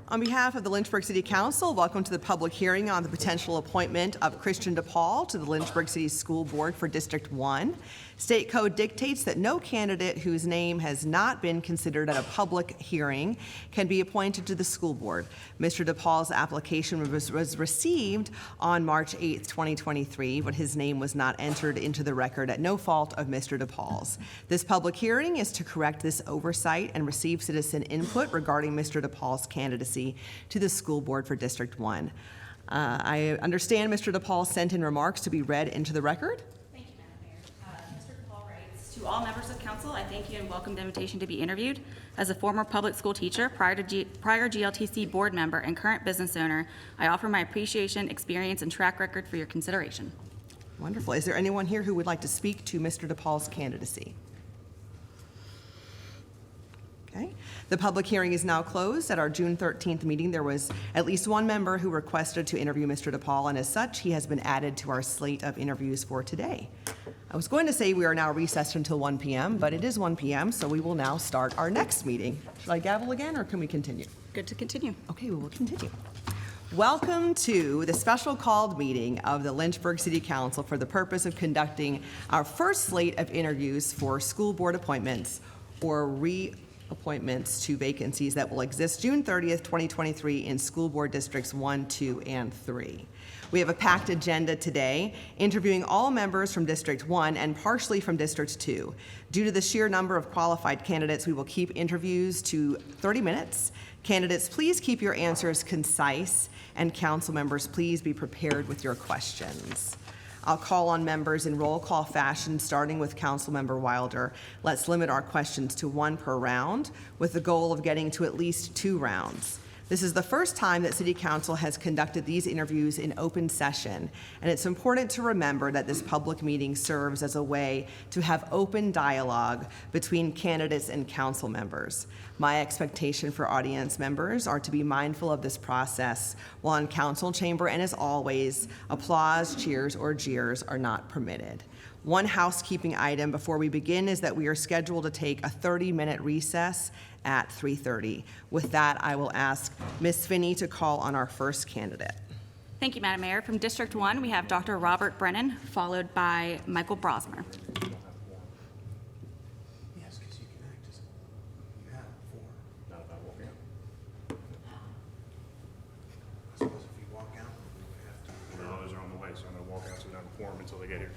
On behalf of the Lynchburg City Council, welcome to the public hearing on the potential appointment of Christian DePaul to the Lynchburg City School Board for District 1. State code dictates that no candidate whose name has not been considered at a public hearing can be appointed to the school board. Mr. DePaul's application was received on March 8th, 2023, but his name was not entered into the record at no fault of Mr. DePaul's. This public hearing is to correct this oversight and receive citizen input regarding Mr. DePaul's candidacy to the school board for District 1. I understand Mr. DePaul sent in remarks to be read into the record. Thank you, Madam Mayor. Mr. DePaul writes, to all members of council, I thank you and welcome the invitation to be interviewed. As a former public school teacher, prior GLTC board member, and current business owner, I offer my appreciation, experience, and track record for your consideration. Wonderful. Is there anyone here who would like to speak to Mr. DePaul's candidacy? Okay. The public hearing is now closed. At our June 13th meeting, there was at least one member who requested to interview Mr. DePaul, and as such, he has been added to our slate of interviews for today. I was going to say we are now recessed until 1 p.m., but it is 1 p.m., so we will now start our next meeting. Should I gavel again, or can we continue? Good to continue. Okay, we will continue. Welcome to the special called meeting of the Lynchburg City Council for the purpose of conducting our first slate of interviews for school board appointments or reappointments to vacancies that will exist June 30th, 2023 in school board districts 1, 2, and 3. We have a packed agenda today, interviewing all members from District 1 and partially from District 2. Due to the sheer number of qualified candidates, we will keep interviews to 30 minutes. Candidates, please keep your answers concise, and council members, please be prepared with your questions. I'll call on members in roll call fashion, starting with Councilmember Wilder. Let's limit our questions to 1 per round, with the goal of getting to at least 2 rounds. This is the first time that City Council has conducted these interviews in open session, and it's important to remember that this public meeting serves as a way to have open dialogue between candidates and council members. My expectation for audience members are to be mindful of this process while in council chamber, and as always, applause, cheers, or jeers are not permitted. One housekeeping item before we begin is that we are scheduled to take a 30-minute recess at 3:30. With that, I will ask Ms. Finney to call on our first candidate. Thank you, Madam Mayor. From District 1, we have Dr. Robert Brennan, followed by Michael Brosmer. Yes, because you can act as you have before. Not if I walk out. I suppose if you walk out, we would have to. Well, others are on the way, so I'm gonna walk out so we don't have a quorum until they get here.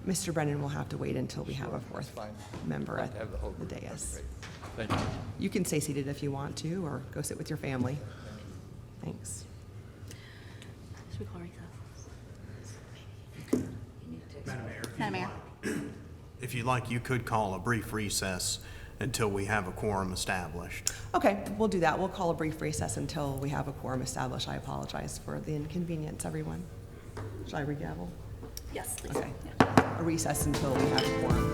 Mr. Brennan will have to wait until we have a fourth member at Have the whole the group. dais. Thank you. You can stay seated if you want to, or go sit with your family. Thanks. Should we call recess? Madam Mayor, Madam Mayor. if you'd like, you could call a brief recess until we have a quorum established. Okay, we'll do that. We'll call a brief recess until we have a quorum established. I apologize for the inconvenience, everyone. Should I regavel? Yes, please. Okay. Yeah. A recess until we have a quorum.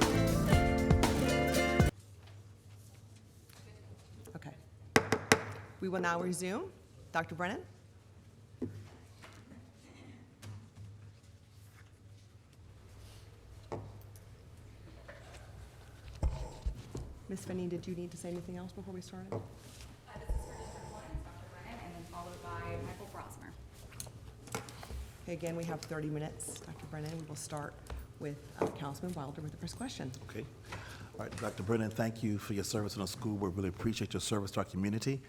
Okay. We will now resume. Dr. Brennan? Ms. Finney, did you need to say anything else before we started? This is for District 1, it's Dr. Brennan, and then followed by Michael Brosmer. Okay, again, we have 30 minutes. Dr. Brennan, we will start with Councilman Wilder with the first question. Okay. All right, Dr. Brennan, thank you for your service in the school. We really appreciate your service to our community.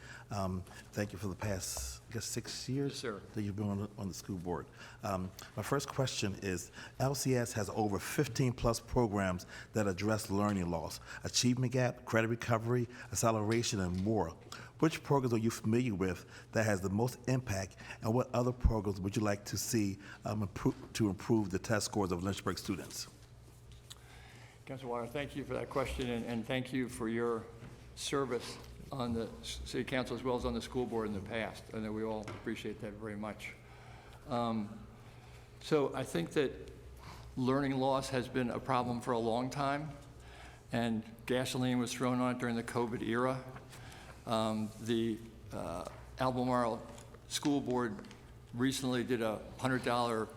Thank you for the past, I guess, 6 years that you've been on the school board. My first question is, LCS has over 15-plus programs that address learning loss, achievement gap, credit recovery, acceleration, and more. Which programs are you familiar with that has the most impact, and what other programs would you like to see to improve the test scores of Lynchburg students? Councilor Wilder, thank you for that question, and thank you for your service on the City Council as well as on the school board in the past. I know we all appreciate that very much. So I think that learning loss has been a problem for a long time, and gasoline was thrown on it during the COVID era. The Albemarle School Board recently did a $100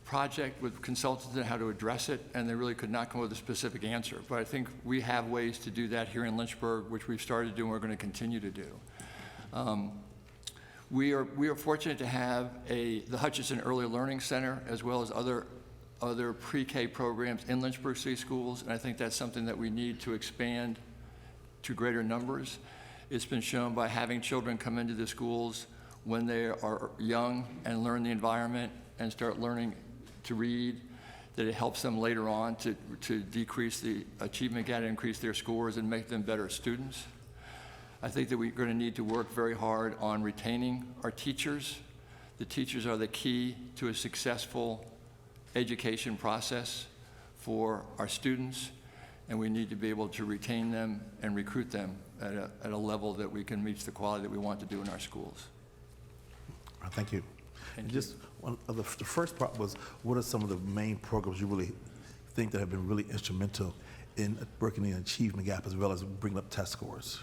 project with consultants on how to address it, and they really could not come up with a specific answer. But I think we have ways to do that here in Lynchburg, which we've started to do and we're going to continue to do. We are fortunate to have the Hutchinson Early Learning Center as well as other pre-K programs in Lynchburg City Schools, and I think that's something that we need to expand to greater numbers. It's been shown by having children come into the schools when they are young and learn the environment and start learning to read, that it helps them later on to decrease the achievement gap, increase their scores, and make them better students. I think that we're going to need to work very hard on retaining our teachers. The teachers are the key to a successful education process for our students, and we need to be able to retain them and recruit them at a level that we can reach the quality that we want to do in our schools. Thank you. And just one of the first part was, what are some of the main programs you really think that have been really instrumental in breaking the achievement gap as well as bringing up test scores?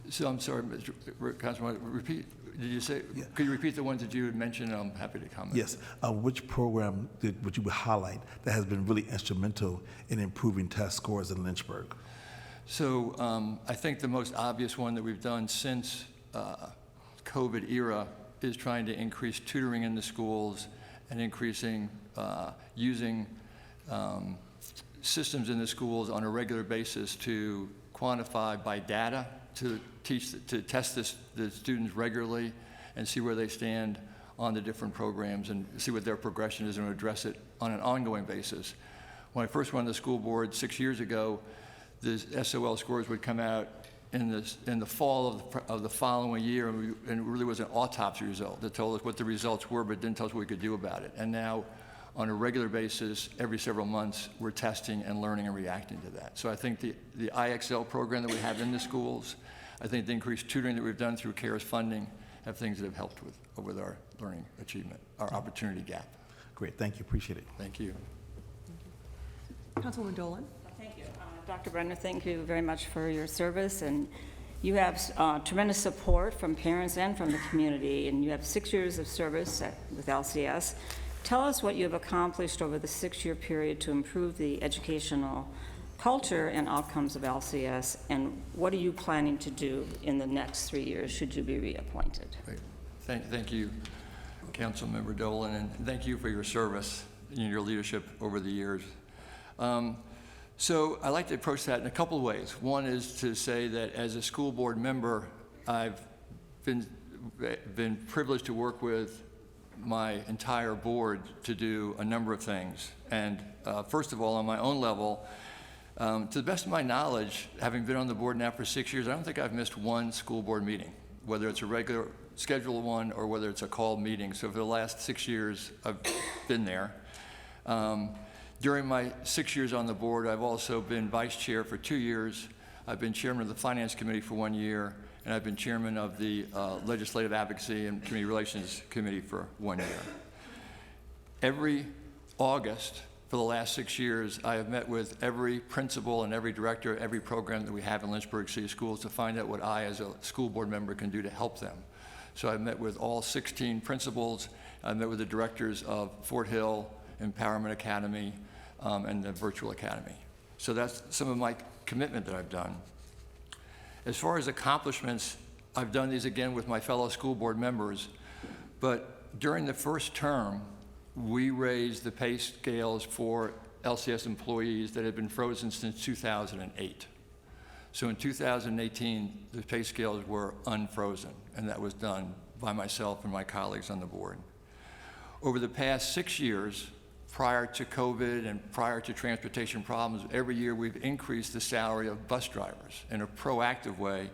So I'm sorry, Mr. Councilman, repeat, did you say, Yeah. could you repeat the ones that you had mentioned? I'm happy to comment. Yes. Which program would you highlight that has been really instrumental in improving test scores in Lynchburg? So I think the most obvious one that we've done since COVID era is trying to increase tutoring in the schools and increasing using systems in the schools on a regular basis to quantify by data, to test the students regularly and see where they stand on the different programs and see what their progression is and address it on an ongoing basis. When I first went on the school board 6 years ago, the SOL scores would come out in the fall of the following year, and it really was an autopsy result that told us what the results were, but didn't tell us what we could do about it. And now, on a regular basis, every several months, we're testing and learning and reacting to that. So I think the IXL program that we have in the schools, I think the increased tutoring that we've done through CARES funding have things that have helped with our learning achievement, our opportunity gap. Great, thank you, appreciate it. Thank you. Councilwoman Dolan? Thank you. Dr. Brenner, thank you very much for your service, and you have tremendous support from parents and from the community, and you have 6 years of service with LCS. Tell us what you have accomplished over the 6-year period to improve the educational culture and outcomes of LCS, and what are you planning to do in the next 3 years should you be reappointed? Great. Thank you, Councilmember Dolan, and thank you for your service and your leadership over the years. So I like to approach that in a couple of ways. One is to say that as a school board member, I've been privileged to work with my entire board to do a number of things. And first of all, on my own level, to the best of my knowledge, having been on the board now for 6 years, I don't think I've missed one school board meeting, whether it's a regular scheduled one or whether it's a called meeting. So for the last 6 years, I've been there. During my 6 years on the board, I've also been vice chair for 2 years. I've been chairman of the Finance Committee for 1 year, and I've been chairman of the Legislative Advocacy and Community Relations Committee for 1 year. Every August for the last 6 years, I have met with every principal and every director, every program that we have in Lynchburg City Schools to find out what I, as a school board member, can do to help them. So I've met with all 16 principals. I've met with the directors of Fort Hill, Empowerment Academy, and the Virtual Academy. So that's some of my commitment that I've done. As far as accomplishments, I've done these again with my fellow school board members, but during the first term, we raised the pay scales for LCS employees that had been frozen since 2008. So in 2018, the pay scales were unfrozen, and that was done by myself and my colleagues on the board. Over the past 6 years, prior to COVID and prior to transportation problems, every year we've increased the salary of bus drivers in a proactive way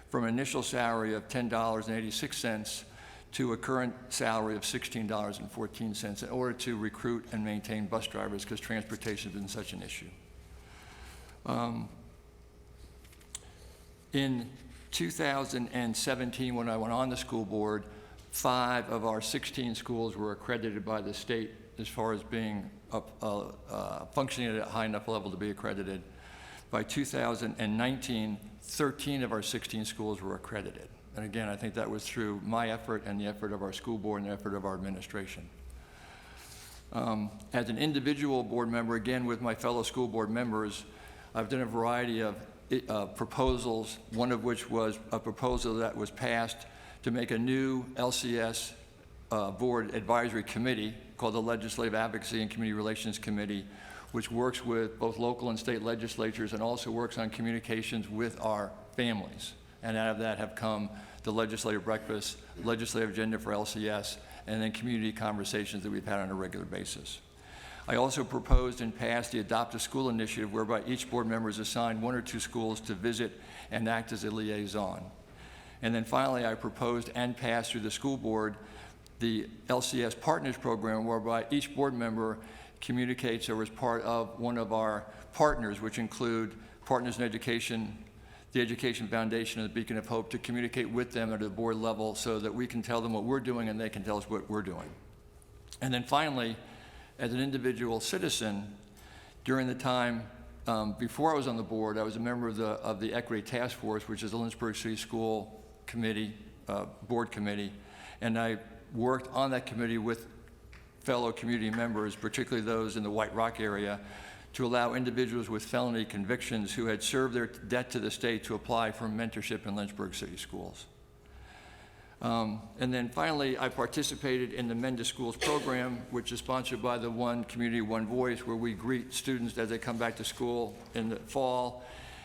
from an initial salary of $10.86 to a current salary of $16.14 in order to recruit and maintain bus drivers because transportation has been such an issue. In 2017, when I went on the school board, 5 of our 16 schools were accredited by the state as far as being functioning at a high enough level to be accredited. By 2019, 13 of our 16 schools were accredited. And again, I think that was through my effort and the effort of our school board and the effort of our administration. As an individual board member, again with my fellow school board members, I've done a variety of proposals, one of which was a proposal that was passed to make a new LCS board advisory committee called the Legislative Advocacy and Community Relations Committee, which works with both local and state legislatures and also works on communications with our families. And out of that have come the legislative breakfast, legislative agenda for LCS, and then community conversations that we've had on a regular basis. I also proposed and passed the Adopt a School initiative, whereby each board member is assigned 1 or 2 schools to visit and act as a liaison. And then finally, I proposed and passed through the school board the LCS Partners Program, whereby each board member communicates or is part of one of our partners, which include Partners in Education, the Education Foundation, and the Beacon of Hope, to communicate with them at the board level so that we can tell them what we're doing and they can tell us what we're doing. And then finally, as an individual citizen, during the time before I was on the board, I was a member of the Equity Task Force, which is the Lynchburg City School Committee, board committee, and I worked on that committee with fellow community members, particularly those in the White Rock area, to allow individuals with felony convictions who had served their debt to the state to apply for mentorship in Lynchburg City Schools. And then finally, I participated in the Mend to Schools program, which is sponsored by the One Community, One Voice, where we greet students as they come back to school in the fall.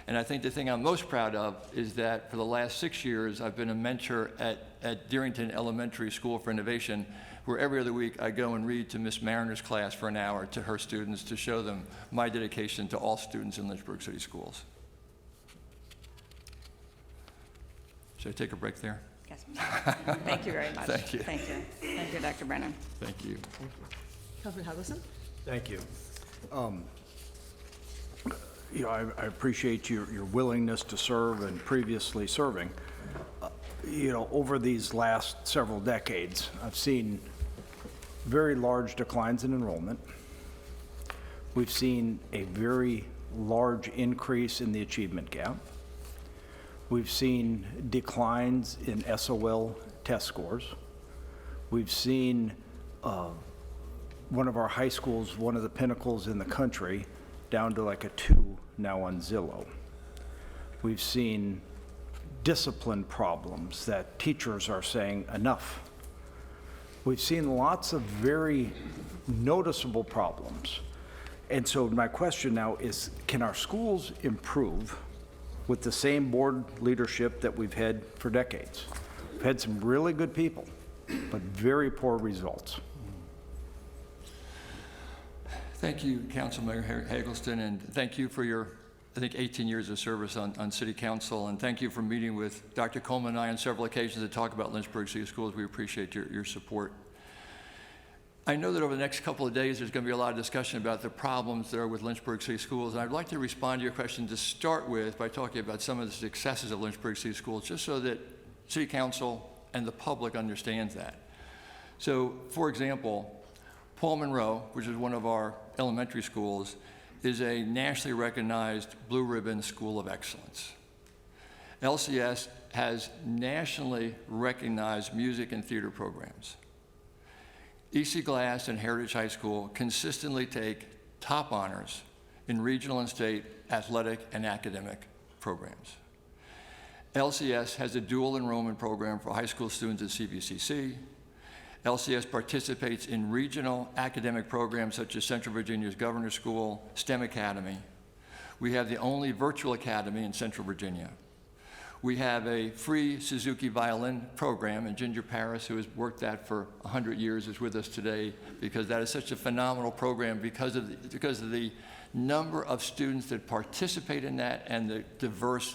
And I think the thing I'm most proud of is that for the last 6 years, I've been a mentor at Deerington Elementary School for Innovation, where every other week I go and read to Miss Mariner's class for an hour to her students to show them my dedication to all students in Lynchburg City Schools. Should I take a break there? Yes. Thank you very much. Thank you. Thank you. Thank you, Dr. Brennan. Thank you. Councilman Huddleston? Thank you. I appreciate your willingness to serve and previously serving. Over these last several decades, I've seen very large declines in enrollment. We've seen a very large increase in the achievement gap. We've seen declines in SOL test scores. We've seen one of our high schools, one of the pinnacles in the country, down to like a 2 now on Zillow. We've seen discipline problems that teachers are saying enough. We've seen lots of very noticeable problems. And so my question now is, can our schools improve with the same board leadership that we've had for decades? We've had some really good people, but very poor results. Thank you, Councilmember Hagelston, and thank you for your, I think, 18 years of service on City Council, and thank you for meeting with Dr. Coleman and I on several occasions to talk about Lynchburg City Schools. We appreciate your support. I know that over the next couple of days, there's going to be a lot of discussion about the problems there with Lynchburg City Schools, and I'd like to respond to your question to start with by talking about some of the successes of Lynchburg City Schools, just so that City Council and the public understands that. So, for example, Paul Monroe, which is one of our elementary schools, is a nationally recognized Blue Ribbon School of Excellence. LCS has nationally recognized music and theater programs. EC Glass and Heritage High School consistently take top honors in regional and state athletic and academic programs. LCS has a dual enrollment program for high school students at CVCC. LCS participates in regional academic programs such as Central Virginia's Governor's School, STEM Academy. We have the only virtual academy in Central Virginia. We have a free Suzuki violin program, and Ginger Paris, who has worked that for 100 years, is with us today because that is such a phenomenal program because of the number of students that participate in that and the diverse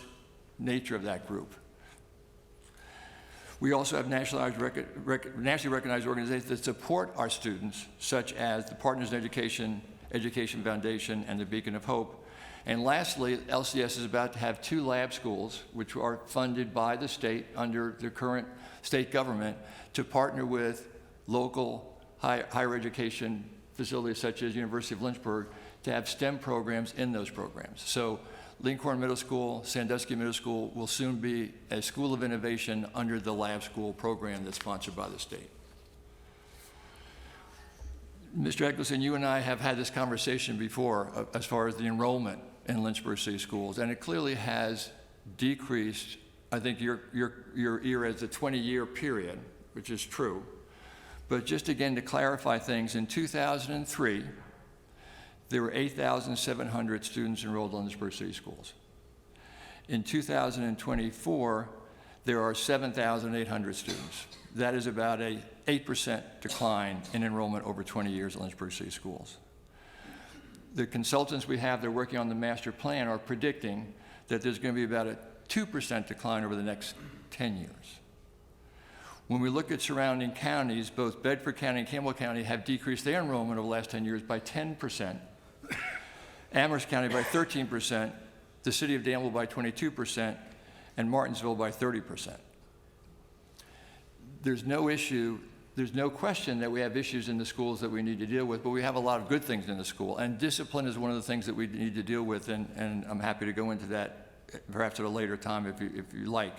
nature of that group. We also have nationally recognized organizations that support our students, such as the Partners in Education, Education Foundation, and the Beacon of Hope. And lastly, LCS is about to have 2 lab schools, which are funded by the state under the current state government, to partner with local higher education facilities such as University of Lynchburg to have STEM programs in those programs. So Lincoln Middle School, Sandusky Middle School will soon be a school of innovation under the lab school program that's sponsored by the state. Mr. Eggleston, you and I have had this conversation before as far as the enrollment in Lynchburg City Schools, and it clearly has decreased. I think your year as a 20-year period, which is true. But just again to clarify things, in 2003, there were 8,700 students enrolled in Lynchburg City Schools. In 2024, there are 7,800 students. That is about a 8% decline in enrollment over 20 years at Lynchburg City Schools. The consultants we have that are working on the master plan are predicting that there's going to be about a 2% decline over the next 10 years. When we look at surrounding counties, both Bedford County and Campbell County have decreased their enrollment over the last 10 years by 10%, Amherst County by 13%, the city of Danville by 22%, and Martinsville by 30%. There's no issue, there's no question that we have issues in the schools that we need to deal with, but we have a lot of good things in the school, and discipline is one of the things that we need to deal with, and I'm happy to go into that perhaps at a later time if you like.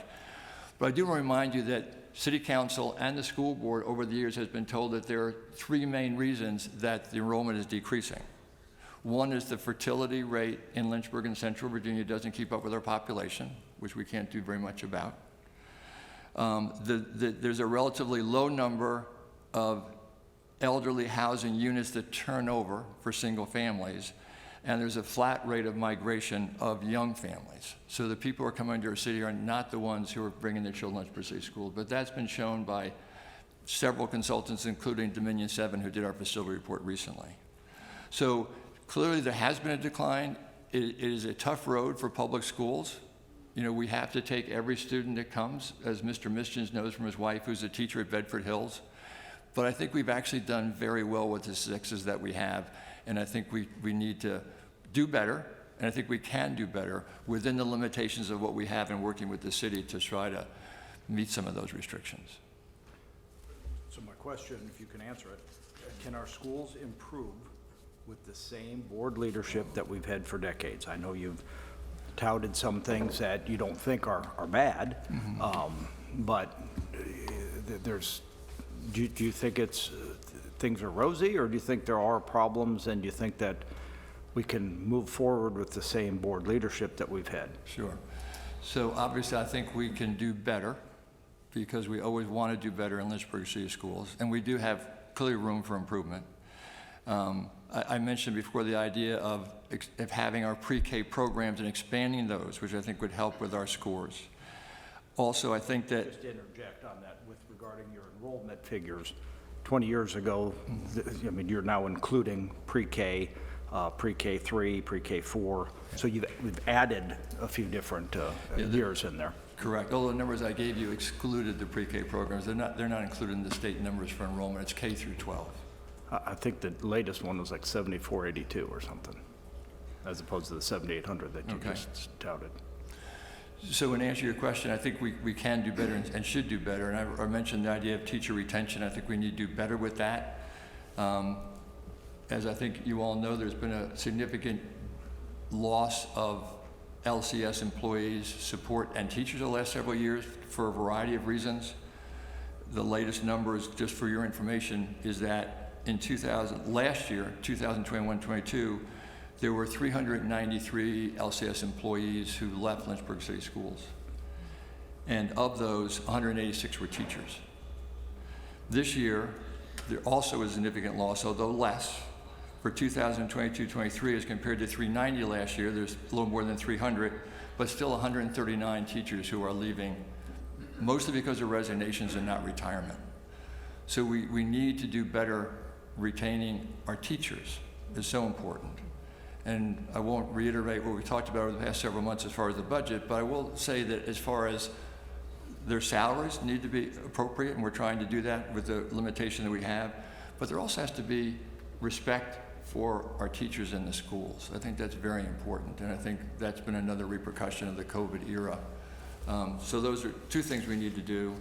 But I do want to remind you that City Council and the school board over the years has been told that there are three main reasons that the enrollment is decreasing. One is the fertility rate in Lynchburg and Central Virginia doesn't keep up with our population, which we can't do very much about. There's a relatively low number of elderly housing units that turn over for single families, and there's a flat rate of migration of young families. So the people who are coming to our city are not the ones who are bringing their children to Lynchburg City Schools, but that's been shown by several consultants, including Dominion 7, who did our facility report recently. So clearly there has been a decline. It is a tough road for public schools. You know, we have to take every student that comes, as Mr. Mischens knows from his wife, who's a teacher at Bedford Hills. But I think we've actually done very well with the successes that we have, and I think we need to do better, and I think we can do better within the limitations of what we have in working with the city to try to meet some of those restrictions. So my question, if you can answer it, can our schools improve with the same board leadership that we've had for decades? I know you've touted some things that you don't think are bad, but do you think it's things are rosy, or do you think there are problems, and do you think that we can move forward with the same board leadership that we've had? Sure. So obviously I think we can do better because we always want to do better in Lynchburg City Schools, and we do have clearly room for improvement. I mentioned before the idea of having our pre-K programs and expanding those, which I think would help with our scores. Also, I think that... Just to interject on that with regarding your enrollment figures. 20 years ago, I mean, you're now including pre-K, pre-K 3, pre-K 4. So we've added a few different years in there. Correct. All the numbers I gave you excluded the pre-K programs. They're not included in the state numbers for enrollment. It's K through 12. I think the latest one was like 7482 or something, as opposed to the 7800 that you just touted. So in answer to your question, I think we can do better and should do better. And I mentioned the idea of teacher retention. I think we need to do better with that. As I think you all know, there's been a significant loss of LCS employees, support, and teachers the last several years for a variety of reasons. The latest numbers, just for your information, is that in last year, 2021-22, there were 393 LCS employees who left Lynchburg City Schools. And of those, 186 were teachers. This year, there also is a significant loss, although less. For 2022-23, as compared to 390 last year, there's a little more than 300, but still 139 teachers who are leaving, mostly because of resignations and not retirement. So we need to do better retaining our teachers. Is so important. And I won't reiterate what we talked about over the past several months as far as the budget, but I will say that as far as their salaries need to be appropriate, and we're trying to do that with the limitation that we have, but there also has to be respect for our teachers in the schools. I think that's very important, and I think that's been another repercussion of the COVID era. So those are two things we need to do.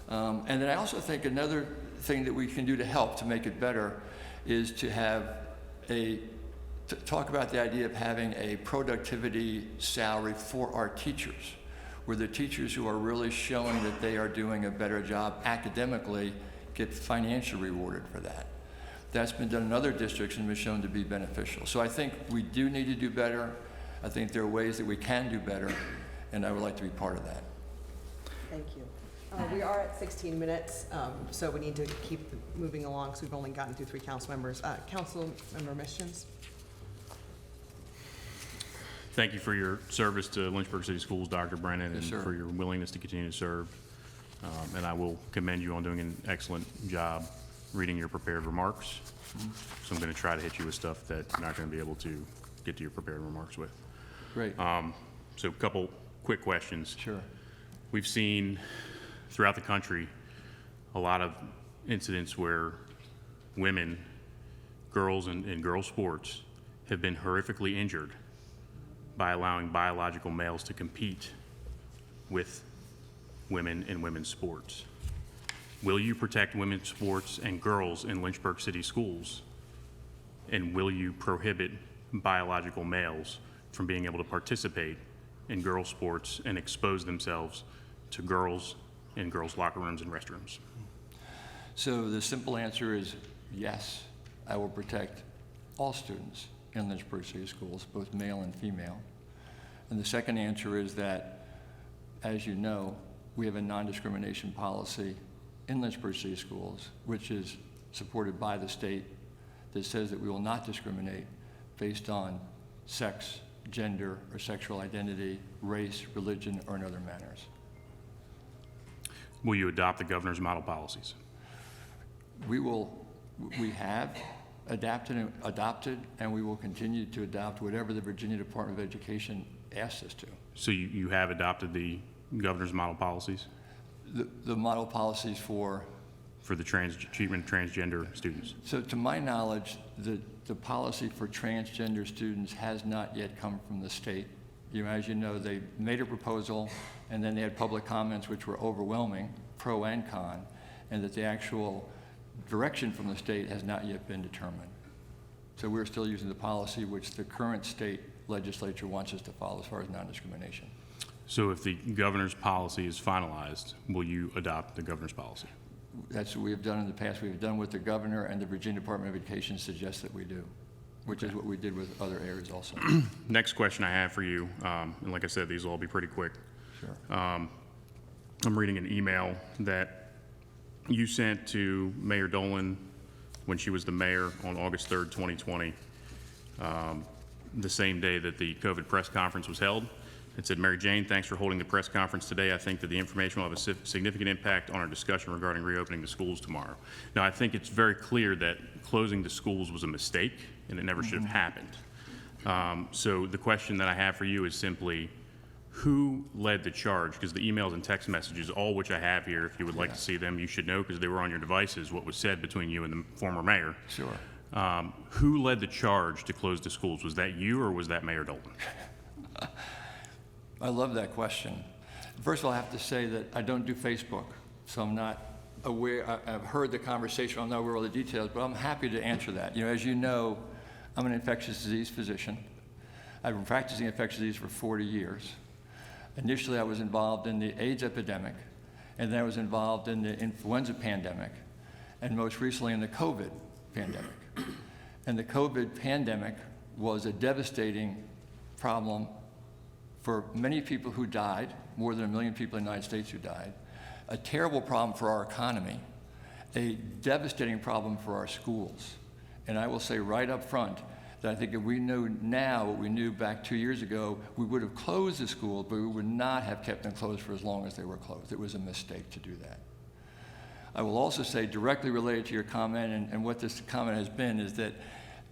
And then I also think another thing that we can do to help to make it better is to have talk about the idea of having a productivity salary for our teachers, where the teachers who are really showing that they are doing a better job academically get financially rewarded for that. That's been done in other districts and been shown to be beneficial. So I think we do need to do better. I think there are ways that we can do better, and I would like to be part of that. Thank you. We are at 16 minutes, so we need to keep moving along, because we've only gotten through 3 council members. Council member Missions? Thank you for your service to Lynchburg City Schools, Dr. Brennan, and Yes, sir. for your willingness to continue to serve. And I will commend you on doing an excellent job reading your prepared remarks. So I'm going to try to hit you with stuff that you're not going to be able to get to your prepared remarks with. Great. So a couple quick questions. Sure. We've seen throughout the country a lot of incidents where women, girls in girls sports, have been horrifically injured by allowing biological males to compete with women in women's sports. Will you protect women's sports and girls in Lynchburg City Schools? And will you prohibit biological males from being able to participate in girls' sports and expose themselves to girls in girls' locker rooms and restrooms? So the simple answer is yes, I will protect all students in Lynchburg City Schools, both male and female. And the second answer is that, as you know, we have a non-discrimination policy in Lynchburg City Schools, which is supported by the state, that says that we will not discriminate based on sex, gender, or sexual identity, race, religion, or in other manners. Will you adopt the governor's model policies? We have adopted, and we will continue to adopt whatever the Virginia Department of Education asks us to. So you have adopted the governor's model policies The model policies for, for the treatment of transgender students? so to my knowledge, the policy for transgender students has not yet come from the state. As you know, they made a proposal, and then they had public comments which were overwhelming, pro and con, and that the actual direction from the state has not yet been determined. So we're still using the policy which the current state legislature wants us to follow as far as non-discrimination. So if the governor's policy is finalized, will you adopt the governor's policy? That's what we have done in the past. We've done what the governor and the Virginia Department of Education suggests that we do, which is what we did with other areas also. Next question I have for you, and like I said, these will all be pretty quick. Sure. I'm reading an email that you sent to Mayor Dolan when she was the mayor on August 3rd, 2020, the same day that the COVID press conference was held. It said, "Mary Jane, thanks for holding the press conference today. I think that the information will have a significant impact on our discussion regarding reopening the schools tomorrow." Now, I think it's very clear that closing the schools was a mistake and it never should have happened. So the question that I have for you is simply, who led the charge? Because the emails and text messages, all which I have here, if you would like to see them, you should know because they were on your devices, what was said between you and the former mayor. Sure. Who led the charge to close the schools? Was that you or was that Mayor Dolan? I love that question. First of all, I have to say that I don't do Facebook, so I'm not aware. I've heard the conversation. I'm not aware of all the details, but I'm happy to answer that. As you know, I'm an infectious disease physician. I've been practicing infectious disease for 40 years. Initially, I was involved in the AIDS epidemic, and then I was involved in the influenza pandemic, and most recently in the COVID pandemic. And the COVID pandemic was a devastating problem for many people who died, more than 1 million people in the United States who died, a terrible problem for our economy, a devastating problem for our schools. And I will say right up front that I think if we know now what we knew back 2 years ago, we would have closed the schools, but we would not have kept them closed for as long as they were closed. It was a mistake to do that. I will also say, directly related to your comment and what this comment has been, is that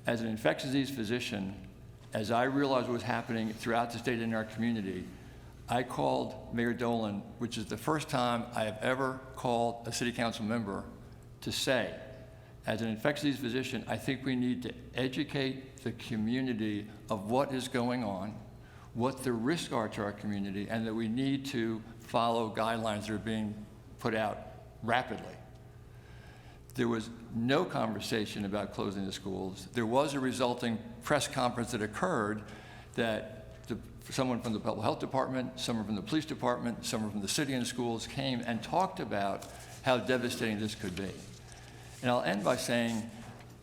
as an infectious disease physician, as I realized what was happening throughout the state and in our community, I called Mayor Dolan, which is the first time I have ever called a city council member, to say, as an infectious disease physician, I think we need to educate the community of what is going on, what the risks are to our community, and that we need to follow guidelines that are being put out rapidly. There was no conversation about closing the schools. There was a resulting press conference that occurred that someone from the public health department, someone from the police department, someone from the city and the schools came and talked about how devastating this could be. And I'll end by saying,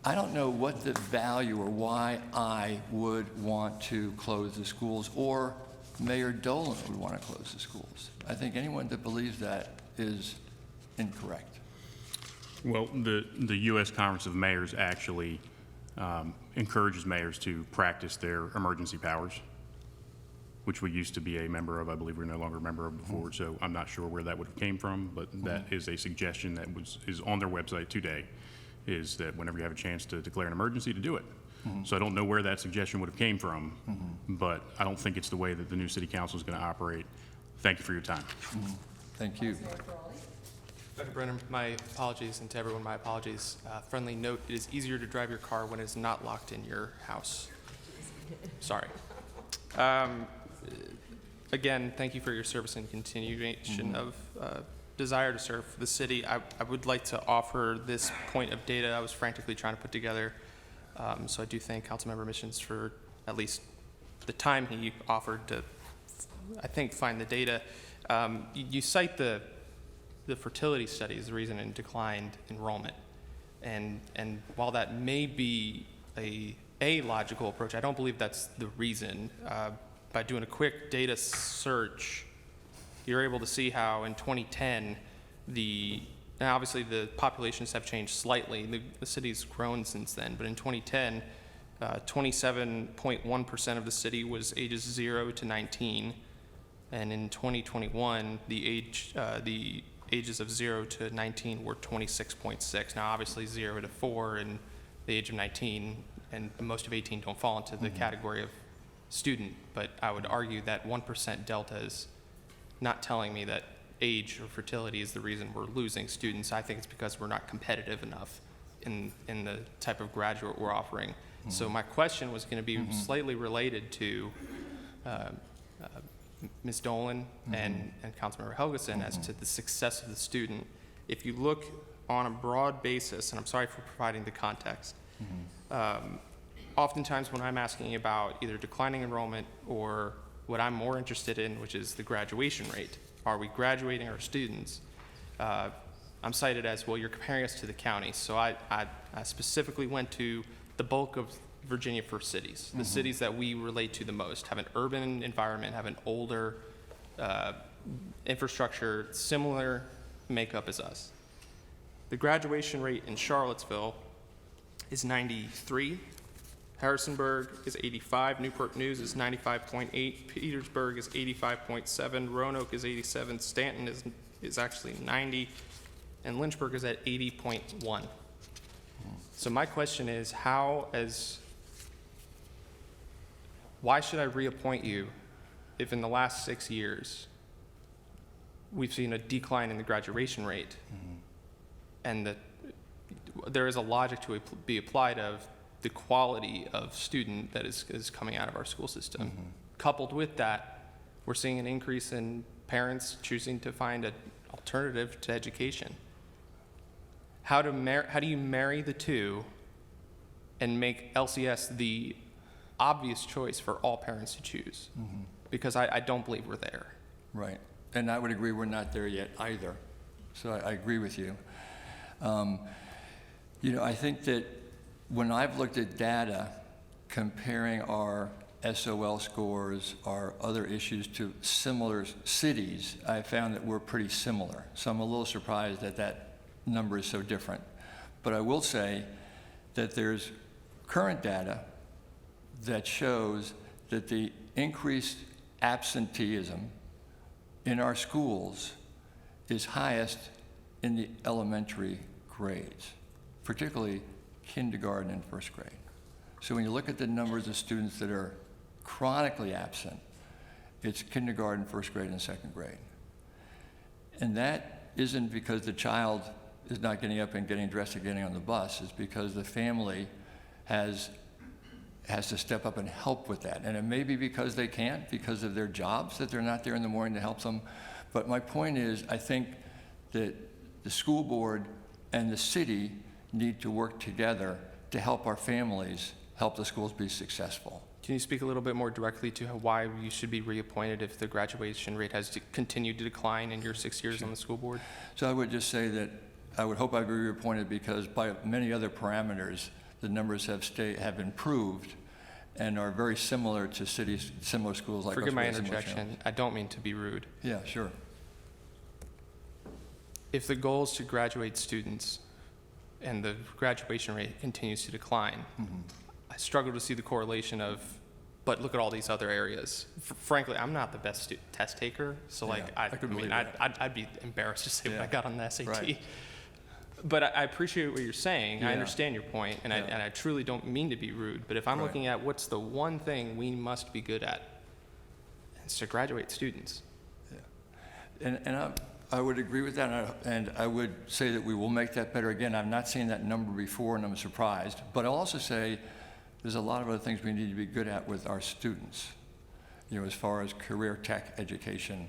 I don't know what the value or why I would want to close the schools, or Mayor Dolan would want to close the schools. I think anyone that believes that is incorrect. Well, the U.S. Conference of Mayors actually encourages mayors to practice their emergency powers, which we used to be a member of. I believe we're no longer a member of before, so I'm not sure where that would have came from, but that is a suggestion that is on their website today, is that whenever you have a chance to declare an emergency, to do it. So I don't know where that suggestion would have came from, but I don't think it's the way that the new city council is going to operate. Thank you for your time. Thank you. Dr. Brennan, my apologies, and to everyone, my apologies. Friendly note, it is easier to drive your car when it's not locked in your house. Sorry. Again, thank you for your service and continuation of desire to serve the city. I would like to offer this point of data I was frantically trying to put together. So I do thank Councilmember Missions for at least the time he offered to, I think, find the data. You cite the fertility study as the reason in declined enrollment. And while that may be a logical approach, I don't believe that's the reason. By doing a quick data search, you're able to see how in 2010, now obviously the populations have changed slightly. The city's grown since then, but in 2010, 27.1% of the city was ages 0 to 19. And in 2021, the ages of 0 to 19 were 26.6. Now, obviously, 0 to 4 and the age of 19 and most of 18 don't fall into the category of student, but I would argue that 1% delta is not telling me that age or fertility is the reason we're losing students. I think it's because we're not competitive enough in the type of graduate we're offering. So my question was going to be slightly related to Ms. Dolan and Councilmember Helgeson as to the success of the student. If you look on a broad basis, and I'm sorry for providing the context, oftentimes when I'm asking about either declining enrollment or what I'm more interested in, which is the graduation rate, are we graduating our students? I'm cited as, well, you're comparing us to the county. So I specifically went to the bulk of Virginia First cities, the cities that we relate to the most, have an urban environment, have an older infrastructure, similar makeup as us. The graduation rate in Charlottesville is 93. Harrisonburg is 85, Newport News is 95.8, Petersburg is 85.7, Roanoke is 87, Stanton is actually 90, and Lynchburg is at 80.1. So my question is, why should I reappoint you if in the last 6 years we've seen a decline in the graduation rate, and there is a logic to be applied of the quality of student that is coming out of our school system. Coupled with that, we're seeing an increase in parents choosing to find an alternative to education. How do you marry the two and make LCS the obvious choice for all parents to choose? Because I don't believe we're there. Right. And I would agree we're not there yet either. So I agree with you. I think that when I've looked at data comparing our SOL scores, our other issues to similar cities, I found that we're pretty similar. So I'm a little surprised that that number is so different. But I will say that there's current data that shows that the increased absenteeism in our schools is highest in the elementary grades, particularly kindergarten and first grade. So when you look at the numbers of students that are chronically absent, it's kindergarten, first grade, and second grade. And that isn't because the child is not getting up and getting dressed and getting on the bus. It's because the family has to step up and help with that. And it may be because they can't, because of their jobs, that they're not there in the morning to help them. But my point is, I think that the school board and the city need to work together to help our families, help the schools be successful. Can you speak a little bit more directly to why you should be reappointed if the graduation rate has continued to decline in your 6 years on the school board? So I would just say that I would hope I'd be reappointed because by many other parameters, the numbers have improved and are very similar to similar schools like Forgive my Oswego, similar interjection. channels. I don't mean to be rude. Yeah, sure. If the goal is to graduate students and the graduation rate continues to decline, I struggle to see the correlation of, but look at all these other areas. Frankly, I'm not the best test taker, so like, Yeah, I could believe that. I'd be embarrassed to say what Yeah. I got on the SAT. Right. But I appreciate what you're saying. Yeah. I understand your point, and I truly don't mean to be rude. But if I'm Right. looking at what's the one thing we must be good at, it's to graduate students. And I would agree with that, and I would say that we will make that better. Again, I've not seen that number before, and I'm surprised. But I'll also say there's a lot of other things we need to be good at with our students, as far as career tech education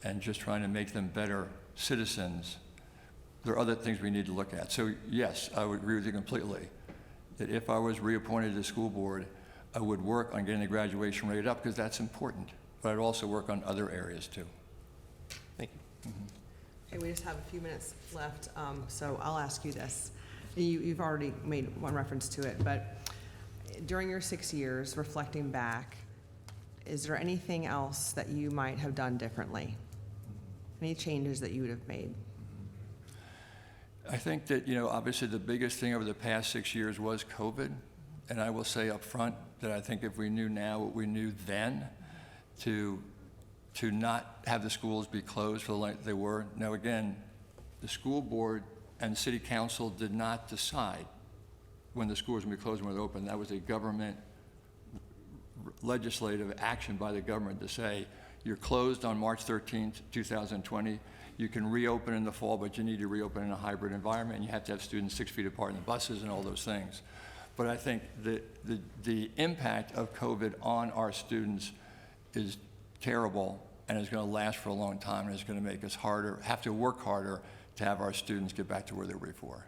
and just trying to make them better citizens. There are other things we need to look at. So yes, I would agree with you completely, that if I was reappointed to the school board, I would work on getting the graduation rate up, because that's important. But I'd also work on other areas too. Thank you. Okay, we just have a few minutes left, so I'll ask you this. You've already made one reference to it, but during your 6 years, reflecting back, is there anything else that you might have done differently? Any changes that you would have made? I think that, obviously the biggest thing over the past 6 years was COVID. And I will say up front that I think if we knew now what we knew then, to not have the schools be closed for the length they were. Now again, the school board and city council did not decide when the schools would be closed and when they're open. That was a government legislative action by the government to say, you're closed on March 13th, 2020. You can reopen in the fall, but you need to reopen in a hybrid environment, and you have to have students 6 feet apart in the buses and all those things. But I think the impact of COVID on our students is terrible, and is going to last for a long time, and it's going to make us have to work harder to have our students get back to where they were before.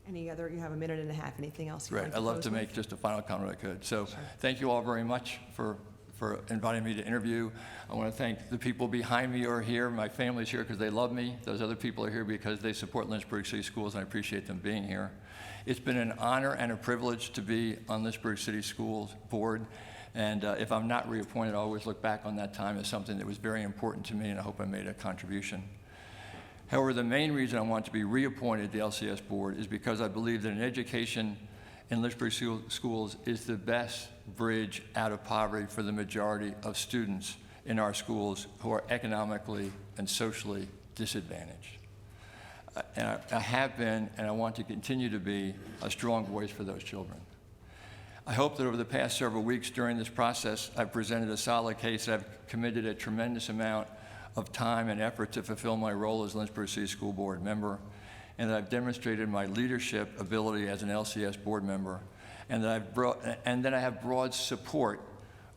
Any other, you have a minute and a half, anything else you want Right, to I'd love close to with? make just a final comment if I could. So thank you all very much for inviting me to interview. I want to thank the people behind me who are here. My family's here because they love me. Those other people are here because they support Lynchburg City Schools, and I appreciate them being here. It's been an honor and a privilege to be on Lynchburg City Schools Board. And if I'm not reappointed, I always look back on that time as something that was very important to me, and I hope I made a contribution. However, the main reason I want to be reappointed to the LCS Board is because I believe that an education in Lynchburg schools is the best bridge out of poverty for the majority of students in our schools who are economically and socially disadvantaged. And I have been, and I want to continue to be, a strong voice for those children. I hope that over the past several weeks during this process, I've presented a solid case, and I've committed a tremendous amount of time and effort to fulfill my role as Lynchburg City School Board member, and that I've demonstrated my leadership ability as an LCS board member, and that I have broad support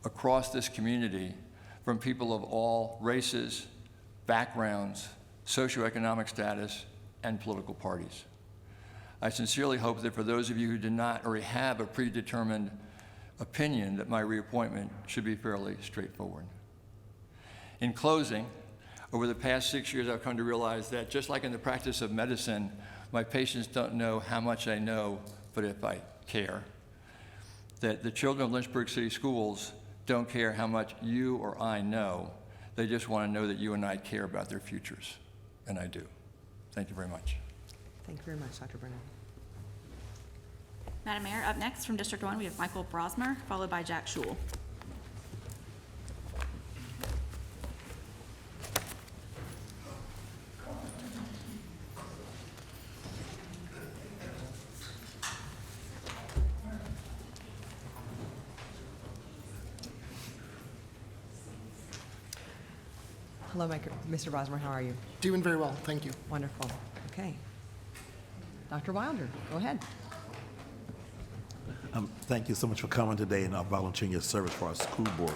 across this community from people of all races, backgrounds, socioeconomic status, and political parties. I sincerely hope that for those of you who do not already have a predetermined opinion, that my reappointment should be fairly straightforward. In closing, over the past 6 years, I've come to realize that just like in the practice of medicine, my patients don't know how much I know, but if I care. That the children of Lynchburg City Schools don't care how much you or I know. They just want to know that you and I care about their futures, and I do. Thank you very much. Thank you very much, Dr. Brennan. Madam Mayor, up next from District 1, we have Michael Brosmer, followed by Jack Schul. Hello, Mr. Bosmer, how are you? Doing very well, thank you. Wonderful. Okay. Dr. Wilder, go ahead. Thank you so much for coming today and volunteering your service for our school board.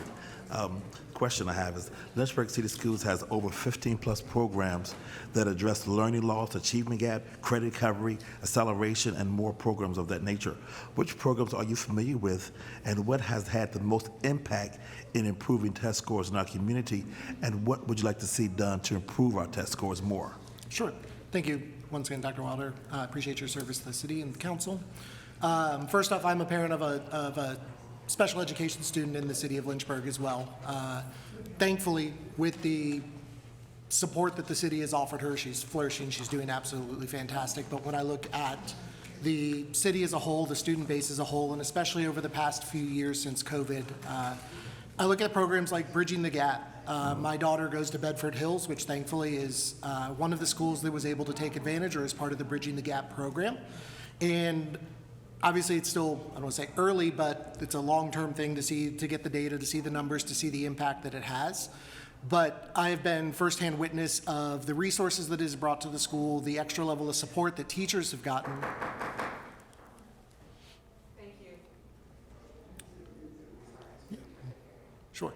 Question I have is, Lynchburg City Schools has over 15-plus programs that address learning loss, achievement gap, credit recovery, acceleration, and more programs of that nature. Which programs are you familiar with, and what has had the most impact in improving test scores in our community, and what would you like to see done to improve our test scores more? Sure, thank you once again, Dr. Wilder. I appreciate your service to the city and the council. First off, I'm a parent of a special education student in the city of Lynchburg as well. Thankfully, with the support that the city has offered her, she's flourishing, she's doing absolutely fantastic. But when I look at the city as a whole, the student base as a whole, and especially over the past few years since COVID, I look at programs like Bridging the Gap. My daughter goes to Bedford Hills, which thankfully is one of the schools that was able to take advantage or is part of the Bridging the Gap program. And obviously, it's still, I don't want to say early, but it's a long-term thing to get the data, to see the numbers, to see the impact that it has. But I have been firsthand witness of the resources that is brought to the school, the extra level of support that teachers have gotten. Thank you. Sure.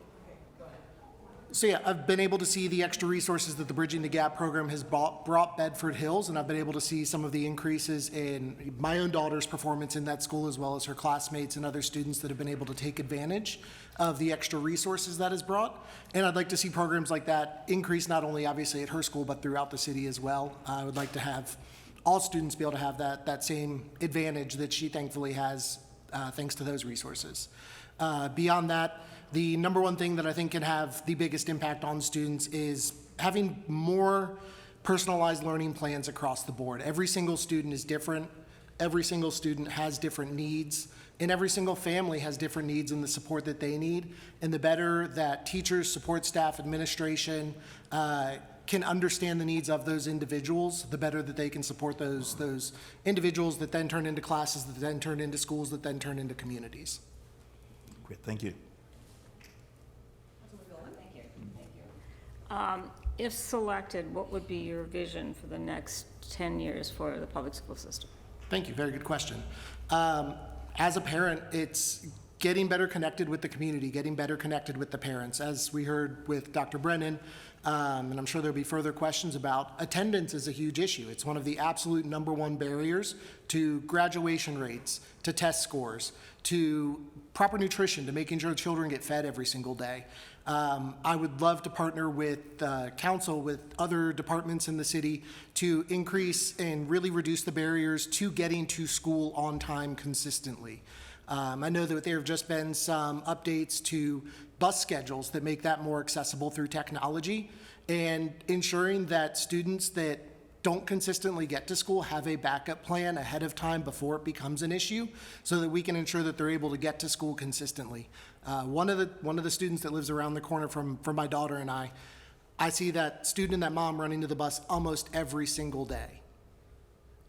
So yeah, I've been able to see the extra resources that the Bridging the Gap program has brought Bedford Hills, and I've been able to see some of the increases in my own daughter's performance in that school, as well as her classmates and other students that have been able to take advantage of the extra resources that is brought. And I'd like to see programs like that increase not only obviously at her school, but throughout the city as well. I would like to have all students be able to have that same advantage that she thankfully has thanks to those resources. Beyond that, the number one thing that I think can have the biggest impact on students is having more personalized learning plans across the board. Every single student is different. Every single student has different needs, and every single family has different needs and the support that they need. And the better that teachers, support staff, administration can understand the needs of those individuals, the better that they can support those individuals that then turn into classes, that then turn into schools, that then turn into communities. Great, thank you. If selected, what would be your vision for the next 10 years for the public school system? Thank you, very good question. As a parent, it's getting better connected with the community, getting better connected with the parents. As we heard with Dr. Brennan, and I'm sure there'll be further questions about, attendance is a huge issue. It's one of the absolute number one barriers to graduation rates, to test scores, to proper nutrition, to making sure children get fed every single day. I would love to partner with council, with other departments in the city to increase and really reduce the barriers to getting to school on time consistently. I know that there have just been some updates to bus schedules that make that more accessible through technology, and ensuring that students that don't consistently get to school have a backup plan ahead of time before it becomes an issue, so that we can ensure that they're able to get to school consistently. One of the students that lives around the corner from my daughter and I see that student and that mom running to the bus almost every single day.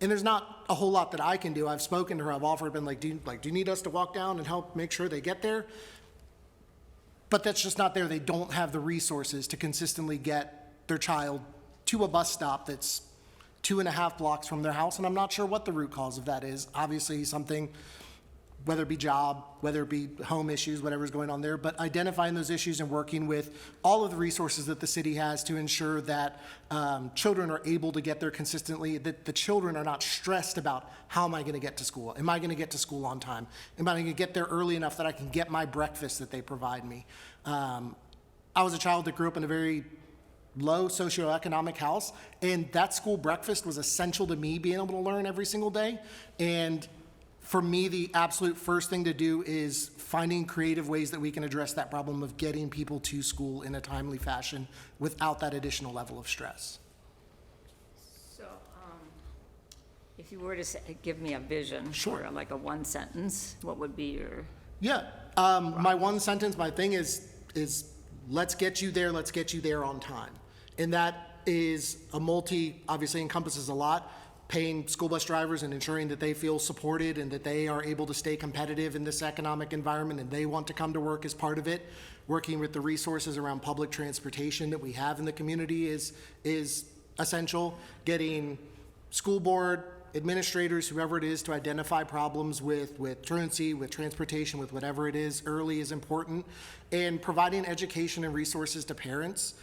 And there's not a whole lot that I can do. I've spoken to her. I've offered, been like, do you need us to walk down and help make sure they get there? But that's just not there. They don't have the resources to consistently get their child to a bus stop that's 2.5 blocks from their house. And I'm not sure what the root cause of that is. Obviously something, whether it be job, whether it be home issues, whatever's going on there, but identifying those issues and working with all of the resources that the city has to ensure that children are able to get there consistently, that the children are not stressed about, how am I going to get to school? Am I going to get to school on time? Am I going to get there early enough that I can get my breakfast that they provide me? I was a child that grew up in a very low socioeconomic house, and that school breakfast was essential to me being able to learn every single day. And for me, the absolute first thing to do is finding creative ways that we can address that problem of getting people to school in a timely fashion without that additional level of stress. So, if you were to give me a vision, Sure. or like a one sentence, what would be your? Yeah, my one sentence, my thing is let's get you there on time. And that is obviously encompasses a lot. Paying school bus drivers and ensuring that they feel supported and that they are able to stay competitive in this economic environment and they want to come to work as part of it. Working with the resources around public transportation that we have in the community is essential. Getting school board, administrators, whoever it is, to identify problems with truancy, with transportation, with whatever it is early is important. And providing education and resources to parents,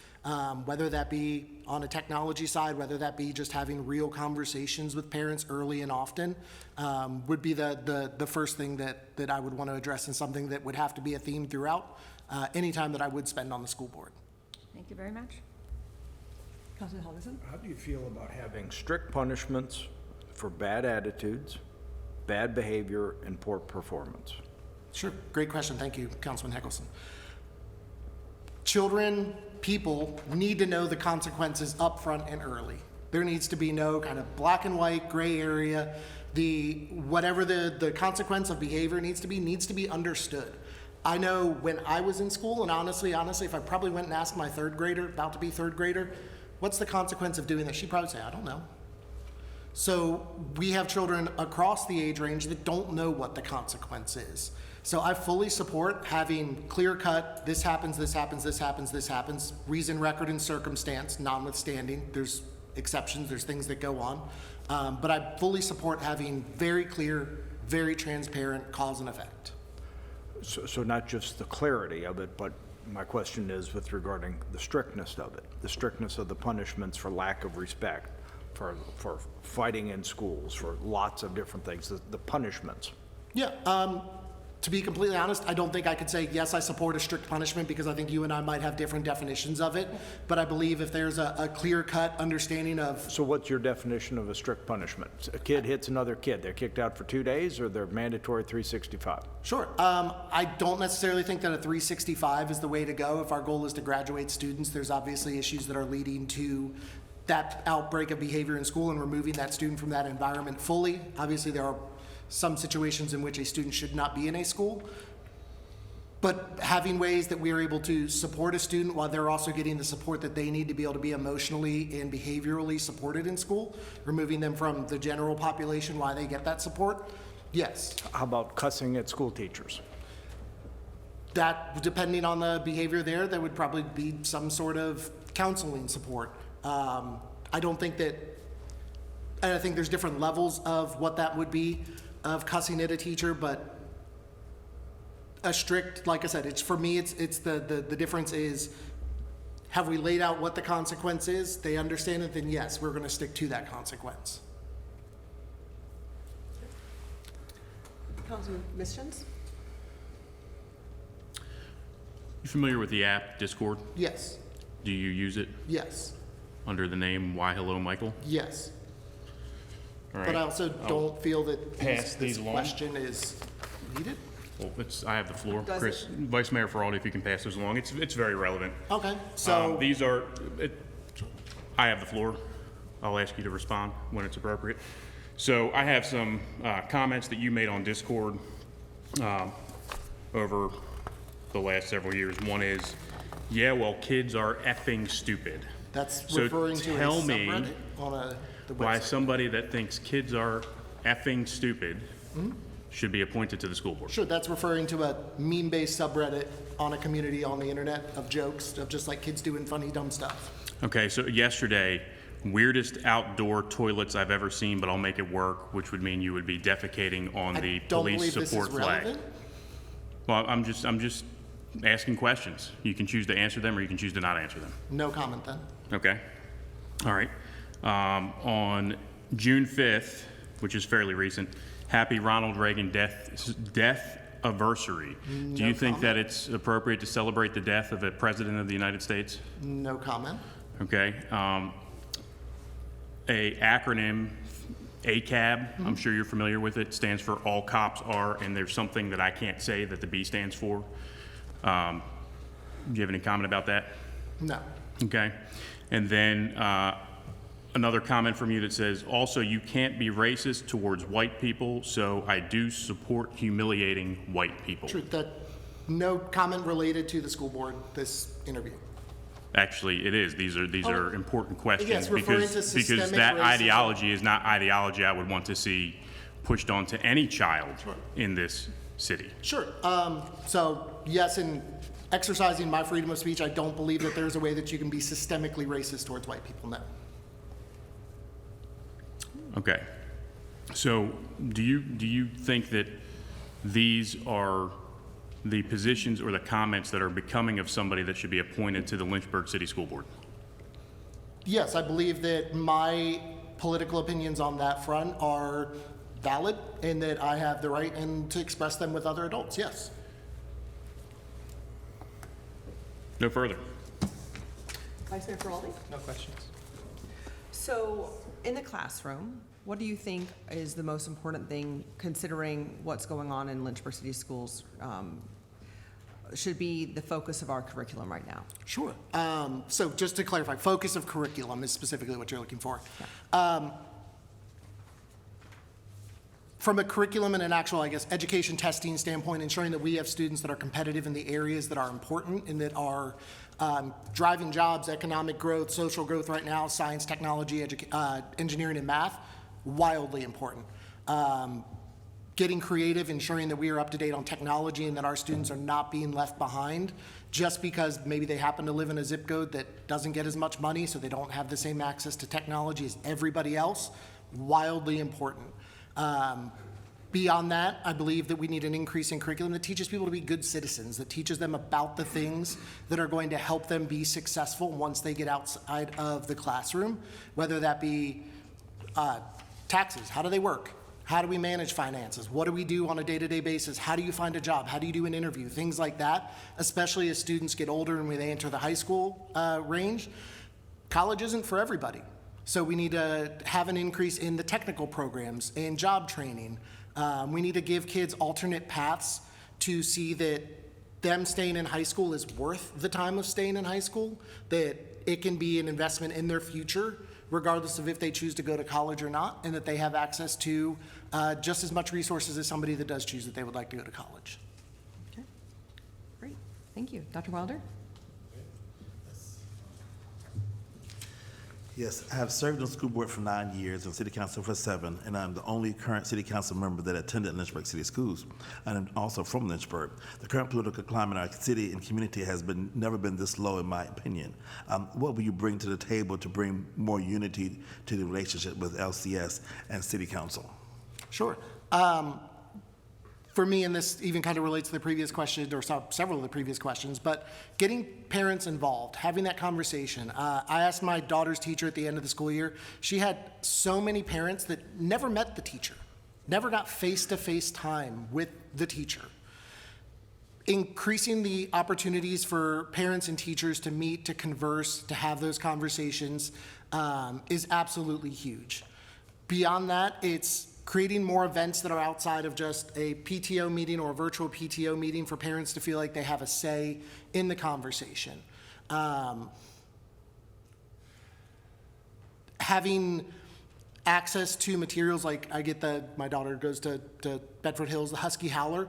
whether that be on a technology side, whether that be just having real conversations with parents early and often, would be the first thing that I would want to address, and something that would have to be a theme throughout any time that I would spend on the school board. Thank you very much. Councilman Helgeson? How do you feel about having strict punishments for bad attitudes bad behavior and poor performance? Sure, great question. Thank you, Councilman Heckelson. Children, people need to know the consequences upfront and early. There needs to be no kind of black and white, gray area. Whatever the consequence of behavior needs to be understood. I know when I was in school, and honestly, if I probably went and asked my third grader, about to be third grader, what's the consequence of doing this? She'd probably say, I don't know. So we have children across the age range that don't know what the consequence is. So I fully support having clear cut, this happens, this happens, this happens, this happens, reason, record, and circumstance, notwithstanding. There's exceptions, there's things that go on. But I fully support having very clear, very transparent cause and effect. So not just the clarity of it, but my question is with regarding the strictness of it, the strictness of the punishments for lack of respect, for fighting in schools, for lots of different things, the punishments. Yeah, to be completely honest, I don't think I could say, yes, I support a strict punishment, because I think you and I might have different definitions of it. But I believe if there's a clear-cut understanding of... So what's your definition of a strict punishment? A kid hits another kid, they're kicked out for 2 days, or they're mandatory 365? Sure. I don't necessarily think that a 365 is the way to go. If our goal is to graduate students, there's obviously issues that are leading to that outbreak of behavior in school and removing that student from that environment fully. Obviously, there are some situations in which a student should not be in a school, but having ways that we are able to support a student while they're also getting the support that they need to be able to be emotionally and behaviorally supported in school, removing them from the general population while they get that support, yes. How about cussing at school teachers? That, depending on the behavior there would probably be some sort of counseling support. I don't think that, and I think there's different levels of what that would be, of cussing at a teacher, but a strict, like I said, it's for me, it's the difference is, have we laid out what the consequence is? They understand it, then yes, we're gonna stick to that consequence. Councilman Mischens? You familiar with the app Discord? Yes, Do you use it yes, under the name Why Hello Michael? yes. All right. But I also don't feel that pass this these along. question is needed. Well, I have the floor. Does Chris, Vice Mayor Feraldi, if you can pass those along. It's very relevant. Okay, so. These are, I have the floor. I'll ask you to respond when it's appropriate. So I have some comments that you made on Discord over the last several years. One is, yeah, well, kids are effing stupid. That's So referring to a tell me subreddit on the why website. somebody that thinks kids are effing stupid should be appointed to the school board. Sure, that's referring to a meme-based subreddit on a community on the internet of jokes, of just like kids doing funny, dumb stuff. Okay, so yesterday, weirdest outdoor toilets I've ever seen, but I'll make it work, which would mean you would be defecating on the I don't police believe this is support flag. relevant. Well, I'm just asking questions. You can choose to answer them or you can choose to not answer them. No comment then. Okay? All right. On June 5th, which is fairly recent, happy Ronald Reagan death anniversary. Do you think that it's appropriate to celebrate the death of a president of the United States? No comment. Okay. A acronym, ACAB, I'm sure you're familiar with it, stands for All Cops Are, and there's something that I can't say that the B stands for. Do you have any comment about that? No. Okay. And then another comment from you that says, also, you can't be racist towards white people, so I do support humiliating white people. True, that, no comment related to the school board, this interview. Actually, it is. These are important questions Yes, referring to because systemic that racism. ideology is not ideology I would want to see pushed onto any child in this city. Sure, so yes, in exercising my freedom of speech, I don't believe that there's a way that you can be systemically racist towards white people, no. Okay. So do you think that these are the positions or the comments that are becoming of somebody that should be appointed to the Lynchburg City School Board? Yes, I believe that my political opinions on that front are valid and that I have the right and to express them with other adults, yes. No further. Vice Mayor Feraldi? No questions. So, in the classroom, What do you think is the most important thing, considering what's going on in Lynchburg City Schools, should be the focus of our curriculum right now? Sure. So just to clarify, focus of curriculum is specifically what you're looking for. From a curriculum and an actual, I guess, education testing standpoint, ensuring that we have students that are competitive in the areas that are important and that are driving jobs, economic growth, social growth right now, science, technology, engineering, and math, wildly important. Getting creative, ensuring that we are up to date on technology and that our students are not being left behind just because maybe they happen to live in a zip code that doesn't get as much money, so they don't have the same access to technology as everybody else, wildly important. Beyond that, I believe that we need an increase in curriculum that teaches people to be good citizens, that teaches them about the things that are going to help them be successful once they get outside of the classroom, whether that be taxes, how do they work? How do we manage finances? What do we do on a day-to-day basis? How do you find a job? How do you do an interview? Things like that, especially as students get older and when they enter the high school range. College isn't for everybody. So we need to have an increase in the technical programs and job training. We need to give kids alternate paths to see that them staying in high school is worth the time of staying in high school, that it can be an investment in their future, regardless of if they choose to go to college or not, and that they have access to just as much resources as somebody that does choose that they would like to go to college. Okay, great, thank you. Dr. Wilder? Yes, I have served on the school board for 9 years and city council for 7, and I'm the only current city council member that attended Lynchburg City Schools. And I'm also from Lynchburg. The current political climate in our city and community has never been this low, in my opinion. What will you bring to the table to bring more unity to the relationship with LCS and city council? Sure. For me, and this even kind of relates to the previous question, or several of the previous questions, but getting parents involved, having that conversation. I asked my daughter's teacher at the end of the school year. She had so many parents that never met the teacher, never got face-to-face time with the teacher. Increasing the opportunities for parents and teachers to meet, to converse, to have those conversations is absolutely huge. Beyond that, it's creating more events that are outside of just a PTO meeting or a virtual PTO meeting for parents to feel like they have a say in the conversation. Having access to materials like my daughter goes to Bedford Hills, the Husky Howler.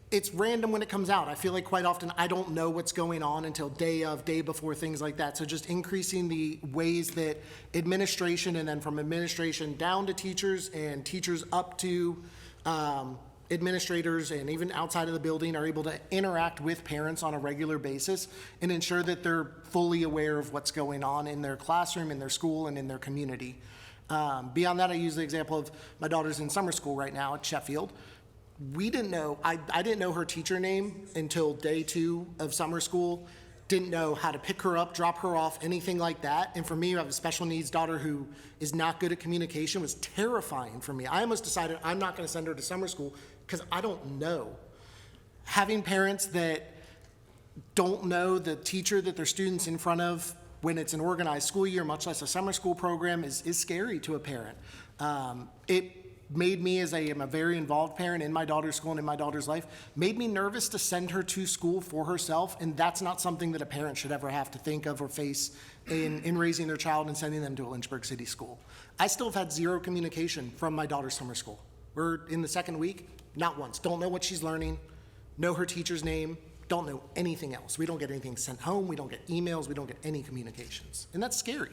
It's random when it comes out. I feel like quite often I don't know what's going on until day before, things like that. So just increasing the ways that administration, and then from administration down to teachers and teachers up to administrators and even outside of the building, are able to interact with parents on a regular basis and ensure that they're fully aware of what's going on in their classroom, in their school, and in their community. Beyond that, I use the example of my daughter's in summer school right now at Sheffield. We didn't know, I didn't know her teacher name until day 2 of summer school. Didn't know how to pick her up, drop her off, anything like that. And for me, I have a special needs daughter who is not good at communication. It was terrifying for me. I almost decided I'm not gonna send her to summer school because I don't know. Having parents that don't know the teacher that their student's in front of when it's an organized school year, much less a summer school program, is scary to a parent. It made me, as I am a very involved parent in my daughter's school and in my daughter's life, made me nervous to send her to school for herself, and that's not something that a parent should ever have to think of or face in raising their child and sending them to a Lynchburg City school. I still have had 0 communication from my daughter's summer school. We're in the 2nd week, not once. Don't know what she's learning, know her teacher's name, don't know anything else. We don't get anything sent home, we don't get emails, we don't get any communications, and that's scary.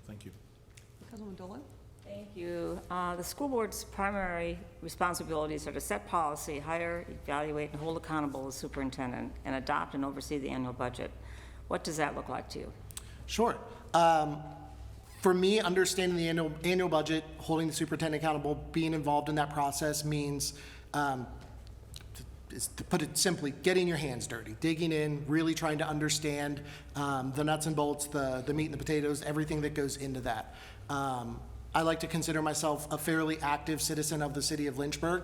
Thank you. Councilwoman Dolan? Thank you. The school board's primary responsibilities are to set policy, hire, evaluate, and hold accountable the superintendent, and adopt and oversee the annual budget. What does that look like to you? Sure. For me, understanding the annual budget, holding the superintendent accountable, being involved in that process means, to put it simply, getting your hands dirty, digging in, really trying to understand the nuts and bolts, the meat and the potatoes, everything that goes into that. I like to consider myself a fairly active citizen of the city of Lynchburg,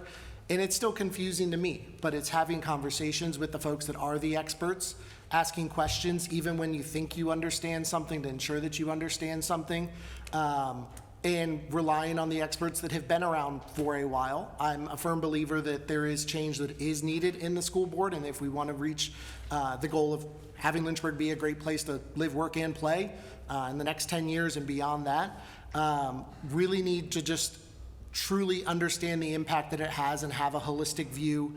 and it's still confusing to me, but it's having conversations with the folks that are the experts, asking questions even when you think you understand something, to ensure that you understand something, and relying on the experts that have been around for a while. I'm a firm believer that there is change that is needed in the school board, and if we want to reach the goal of having Lynchburg be a great place to live, work, and play in the next 10 years and beyond that, really need to just truly understand the impact that it has and have a holistic view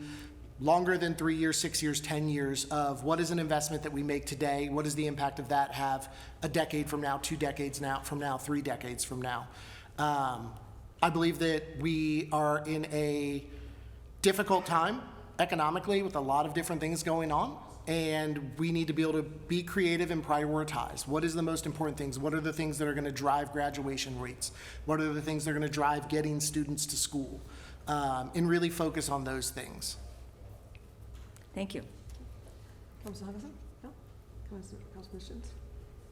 longer than 3 years, 6 years, 10 years of what is an investment that we make today, what does the impact of that have a decade from now, 2 decades from now, 3 decades from now. I believe that we are in a difficult time economically with a lot of different things going on, and we need to be able to be creative and prioritize. What is the most important things? What are the things that are going to drive graduation rates? What are the things that are going to drive getting students to school? And really focus on those things. Thank you. Councilor Hutchinson? No? Councilor questions?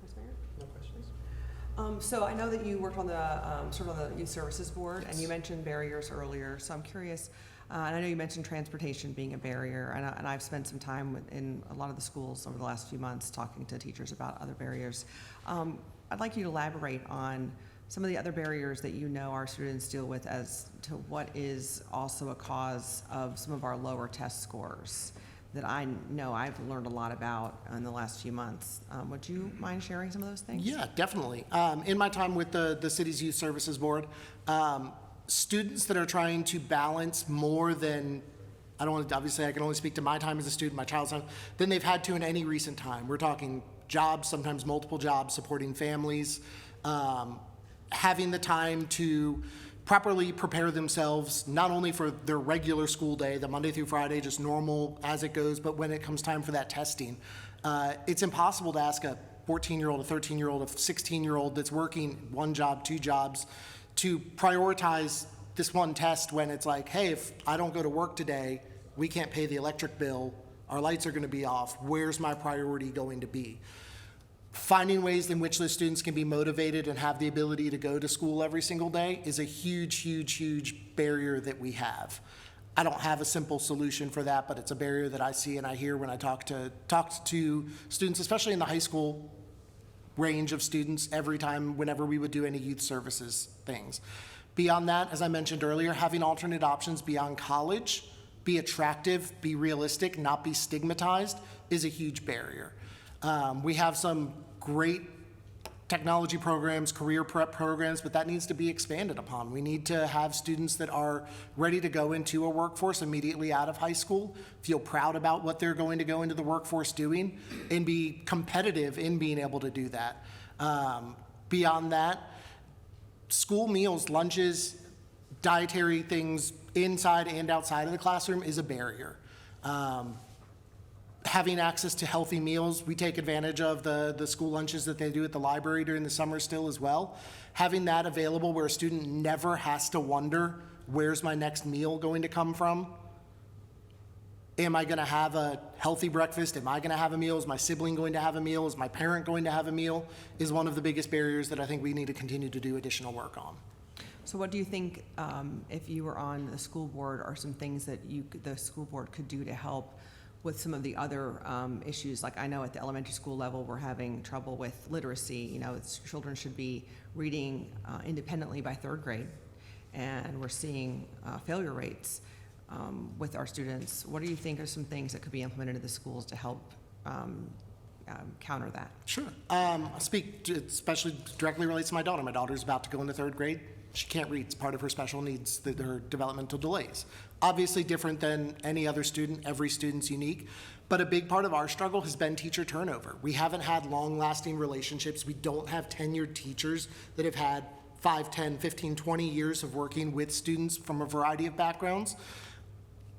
Vice Mayor? No questions. So I know that you worked on the, sort of on the Youth Services Board, and you mentioned barriers earlier, so I'm curious, and I know you mentioned transportation being a barrier, and I've spent some time in a lot of the schools over the last few months talking to teachers about other barriers. I'd like you to elaborate on some of the other barriers that you know our students deal with as to what is also a cause of some of our lower test scores that I know I've learned a lot about in the last few months. Would you mind sharing some of those things? Yeah, definitely. In my time with the city's Youth Services Board, students that are trying to balance more than, I don't want to, obviously I can only speak to my time as a student, my child's time, than they've had to in any recent time. We're talking jobs, sometimes multiple jobs, supporting families, having the time to properly prepare themselves, not only for their regular school day, the Monday through Friday, just normal as it goes, but when it comes time for that testing. It's impossible to ask a 14-year-old, a 13-year-old, a 16-year-old that's working 1 job, 2 jobs, to prioritize this one test when it's like, hey, if I don't go to work today, we can't pay the electric bill, our lights are going to be off, where's my priority going to be? Finding ways in which the students can be motivated and have the ability to go to school every single day is a huge, huge, huge barrier that we have. I don't have a simple solution for that, but it's a barrier that I see and I hear when I talk to students, especially in the high school range of students, every time whenever we would do any youth services things. Beyond that, as I mentioned earlier, having alternate options beyond college, be attractive, be realistic, not be stigmatized, is a huge barrier. We have some great technology programs, career prep programs, but that needs to be expanded upon. We need to have students that are ready to go into a workforce immediately out of high school, feel proud about what they're going to go into the workforce doing, and be competitive in being able to do that. Beyond that, school meals, lunches, dietary things inside and outside of the classroom is a barrier. Having access to healthy meals, we take advantage of the school lunches that they do at the library during the summer still as well. Having that available where a student never has to wonder, where's my next meal going to come from? Am I going to have a healthy breakfast? Am I going to have a meal? Is my sibling going to have a meal? Is my parent going to have a meal? Is one of the biggest barriers that I think we need to continue to do additional work on. So what do you think, if you were on the school board, are some things that the school board could do to help with some of the other issues? Like I know at the elementary school level, we're having trouble with literacy. You know, children should be reading independently by 3rd grade, and we're seeing failure rates with our students. What do you think are some things that could be implemented in the schools to help counter that? Sure. I'll speak especially directly relates to my daughter. My daughter's about to go into 3rd grade. She can't read. It's part of her special needs, her developmental delays. Obviously different than any other student. Every student's unique. But a big part of our struggle has been teacher turnover. We haven't had long-lasting relationships. We don't have tenured teachers that have had 5, 10, 15, 20 years of working with students from a variety of backgrounds.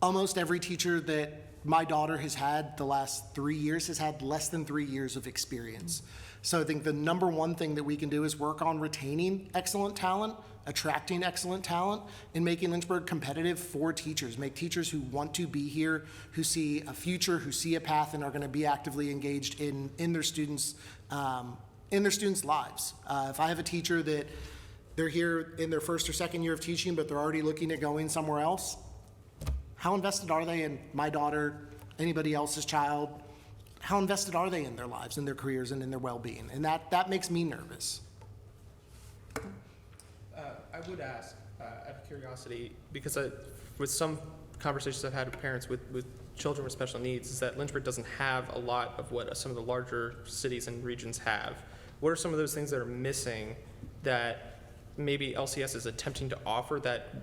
Almost every teacher that my daughter has had the last 3 years has had less than 3 years of experience. So I think the number one thing that we can do is work on retaining excellent talent, attracting excellent talent, and making Lynchburg competitive for teachers. Make teachers who want to be here, who see a future, who see a path, and are going to be actively engaged in their students' lives. If I have a teacher that they're here in their 1st or 2nd year of teaching, but they're already looking at going somewhere else, how invested are they in my daughter, anybody else's child? How invested are they in their lives, in their careers, and in their well-being? And that makes me nervous. I would ask, out of curiosity, because with some conversations I've had with parents with children with special needs, is that Lynchburg doesn't have a lot of what some of the larger cities and regions have. What are some of those things that are missing that maybe LCS is attempting to offer that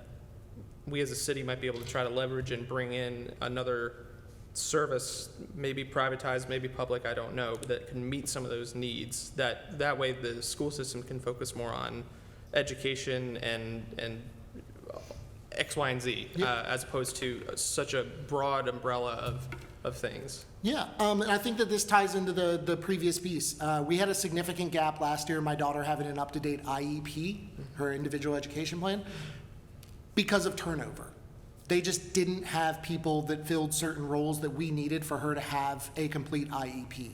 we as a city might be able to try to leverage and bring in another service, maybe privatized, maybe public, I don't know, but that can meet some of those needs, that way the school system can focus more on education and X, Y, and Z, as opposed to such a broad umbrella of things. Yeah, and I think that this ties into the previous piece. We had a significant gap last year, my daughter having an up-to-date IEP, her individual education plan, because of turnover. They just didn't have people that filled certain roles that we needed for her to have a complete IEP.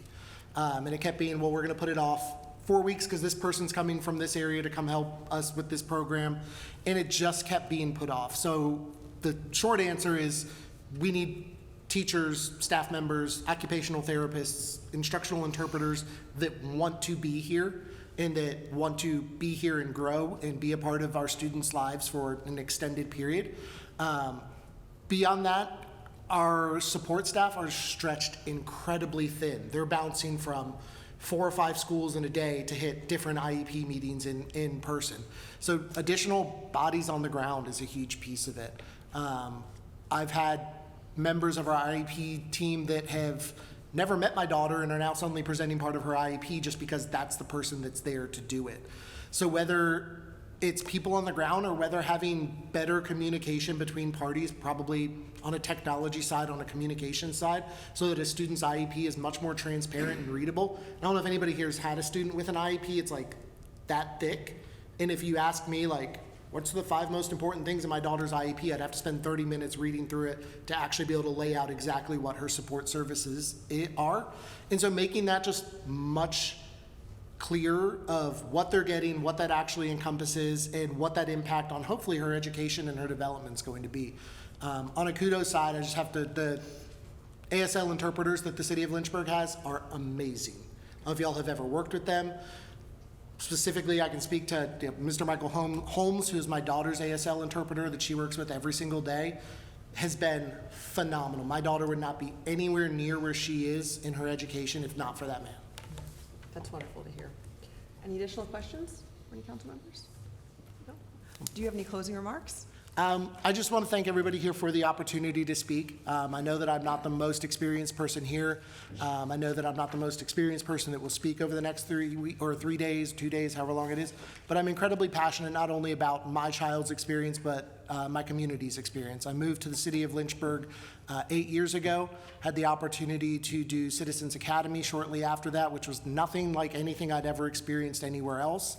And it kept being, well, we're gonna put it off 4 weeks because this person's coming from this area to come help us with this program. And it just kept being put off. So the short answer is we need teachers, staff members, occupational therapists, instructional interpreters that want to be here and that want to be here and grow and be a part of our students' lives for an extended period. Beyond that, our support staff are stretched incredibly thin. They're bouncing from 4 or 5 schools in a day to hit different IEP meetings in person. So additional bodies on the ground is a huge piece of it. I've had members of our IEP team that have never met my daughter and are now suddenly presenting part of her IEP just because that's the person that's there to do it. So whether it's people on the ground or whether having better communication between parties, probably on a technology side, on a communication side, so that a student's IEP is much more transparent and readable. I don't know if anybody here has had a student with an IEP, it's like that thick. And if you ask me, like, what's the 5 most important things in my daughter's IEP, I'd have to spend 30 minutes reading through it to actually be able to lay out exactly what her support services are. And so making that just much clearer of what they're getting, what that actually encompasses, and what that impact on hopefully her education and her development is going to be. On a kudos side, I just have to, the ASL interpreters that the city of Lynchburg has are amazing. I don't know if y'all have ever worked with them. Specifically, I can speak to Mr. Michael Holmes, who's my daughter's ASL interpreter that she works with every single day, has been phenomenal. My daughter would not be anywhere near where she is in her education if not for that man. That's wonderful to hear. Any additional questions for any council members? No? Do you have any closing remarks? I just want to thank everybody here for the opportunity to speak. I know that I'm not the most experienced person here. I know that I'm not the most experienced person that will speak over the next 3 days, 2 days, however long it is. But I'm incredibly passionate not only about my child's experience, but my community's experience. I moved to the city of Lynchburg 8 years ago, had the opportunity to do Citizens Academy shortly after that, which was nothing like anything I'd ever experienced anywhere else.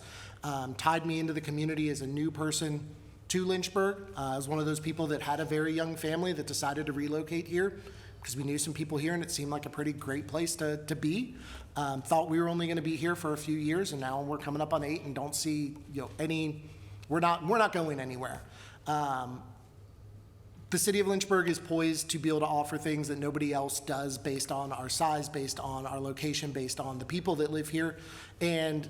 Tied me into the community as a new person to Lynchburg. I was one of those people that had a very young family that decided to relocate here because we knew some people here and it seemed like a pretty great place to be. Thought we were only going to be here for a few years, and now we're coming up on 8 and don't see we're not going anywhere. The city of Lynchburg is poised to be able to offer things that nobody else does based on our size, based on our location, based on the people that live here. And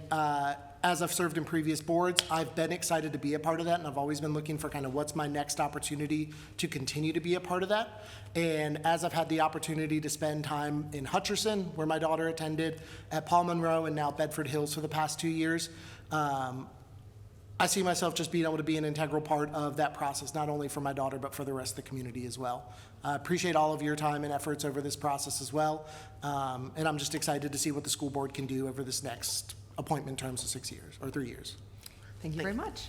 as I've served in previous boards, I've been excited to be a part of that, and I've always been looking for kind of what's my next opportunity to continue to be a part of that. And as I've had the opportunity to spend time in Hutcherson, where my daughter attended, at Paul Monroe, and now Bedford Hills for the past 2 years, I see myself just being able to be an integral part of that process, not only for my daughter, but for the rest of the community as well. I appreciate all of your time and efforts over this process as well. And I'm just excited to see what the school board can do over this next appointment terms of 6 years, or 3 years. Thank you very much.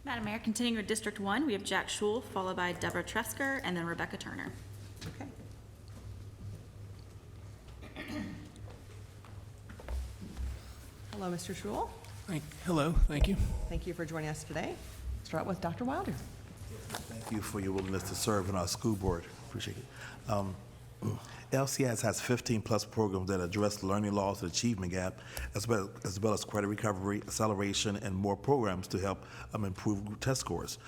Madam Mayor, continuing with District 1, we have Jack Schul, followed by Deborah Tresker, and then Rebecca Turner. Okay. Hello, Mr. Schul. Hello, thank you. Thank you for joining us today. Start with Dr. Wilder. Thank you for your willingness to serve in our school board. Appreciate it. LCS has 15-plus programs that address learning loss and achievement gap, as well as credit recovery, acceleration, and more programs to help improve test scores.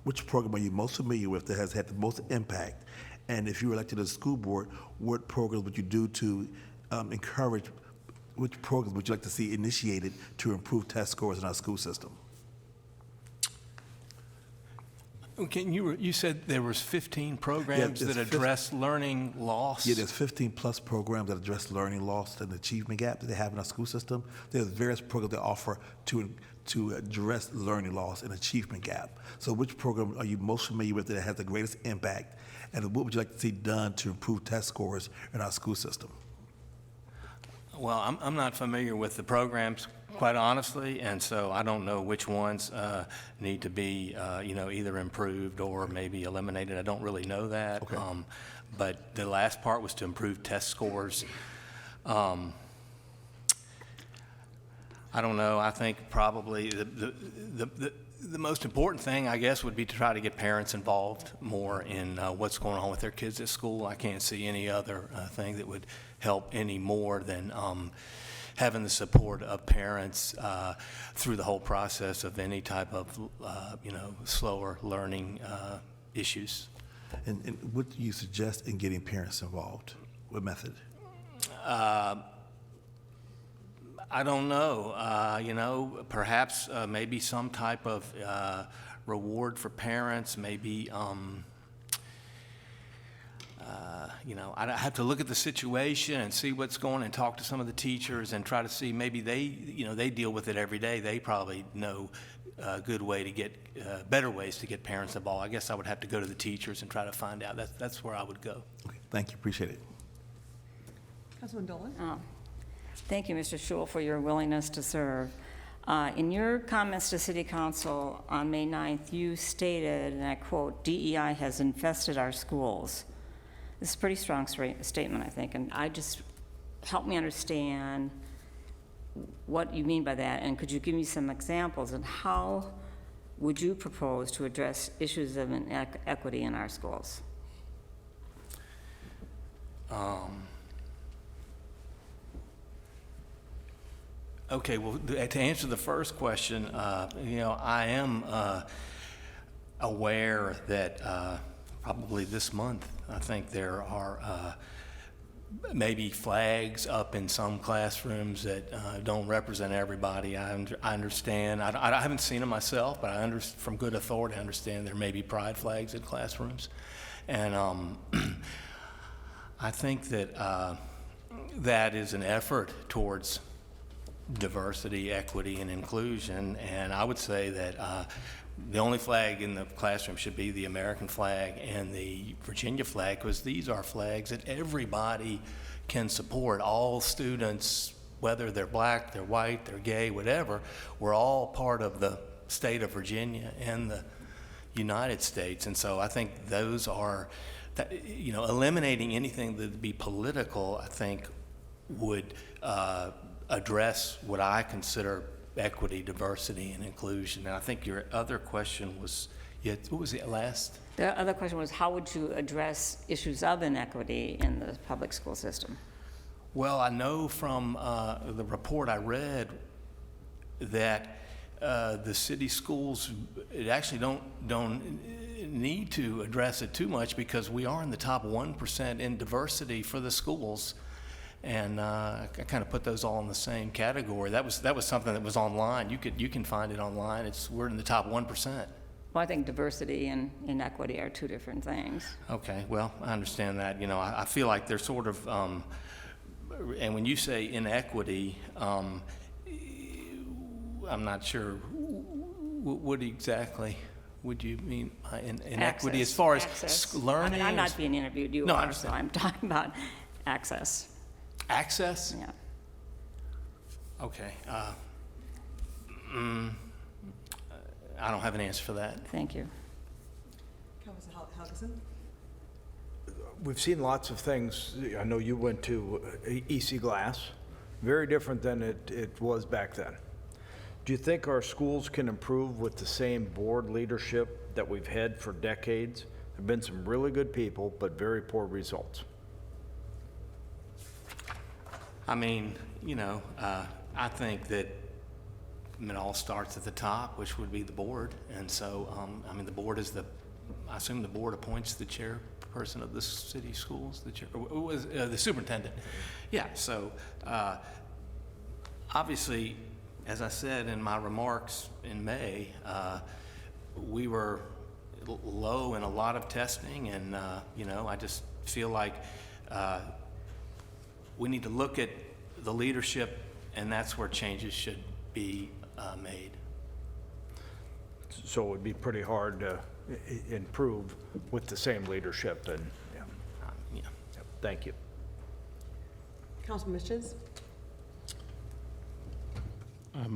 Which program are you most familiar with that has had the most impact? And if you were elected to the school board, what programs would you do to encourage which programs would you like to see initiated to improve test scores in our school system? Okay, you said there was 15 programs there's that address learning loss? Yeah, there's 15-plus programs that address learning loss and achievement gap that they have in our school system. There's various programs that offer to address learning loss and achievement gap. So which program are you most familiar with that has the greatest impact, and what would you like to see done to improve test scores in our school system? Well, I'm not familiar with the programs, quite honestly, and so I don't know which ones need to be, either improved or maybe eliminated. I don't really know that. Okay. But the last part was to improve test scores. I don't know. I think probably the most important thing, I guess, would be to try to get parents involved more in what's going on with their kids at school. I can't see any other thing that would help any more than having the support of parents through the whole process of any type of, slower learning issues. And what do you suggest in getting parents involved? What method? I don't know. Perhaps maybe some type of reward for parents, maybe, I'd have to look at the situation and see what's going on and talk to some of the teachers and try to see maybe they deal with it every day. They probably know a good way to get, better ways to get parents involved. I guess I would have to go to the teachers and try to find out. That's where I would go. Okay, thank you, appreciate it. Councilman Dolan? Thank you, Mr. Schul, for your willingness to serve. In your comments to City Council on May 9th, you stated, and I quote, "DEI has infested our schools." This is a pretty strong statement, I think, and help me understand what you mean by that, and could you give me some examples, and how would you propose to address issues of inequity in our schools? Okay, well, to answer the first question, I am aware that probably this month, I think there are maybe flags up in some classrooms that don't represent everybody. I understand. I haven't seen them myself, but from good authority, I understand there may be pride flags in classrooms. And I think that that is an effort towards diversity, equity, and inclusion, and I would say that the only flag in the classroom should be the American flag and the Virginia flag, because these are flags that everybody can support. All students, whether they're black, they're white, they're gay, whatever, we're all part of the state of Virginia and the United States, and so I think those are, eliminating anything that would be political, I think would address what I consider equity, diversity, and inclusion. And I think your other question was, what was the last? The other question was, how would you address issues of inequity in the public school system? Well, I know from the report I read that the city schools actually don't need to address it too much, because we are in the top 1% in diversity for the schools. And I kind of put those all in the same category. That was something that was online. You can find it online. We're in the top 1%. Well, I think diversity and inequity are two different things. Okay, well, I understand that. I feel like they're sort of, and when you say inequity, I'm not sure what exactly would you mean by inequity as far as learning? I'm not being interviewed. You No, are, I understand. So I'm talking about access. Access? Yeah. Okay. I don't have an answer for that. Thank you. Councilman Helgeson? We've seen lots of things. I know you went to EC Glass, very different than it was back then. Do you think our schools can improve with the same board leadership that we've had for decades? There have been some really good people, but very poor results. I mean, I think that it all starts at the top, which would be the board. And so, the board is I assume the board appoints the chairperson of the city schools, the superintendent. Yeah, so obviously, as I said in my remarks in May, we were low in a lot of testing, and I just feel like we need to look at the leadership, and that's where changes should be made. So it would be pretty hard to improve with the same leadership, and, yeah. Yeah. Yep, thank you. Councilman Missions? I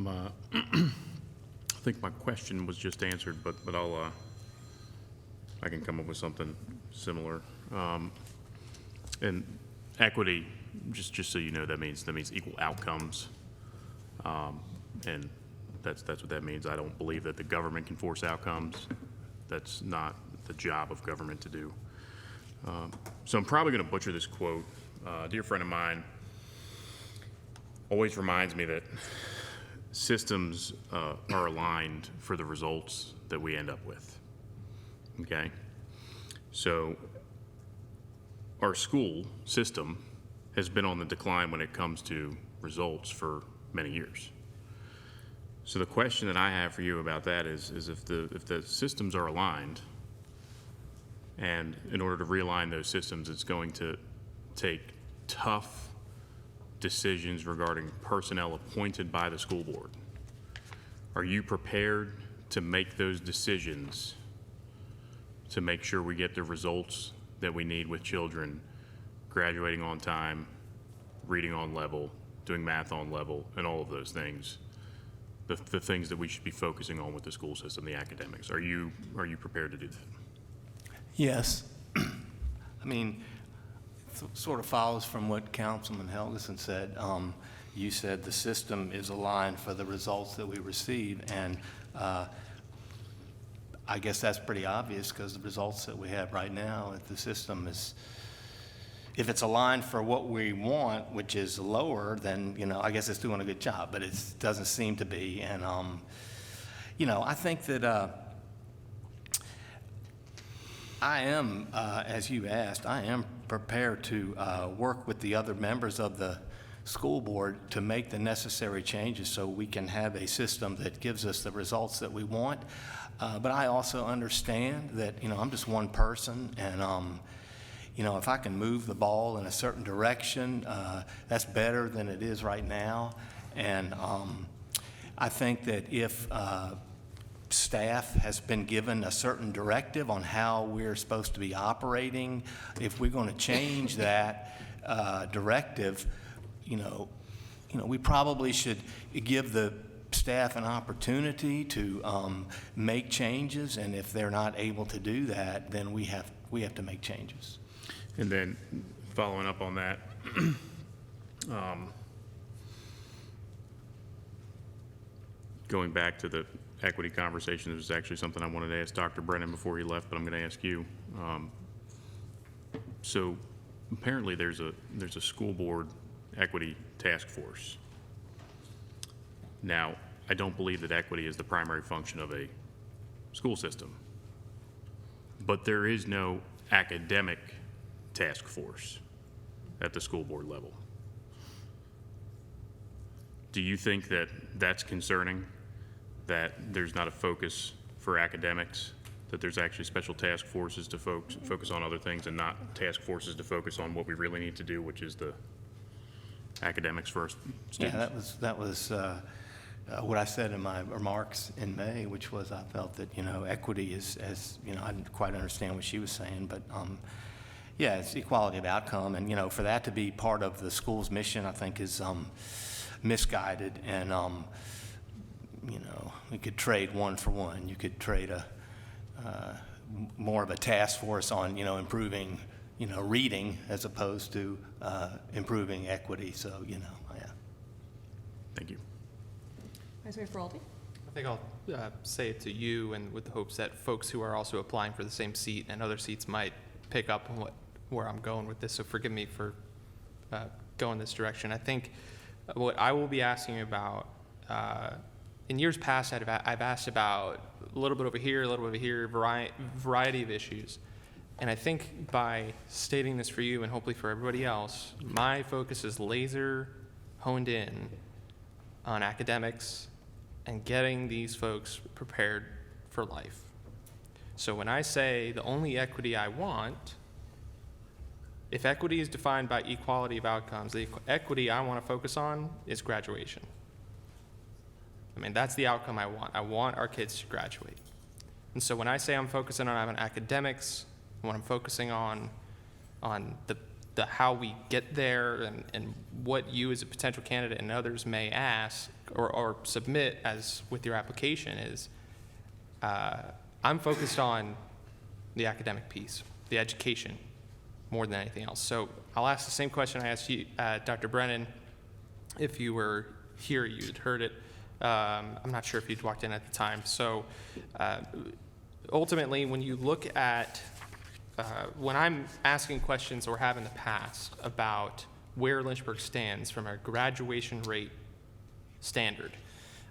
think my question was just answered, but I can come up with something similar. And equity, just so you know, that means equal outcomes. And that's what that means. I don't believe that the government can force outcomes. That's not the job of government to do. So I'm probably going to butcher this quote. A dear friend of mine always reminds me that systems are aligned for the results that we end up with. Okay? So our school system has been on the decline when it comes to results for many years. So the question that I have for you about that is if the systems are aligned, and in order to realign those systems, it's going to take tough decisions regarding personnel appointed by the school board. Are you prepared to make those decisions to make sure we get the results that we need with children graduating on time, reading on level, doing math on level, and all of those things? The things that we should be focusing on with the school system, the academics. Are you prepared to do that? Yes. I mean, sort of follows from what Councilman Helgeson said. You said the system is aligned for the results that we receive, and I guess that's pretty obvious because the results that we have right now at the system is, if it's aligned for what we want, which is lower, then, I guess it's doing a good job, but it doesn't seem to be. And, I think that I am, as you asked, I am prepared to work with the other members of the school board to make the necessary changes so we can have a system that gives us the results that we want. But I also understand that, I'm just one person, and, if I can move the ball in a certain direction, that's better than it is right now. And I think that if staff has been given a certain directive on how we're supposed to be operating, if we're going to change that directive, we probably should give the staff an opportunity to make changes, and if they're not able to do that, then we have to make changes. And then following up on that, going back to the equity conversation, this was actually something I wanted to ask Dr. Brennan before he left, but I'm going to ask you. So apparently there's a school board equity task force. Now, I don't believe that equity is the primary function of a school system, but there is no academic task force at the school board level. Do you think that that's concerning, that there's not a focus for academics, that there's actually special task forces to focus on other things and not task forces to focus on what we really need to do, which is the academics first students? Yeah, that was what I said in my remarks in May, which was I felt that, equity is, as, I didn't quite understand what she was saying, but yeah, it's equality of outcome. And, for that to be part of the school's mission, I think is misguided. And, we could trade one for one. You could trade more of a task force on, improving, reading as opposed to improving equity. So, yeah. Thank you. Vice Mayor Feraldi? I think I'll say it to you, and with the hopes that folks who are also applying for the same seat and other seats might pick up on where I'm going with this. So forgive me for going this direction. I think what I will be asking about, in years past, I've asked about a little bit over here, a little bit over here, variety of issues. And I think by stating this for you and hopefully for everybody else, my focus is laser honed in on academics and getting these folks prepared for life. So when I say the only equity I want, if equity is defined by equality of outcomes, the equity I want to focus on is graduation. I mean, that's the outcome I want. I want our kids to graduate. And so when I say I'm focusing on academics, when I'm focusing on the how we get there and what you as a potential candidate and others may ask or submit as with your application is, I'm focused on the academic piece, the education, more than anything else. So I'll ask the same question I asked you, Dr. Brennan. If you were here, you'd heard it. I'm not sure if you'd walked in at the time. So ultimately, when you look at, when I'm asking questions or have in the past about where Lynchburg stands from a graduation rate standard,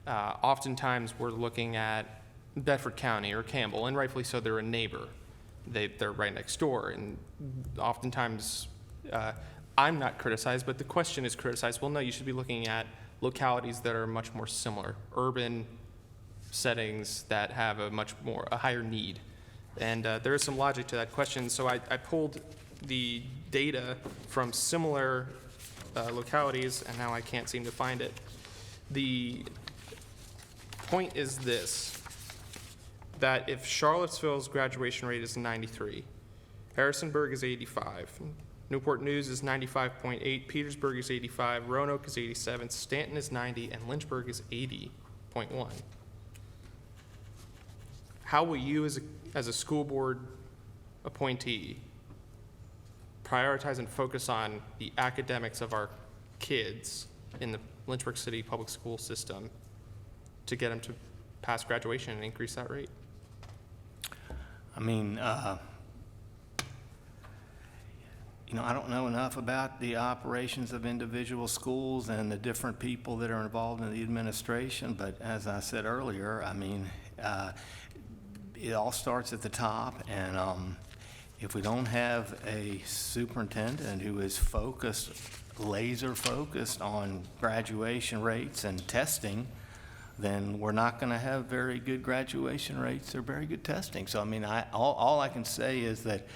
oftentimes we're looking at Bedford County or Campbell, and rightfully so, they're a neighbor. They're right next door, and oftentimes I'm not criticized, but the question is criticized. Well, no, you should be looking at localities that are much more similar, urban settings that have a higher need. And there is some logic to that question. So I pulled the data from similar localities, and now I can't seem to find it. The point is this, that if Charlottesville's graduation rate is 93, Harrisonburg is 85, Newport News is 95.8, Petersburg is 85, Roanoke is 87, Stanton is 90, and Lynchburg is 80.1. How will you as a school board appointee prioritize and focus on the academics of our kids in the Lynchburg City public school system to get them to pass graduation and increase that rate? I mean, I don't know enough about the operations of individual schools and the different people that are involved in the administration, but as I said earlier, I mean, it all starts at the top, and if we don't have a superintendent who is laser focused on graduation rates and testing, then we're not going to have very good graduation rates or very good testing. So, I mean, all I can say is that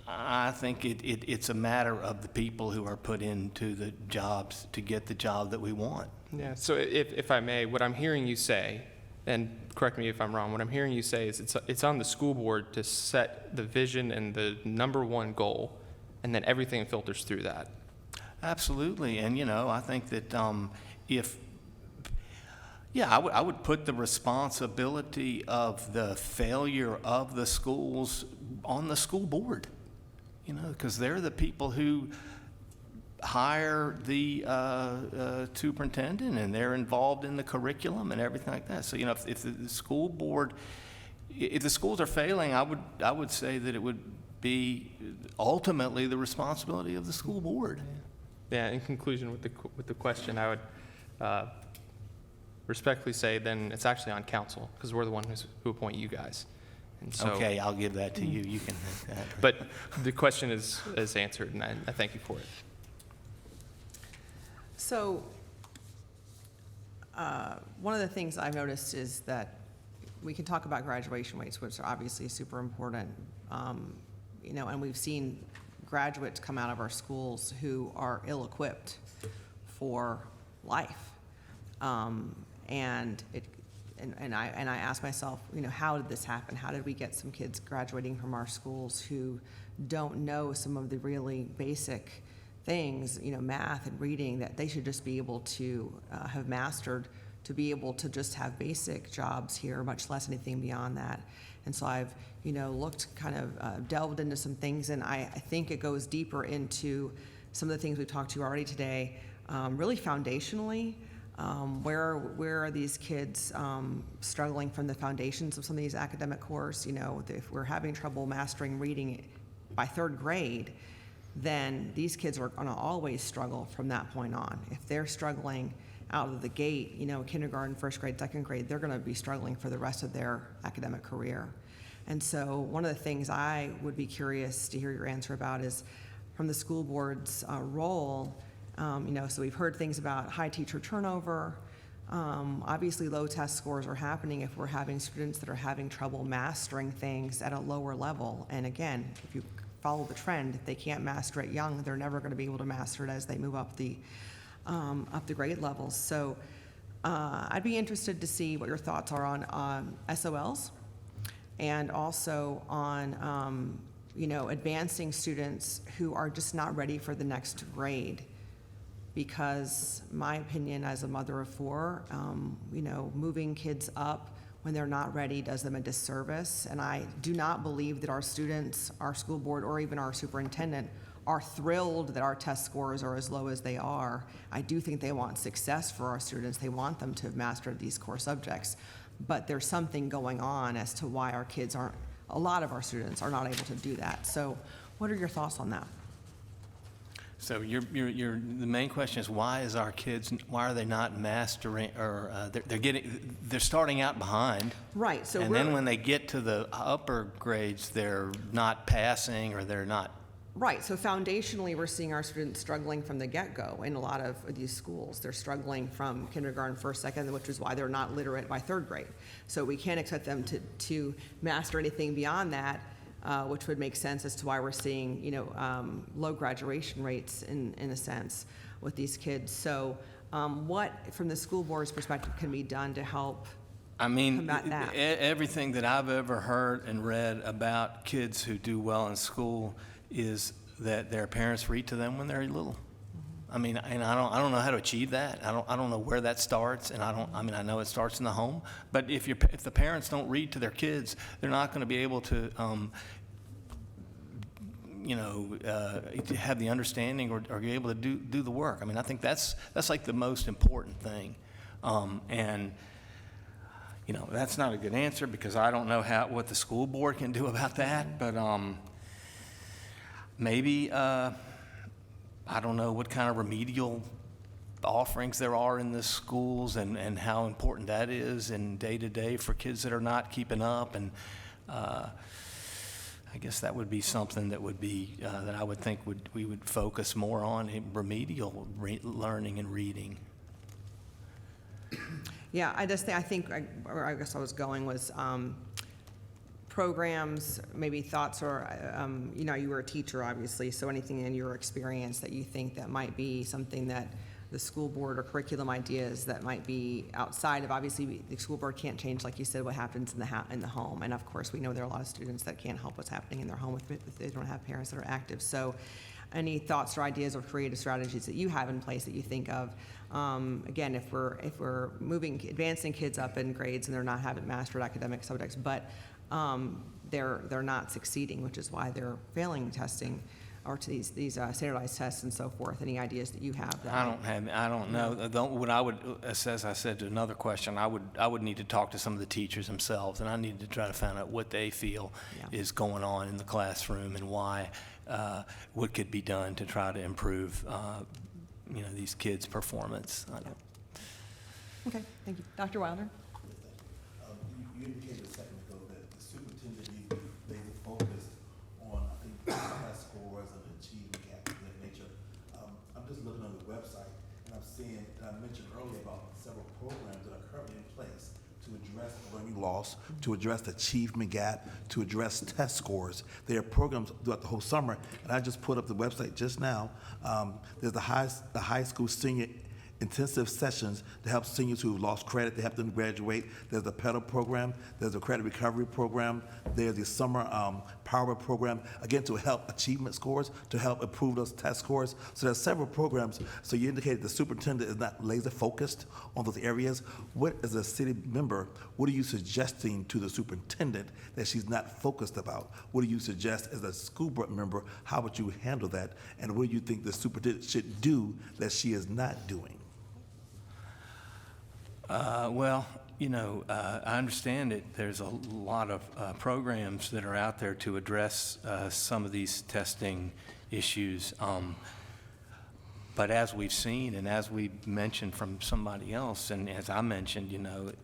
I think it's a matter of the people who are put into the jobs to get the job that we want. Yeah, so if I may, what I'm hearing you say, and correct me if I'm wrong, what I'm hearing you say is it's on the school board to set the vision and the number one goal, and then everything filters through that. Absolutely, and I think that I would put the responsibility of the failure of the schools on the school board, because they're the people who hire the superintendent, and they're involved in the curriculum and everything like that. So, if the school board, if the schools are failing, I would say that it would be ultimately the responsibility of the school board. Yeah, in conclusion with the question, I would respectfully say then it's actually on council, because we're the one who appoint you guys. And so, okay, I'll give that to you. You can have that. But the question is answered, and I thank you for it. So one of the things I've noticed is that we can talk about graduation rates, which are obviously super important, and we've seen graduates come out of our schools who are ill-equipped for life. And I ask myself, how did this happen? How did we get some kids graduating from our schools who don't know some of the really basic things, math and reading, that they should just be able to have mastered to be able to just have basic jobs here, much less anything beyond that. And so I've, looked, kind of delved into some things, and I think it goes deeper into some of the things we've talked to already today, really foundationally. Where are these kids struggling from the foundations of some of these academic cores? If we're having trouble mastering reading by third grade, then these kids are going to always struggle from that point on. If they're struggling out of the gate, kindergarten, first grade, second grade, they're going to be struggling for the rest of their academic career. And so one of the things I would be curious to hear your answer about is, from the school board's role, So we've heard things about high teacher turnover. Obviously, low test scores are happening if we're having students that are having trouble mastering things at a lower level. And again, if you follow the trend, if they can't master it young, they're never going to be able to master it as they move up the grade levels. So I'd be interested to see what your thoughts are on SOLs and also on advancing students who are just not ready for the next grade. Because my opinion as a mother of four, moving kids up when they're not ready does them a disservice. And I do not believe that our students, our school board, or even our superintendent are thrilled that our test scores are as low as they are. I do think they want success for our students. They want them to have mastered these core subjects. But there's something going on as to why our kids aren't, a lot of our students are not able to do that. So what are your thoughts on that? So the main question is why are they not mastering, or they're starting out behind. Right. So and then when they get to the upper grades, they're not passing or they're not. Right. So foundationally, we're seeing our students struggling from the get-go in a lot of these schools. They're struggling from kindergarten, first, second, which is why they're not literate by third grade. So we can't expect them to master anything beyond that. Which would make sense as to why we're seeing, low graduation rates in a sense with these kids. So what, from the school board's perspective, can be done to help combat that? Everything that I've ever heard and read about kids who do well in school is that their parents read to them when they're little. I mean, and I don't know how to achieve that. I don't know where that starts, and I know it starts in the home. But if the parents don't read to their kids, they're not going to be able to, have the understanding or be able to do the work. I mean, I think that's like the most important thing, and that's not a good answer because I don't know what the school board can do about that. But maybe. I don't know what kind of remedial offerings there are in the schools and how important that is in day-to-day for kids that are not keeping up. And I guess that would be something that would be, that I would think we would focus more on, remedial learning and reading. Yeah, I think where I guess I was going was programs, maybe thoughts, or you were a teacher, obviously, so anything in your experience that you think that might be something that the school board or curriculum ideas that might be outside of, obviously, the school board can't change, like you said, what happens in the home. And of course, we know there are a lot of students that can't help what's happening in their home if they don't have parents that are active. So any thoughts or ideas or creative strategies that you have in place that you think of? Again, if we're advancing kids up in grades and haven't mastered academic subjects, but they're not succeeding, which is why they're failing testing or to these standardized tests and so forth. Any ideas that you have? I don't know. What I would assess, I said to another question, I would need to talk to some of the teachers themselves, and I need to try to find out what they feel is going on in the classroom and why, what could be done to try to improve, these kids' performance. Okay, thank you. Dr. Wilder? You indicated a second ago that the superintendent needs to be focused on, I think, test scores and achievement gaps of that nature. I'm just looking on the website, and I'm seeing, and I mentioned earlier about several programs that are currently in place to address learning loss, to address the achievement gap, to address test scores. There are programs throughout the whole summer, and I just put up the website just now. There's the high school senior intensive sessions to help seniors who have lost credit, to help them graduate. There's a PEDAL program, there's a credit recovery program, there's the summer power program, again, to help achievement scores, to help improve those test scores. So there's several programs. So you indicated the superintendent is not laser focused on those areas. What, as a city member, what are you suggesting to the superintendent that she's not focused about? What do you suggest as a school board member? How would you handle that? And what do you think the superintendent should do that she is not doing? I understand it. There's a lot of programs that are out there to address some of these testing issues. But as we've seen and as we mentioned from somebody else, and as I mentioned,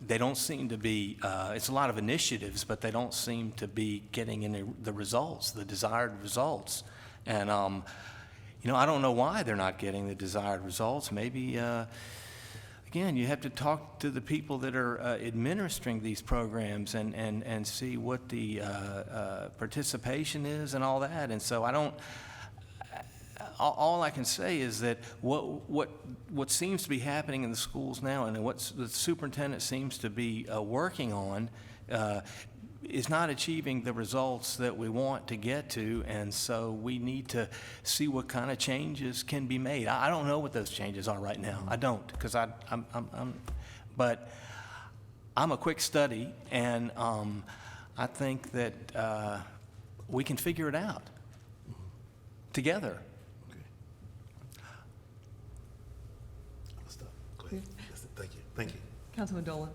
they don't seem to be, it's a lot of initiatives, but they don't seem to be getting any the results, the desired results. And, I don't know why they're not getting the desired results. Maybe, again, you have to talk to the people that are administering these programs and see what the participation is and all that. And so all I can say is that what seems to be happening in the schools now and what the superintendent seems to be working on is not achieving the results that we want to get to, and so we need to see what kind of changes can be made. I don't know what those changes are right now. I don't, because but I'm a quick study, and I think that we can figure it out together. Stop. Go ahead. Yes, thank you. Thank you. Councilman Dolan?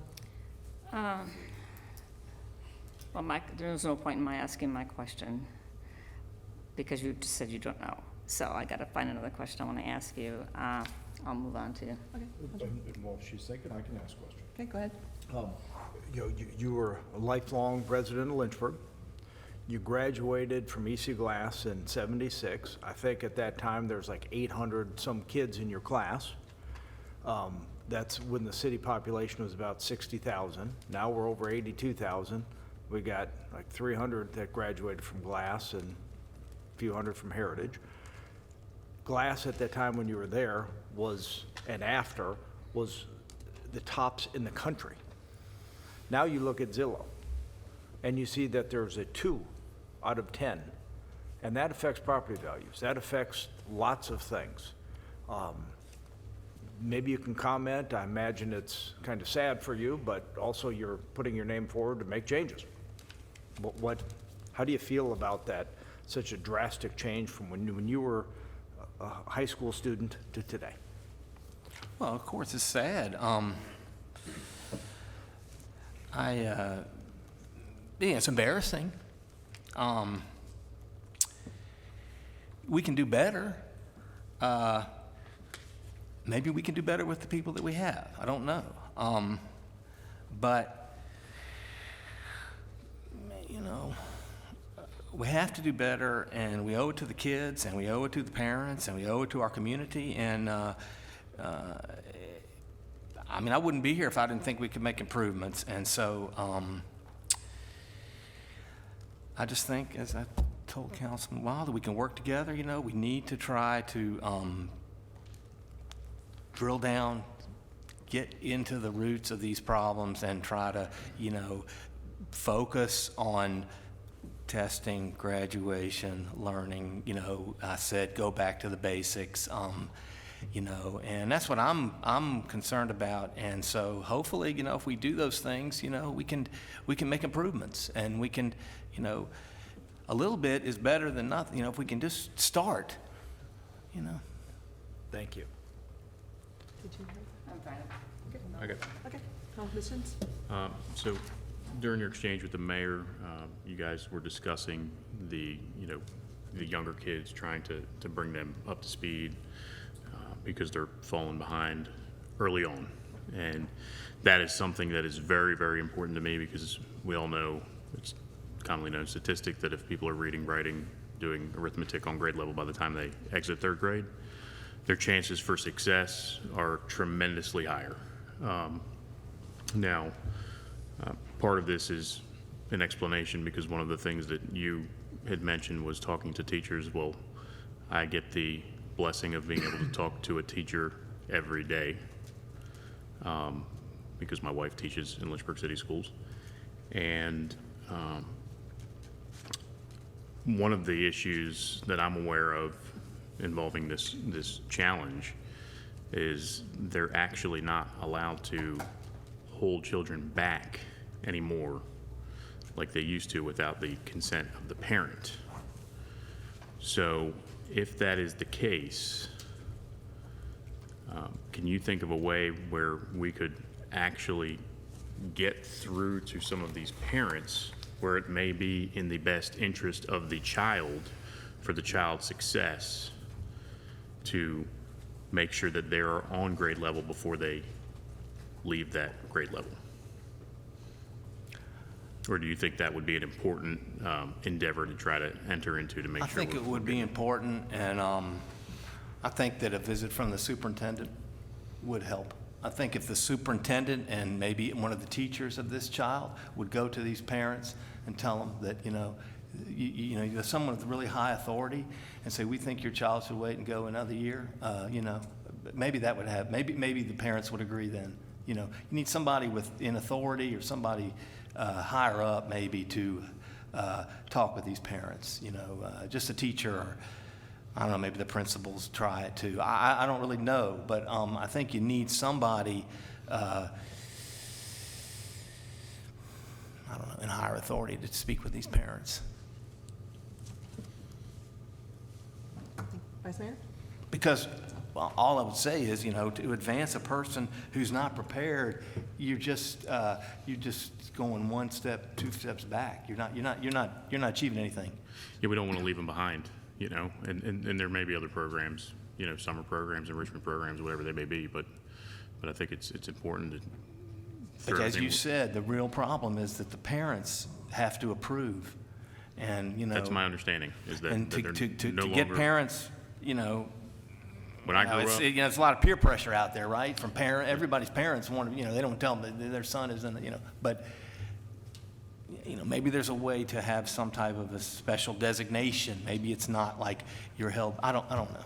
Well, there's no point in my asking my question because you just said you don't know. So I got to find another question I want to ask you. I'll move on to you. Okay. And while she's thinking, I can ask a question. Okay, go ahead. You were a lifelong resident of Lynchburg. You graduated from EC Glass in '76. I think at that time there's like 800 some kids in your class. That's when the city population was about 60,000. Now we're over 82,000. We got like 300 that graduated from Glass and a few hundred from Heritage. Glass at that time when you were there was the tops in the country. Now you look at Zillow and you see that there's a 2 out of 10, and that affects property values. That affects lots of things. Maybe you can comment. I imagine it's kind of sad for you, but also you're putting your name forward to make changes. How do you feel about that, such a drastic change from when you were a high school student to today? Well, of course, it's sad. It's embarrassing. We can do better. Maybe we can do better with the people that we have. I don't know. But we have to do better, and we owe it to the kids, and we owe it to the parents, and we owe it to our community. And I wouldn't be here if I didn't think we could make improvements. And so I just think, as I told Councilman Wilder, we can work together. We need to try to drill down, get into the roots of these problems, and try to, focus on testing, graduation, learning. I said go back to the basics. And that's what I'm concerned about. And so hopefully, if we do those things, we can make improvements, and we can, a little bit is better than nothing. If we can just start, Thank you. Did you hear that? I'm fine. Okay. Okay. Questions? So during your exchange with the mayor, you guys were discussing the younger kids, trying to bring them up to speed because they're falling behind early on. And that is something that is very, very important to me, because we all know, it's commonly known statistic, that if people are reading, writing, doing arithmetic on grade level by the time they exit third grade, their chances for success are tremendously higher. Now, part of this is an explanation, because one of the things that you had mentioned was talking to teachers. Well, I get the blessing of being able to talk to a teacher every day, because my wife teaches in Lynchburg City Schools. And one of the issues that I'm aware of involving this challenge is they're actually not allowed to hold children back anymore like they used to without the consent of the parent. So if that is the case, can you think of a way where we could actually get through to some of these parents where it may be in the best interest of the child, for the child's success, to make sure that they are on grade level before they leave that grade level? Or do you think that would be an important endeavor to try to enter into to make I sure? think it would be important, and I think that a visit from the superintendent would help. I think if the superintendent and maybe one of the teachers of this child would go to these parents and tell them that, you're someone with really high authority and say, we think your child should wait and go another year, maybe that would have, maybe the parents would agree then. You need somebody in authority or somebody higher up maybe to talk with these parents, just a teacher or, I don't know, maybe the principals try it too. I don't really know, but I think you need somebody, I don't know, in higher authority to speak with these parents. Vice Mayor? Because all I would say is, to advance a person who's not prepared, you're just going one step, two steps back. You're not achieving anything. Yeah, we don't want to leave them behind, and there may be other programs, summer programs, enrichment programs, whatever they may be, but I think it's important to. But as you said, the real problem is that the parents have to approve, and That's my understanding, is that and that they're no to get longer- parents, When I grew up, it's a lot of peer pressure out there, right? From everybody's parents want to, they don't tell them that their son is in, but maybe there's a way to have some type of a special designation. Maybe it's not like you're held. I don't know.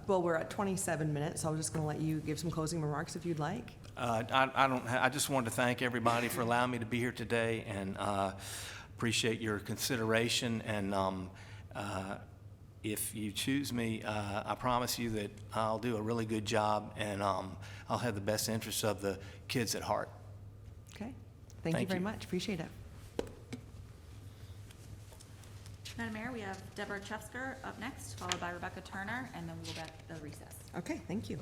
Well, we're at 27 minutes, so I'm just going to let you give some closing remarks if you'd like. I just wanted to thank everybody for allowing me to be here today, and appreciate your consideration. And if you choose me, I promise you that I'll do a really good job, and I'll have the best interests of the kids at heart. Okay. Thank you Thank very you. much. Appreciate it. Madam Mayor, we have Deborah Chefsker up next, followed by Rebecca Turner, and then we'll get the recess. Okay, thank you.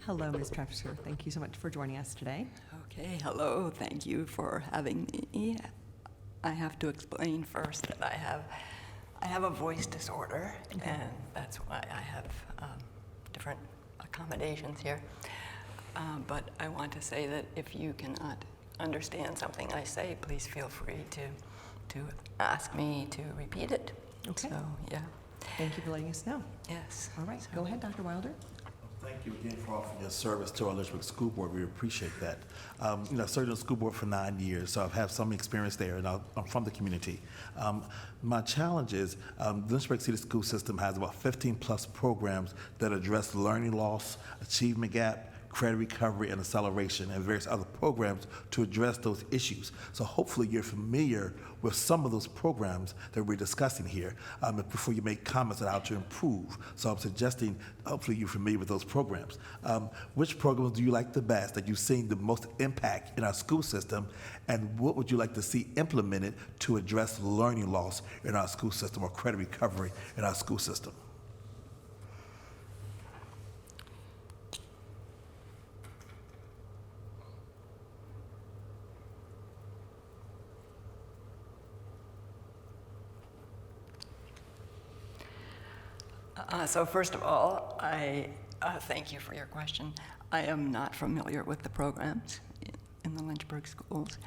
Hello, Ms. Trefzer. Thank you so much for joining us today. Okay, hello, thank you for having me. I have to explain first that I have a voice disorder, and that's why I have different accommodations here. But I want to say that if you cannot understand something I say, please feel free to ask me to repeat it. Okay. So, yeah. Thank you for letting us know. Yes. All right, go ahead, Dr. Wilder. Thank you again for offering your service to our Lynchburg School Board. We appreciate that. I've served on the school board for 9 years, so I've had some experience there, and I'm from the community. My challenge is the Lynchburg City School System has about 15-plus programs that address learning loss, achievement gap, credit recovery, and acceleration, and various other programs to address those issues. So hopefully you're familiar with some of those programs that we're discussing here before you make comments on how to improve. So I'm suggesting hopefully you're familiar with those programs. Which programs do you like the best, that you've seen the most impact in our school system, and what would you like to see implemented to address learning loss in our school system or credit recovery in our school system? So first of all, I thank you for your question. I am not familiar with the programs in the Lynchburg schools.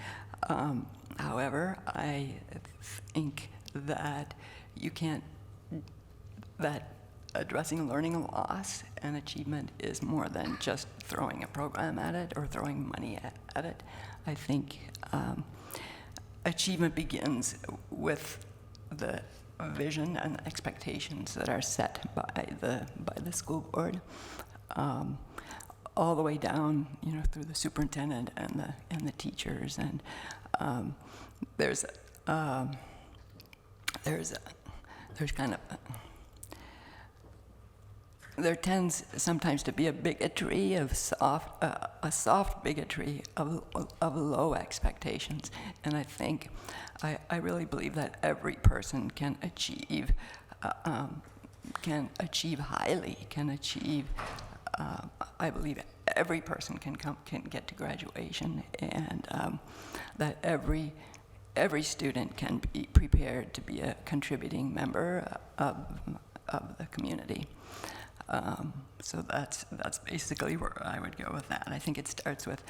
However, I think that that addressing learning loss and achievement is more than just throwing a program at it or throwing money at it. I think achievement begins with the vision and expectations that are set by the school board, all the way down, through the superintendent and the teachers. And there's kind of there tends sometimes to be a bigotry of a soft bigotry of low expectations, and I think I really believe that every person can achieve highly, can achieve. I believe every person can get to graduation, and that every student can be prepared to be a contributing member of the community. So that's basically where I would go with that. I think it starts with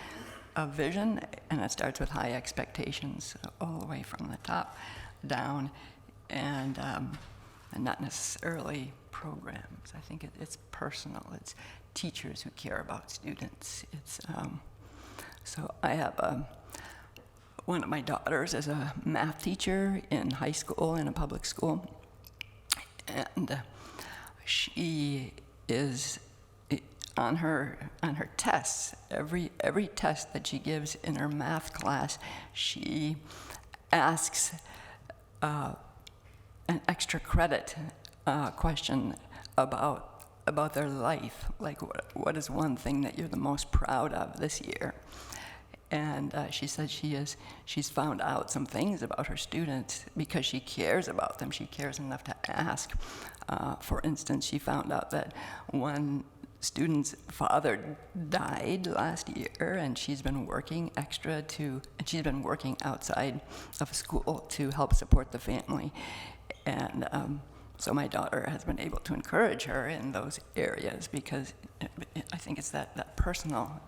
a vision, and it starts with high expectations all the way from the top down, and not necessarily programs. I think it's personal. It's teachers who care about students. So I have one of my daughters is a math teacher in high school, in a public school, and she is on her tests. Every test that she gives in her math class, she asks an extra credit question about their life. Like, what is one thing that you're the most proud of this year? And she said she's found out some things about her students because she cares about them. She cares enough to ask. For instance, she found out that one student's father died last year, and she's been working she's been working outside of school to help support the family. And so my daughter has been able to encourage her in those areas because I think it's that personal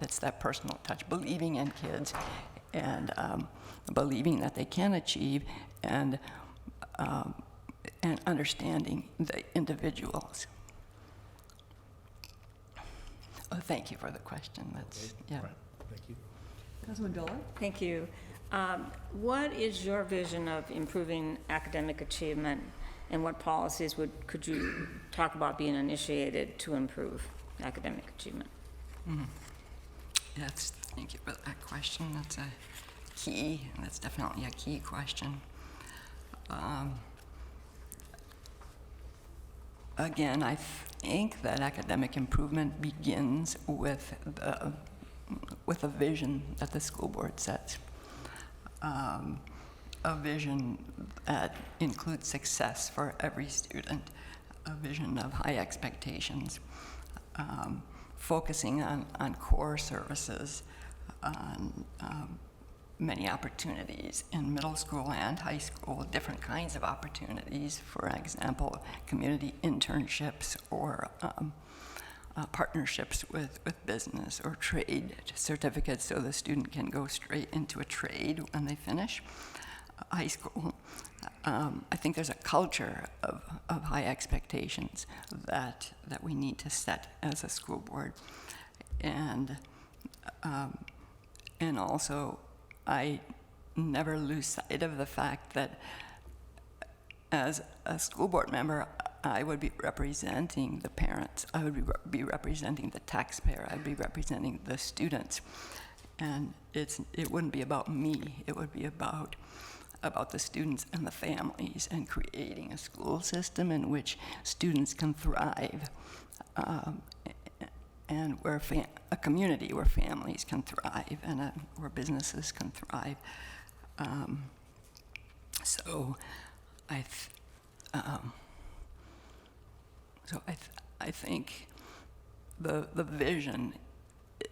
touch, believing in kids and believing that they can achieve, and understanding the individuals. Oh, thank you for the question. That's, yeah. Right. Thank you. Councilman Dolan? Thank you. What is your vision of improving academic achievement, and what policies could you talk about being initiated to improve academic achievement? Mm-hmm. Yes, thank you for that question. That's definitely a key question. Again, I think that academic improvement begins with a vision that the school board sets. A vision that includes success for every student, a vision of high expectations, focusing on core services, on many opportunities in middle school and high school, different kinds of opportunities, for example, community internships or partnerships with business, or trade certificates so the student can go straight into a trade when they finish high school. I think there's a culture of high expectations that we need to set as a school board. And also, I never lose sight of the fact that as a school board member, I would be representing the parents, I would be representing the taxpayer, I'd be representing the students. And it wouldn't be about me, it would be about the students and the families, and creating a school system in which students can thrive, and where a community where families can thrive, and where businesses can thrive. So I think the vision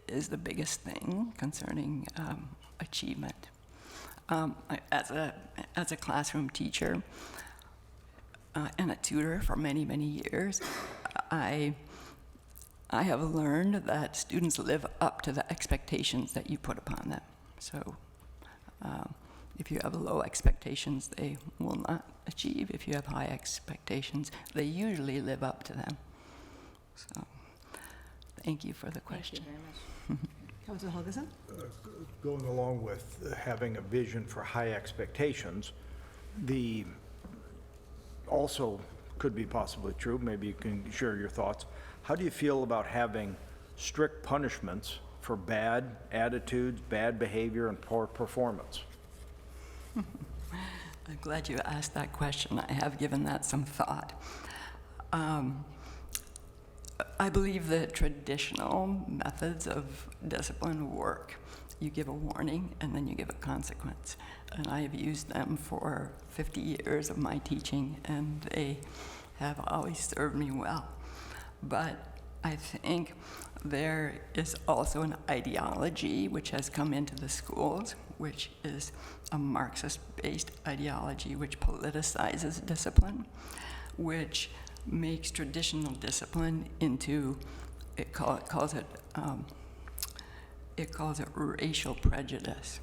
is the biggest thing concerning achievement. As a classroom teacher and a tutor for many, many years, I have learned that students live up to the expectations that you put upon them. So if you have low expectations, they will not achieve. If you have high expectations, they usually live up to them. So thank you for the question. Thank you very much. Councilman Helgeson? Going along with having a vision for high expectations, also could be possibly true, maybe you can share your thoughts. How do you feel about having strict punishments for bad attitudes, bad behavior, and poor performance? I'm glad you asked that question. I have given that some thought. I believe that traditional methods of discipline work. You give a warning and then you give a consequence. And I have used them for 50 years of my teaching, and they have always served me well. But I think there is also an ideology which has come into the schools, which is a Marxist-based ideology which politicizes discipline, which makes traditional discipline into, it calls it racial prejudice.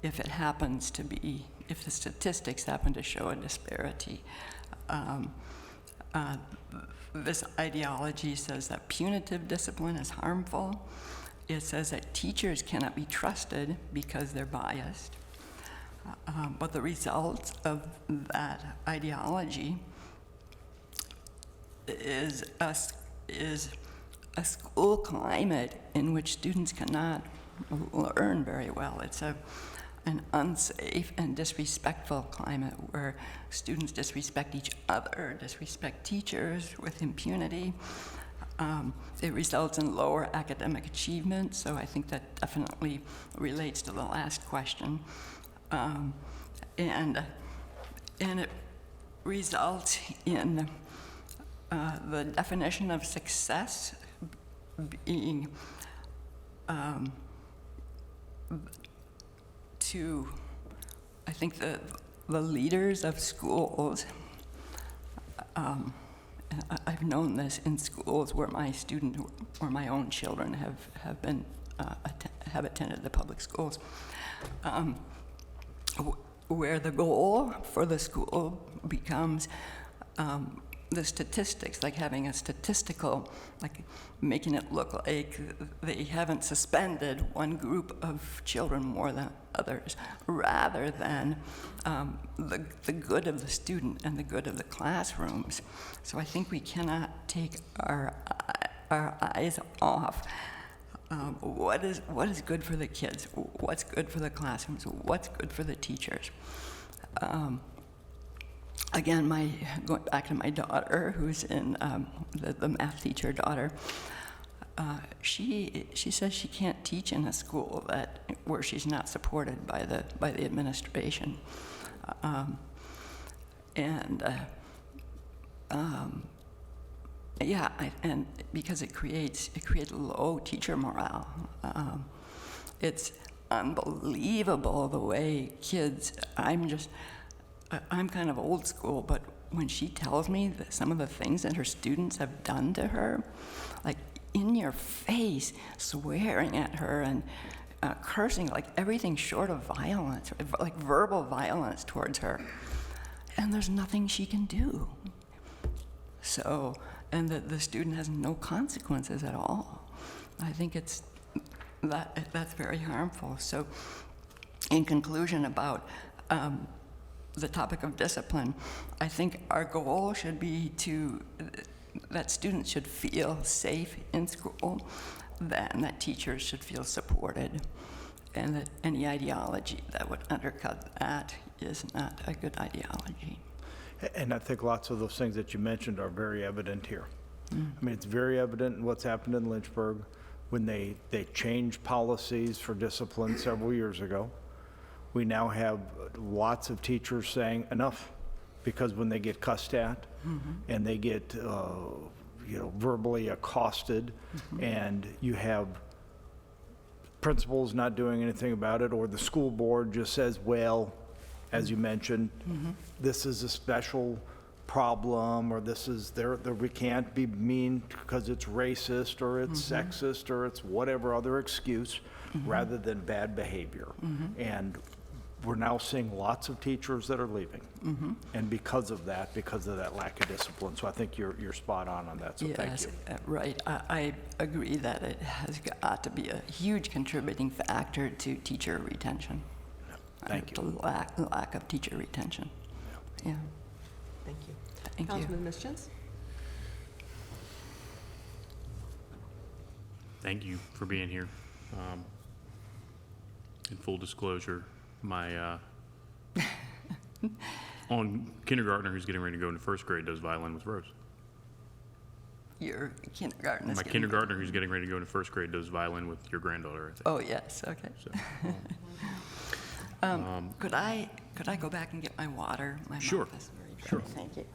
If it happens to be, if the statistics happen to show a disparity, this ideology says that punitive discipline is harmful. It says that teachers cannot be trusted because they're biased. But the results of that ideology is a school climate in which students cannot learn very well. It's an unsafe and disrespectful climate where students disrespect each other, disrespect teachers with impunity. It results in lower academic achievement, so I think that definitely relates to the last question. And it results in the definition of success being I think the leaders of schools, I've known this in schools where my student or my own children have attended the public schools, where the goal for the school becomes the statistics, like having a statistical, like making it look like they haven't suspended one group of children more than others, rather than the good of the student and the good of the classrooms. So I think we cannot take our eyes off what is good for the kids, what's good for the classrooms, what's good for the teachers. Again, going back to my daughter, who's in the math teacher daughter, she says she can't teach in a school where she's not supported by the administration, and because it creates low teacher morale. It's unbelievable the way kids. I'm kind of old school, but when she tells me that some of the things that her students have done to her, like in your face, swearing at her and cursing, like everything short of violence, like verbal violence towards her, and there's nothing she can do. So, and the student has no consequences at all. I think that's very harmful. So, in conclusion about the topic of discipline, I think our goal should be that students should feel safe in school, and that teachers should feel supported, and that any ideology that would undercut that is not a good ideology. And I think lots of those things that you mentioned are very evident here. I mean, it's very evident in what's happened in Lynchburg when they changed policies for discipline several years ago. We now have lots of teachers saying enough, because when they get cussed at and they get verbally accosted, and you have principals not doing anything about it, or the school board just says, well, as you mentioned, this is a special problem, or this is we can't be mean because it's racist or it's sexist or it's whatever other excuse, rather than bad behavior. And we're now seeing lots of teachers that are leaving, and because of that lack of discipline. So I think you're spot on that. So thank you. Right. I agree that it has got to be a huge contributing factor to teacher retention. Thank you. The lack of teacher retention. Yeah. Thank you. Thank you. Councilman Mischins? Thank you for being here. In full disclosure, my kindergartner who's getting ready to go into first grade does violin with Rose. your kindergarten is My getting- kindergartner, who's getting ready to go into first grade, does violin with your granddaughter, I think. Oh, yes, okay. Could I go back and get my water? My Sure, mouth is very dry. sure. Thank you.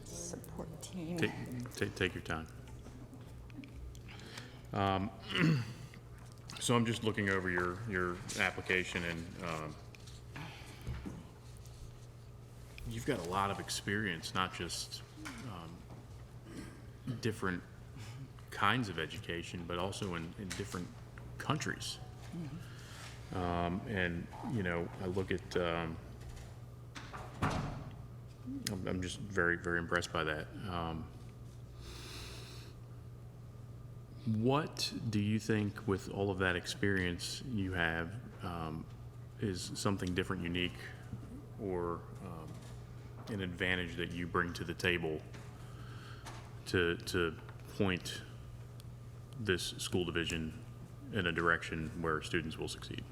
Support team. Take your time. So I'm just looking over your application, and you've got a lot of experience, not just different kinds of education, but also in different countries. And, you know, I look at, I'm just very, very impressed by that. What do you think, with all of that experience you have, is something different, unique, or an advantage that you bring to the table to point this school division in a direction where students will succeed?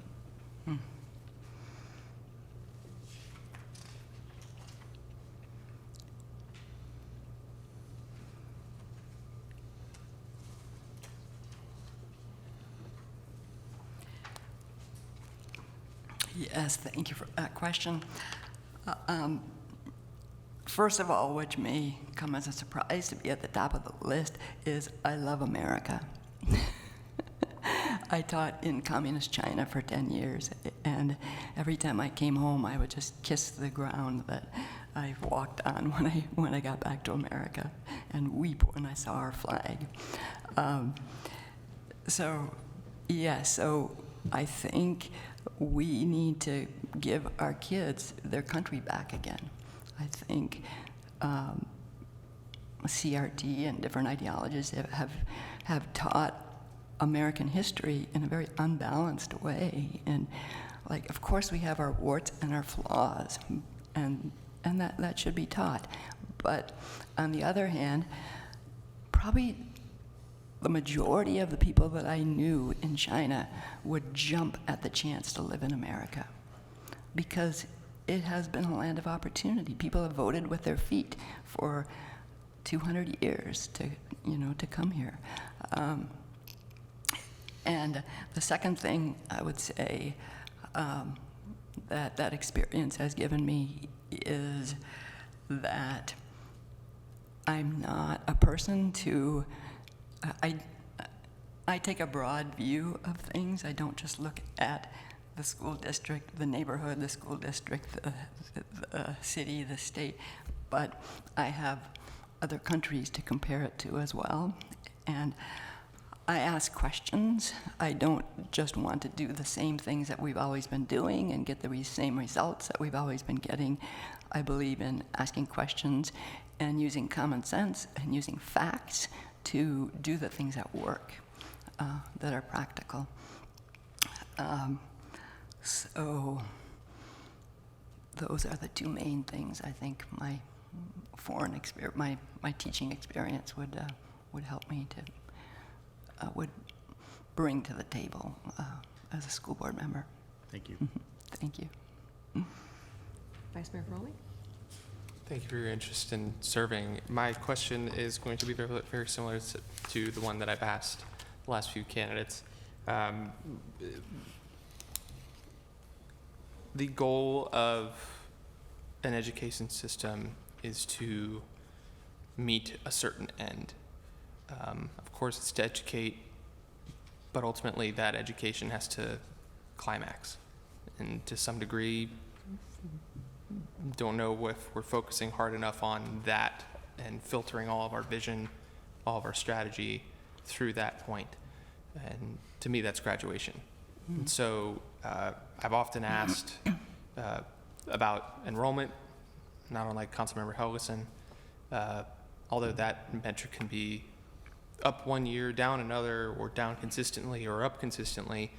Yes, thank you for that question. First of all, which may come as a surprise to be at the top of the list, is I love America. I taught in communist China for 10 years, and every time I came home, I would just kiss the ground that I walked on when I got back to America, and weep when I saw our flag. So I think we need to give our kids their country back again. I think CRT and different ideologies have taught American history in a very unbalanced way. And, like, of course we have our warts and our flaws, and that should be taught. But on the other hand, probably the majority of the people that I knew in China would jump at the chance to live in America, because it has been a land of opportunity. People have voted with their feet for 200 years to come here. And the second thing I would say that experience has given me is that I'm not a person to, I take a broad view of things. I don't just look at the school district, the neighborhood, the school district, the city, the state, but I have other countries to compare it to as well. And I ask questions. I don't just want to do the same things that we've always been doing and get the same results that we've always been getting. I believe in asking questions and using common sense and using facts to do the things that work, that are practical. So those are the two main things I think my foreign experience, my teaching experience would help me to, would bring to the table as a school board member. Thank you. Thank you. Vice Mayor Feroli? Thank you for your interest in serving. My question is going to be very, very similar to the one that I've asked the last few candidates. The goal of an education system is to meet a certain end. Of course, it's to educate, but ultimately that education has to climax. And to some degree, don't know if we're focusing hard enough on that and filtering all of our vision, all of our strategy through that point. And to me, that's graduation. And so I've often asked about enrollment, not unlike Councilmember Helgeson, although that metric can be up one year, down another, or down consistently, or up consistently.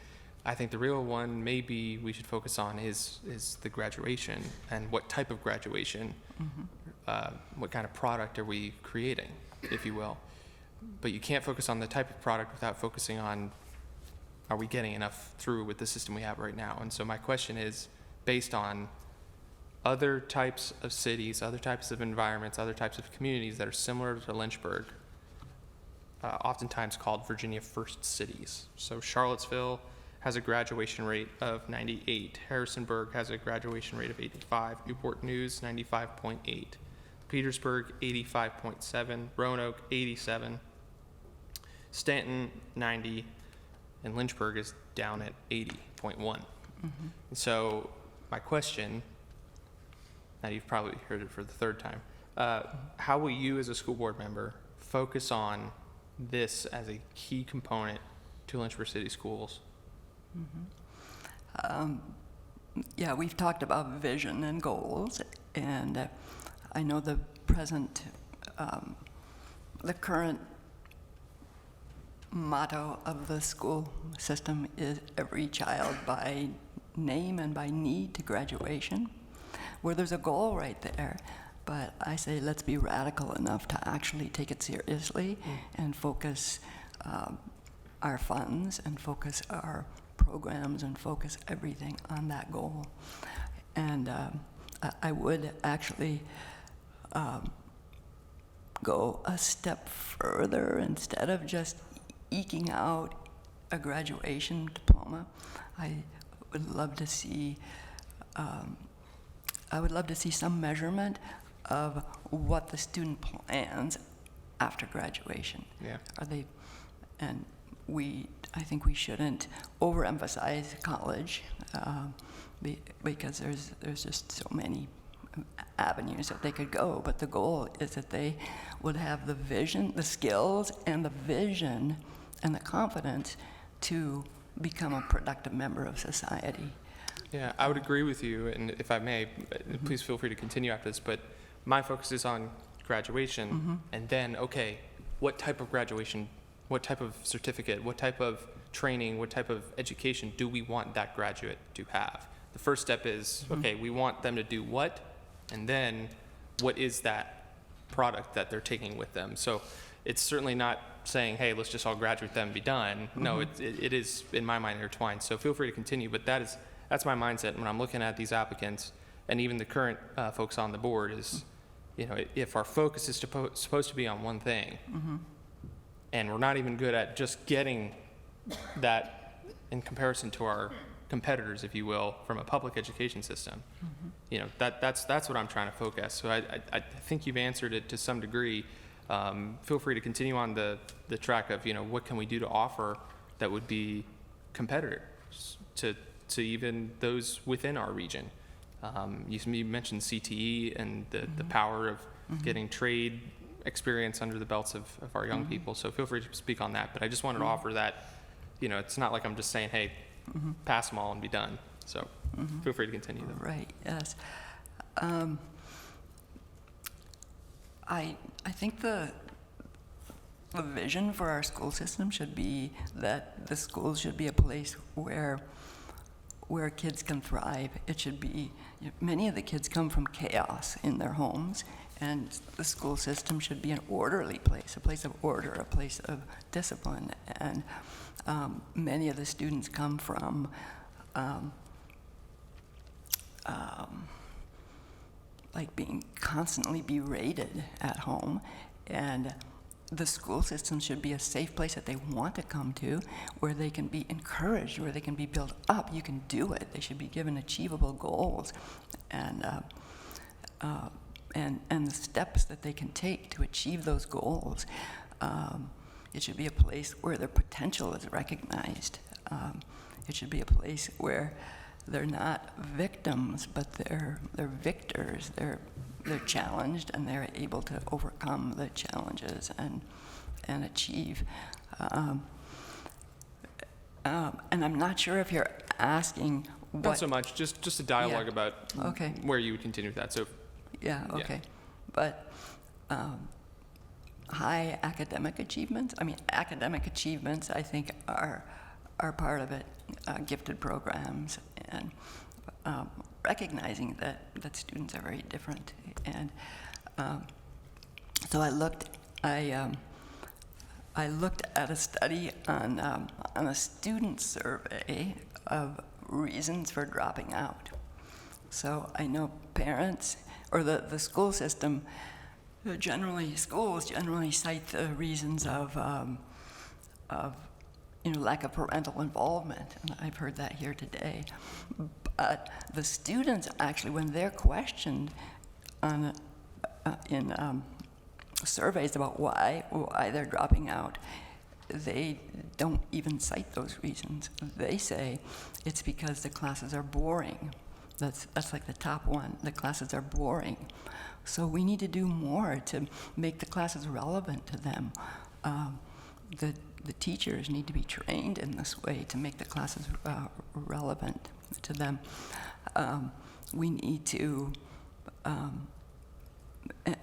I think the real one maybe we should focus on is the graduation, and what type of graduation, what kind of product are we creating, if you will. But you can't focus on the type of product without focusing on are we getting enough through with the system we have right now? And so my question is, based on other types of cities, other types of environments, other types of communities that are similar to Lynchburg, oftentimes called Virginia First Cities. So Charlottesville has a graduation rate of 98. Harrisonburg has a graduation rate of 85. Newport News, 95.8. Petersburg, 85.7. Roanoke, 87. Stanton, 90. And Lynchburg is down at 80.1. So my question, now you've probably heard it for the third time, how will you as a school board member focus on this as a key component to Lynchburg City Schools? Yeah, we've talked about vision and goals, and I know the current motto of the school system is every child by name and by need to graduation, where there's a goal right there. But I say let's be radical enough to actually take it seriously and focus our funds and focus our programs and focus everything on that goal. And I would actually go a step further. Instead of just eking out a graduation diploma, I would love to see some measurement of what the student plans after graduation. Yeah. Are they, and I think we shouldn't overemphasize college because there's just so many avenues that they could go. But the goal is that they would have the vision, the skills, and the vision, and the confidence to become a productive member of society. Yeah, I would agree with you, and if I may, please feel free to continue after this, but my focus is on graduation, and then, okay, what type of graduation, what type of certificate, what type of training, what type of education do we want that graduate to have? The first step is, okay, we want them to do what, and then what is that product that they're taking with them? So it's certainly not saying, hey, let's just all graduate them and be done. No, it is, in my mind, intertwined. So feel free to continue, but that's my mindset when I'm looking at these applicants, and even the current folks on the board is, you know, if our focus is supposed to be on one thing, and we're not even good at just getting that in comparison to our competitors, if you will, from a public education system, you know, that's what I'm trying to focus. So I think you've answered it to some degree. Feel free to continue on the track of, you know, what can we do to offer that would be competitors to even those within our region. You mentioned CTE and the power of getting trade experience under the belts of our young people. So feel free to speak on that. But I just wanted to offer that, you know, it's not like I'm just saying, hey, pass them all and be done. So feel free to continue though. Right, yes. I think the vision for our school system should be that the schools should be a place where kids can thrive. It should be, many of the kids come from chaos in their homes, and the school system should be an orderly place, a place of order, a place of discipline. And many of the students come from like being constantly berated at home, and the school system should be a safe place that they want to come to, where they can be encouraged, where they can be built up. You can do it. They should be given achievable goals, and the steps that they can take to achieve those goals. It should be a place where their potential is recognized. It should be a place where they're not victims, but they're victors. They're challenged, and they're able to overcome the challenges and achieve. And I'm not sure if you're asking what. Not so much, just a dialogue about where you would continue with that. So. Yeah, okay. But high academic achievements, academic achievements, I think, are part of it. Gifted programs, and recognizing that students are very different. And so I I looked at a study on a student survey of reasons for dropping out. So I know parents, or the school system, schools generally cite the reasons of lack of parental involvement, and I've heard that here today. But the students actually, when they're questioned in surveys about why they're dropping out, they don't even cite those reasons. They say it's because the classes are boring. That's like the top one. The classes are boring. So we need to do more to make the classes relevant to them. The teachers need to be trained in this way to make the classes relevant to them. We need to,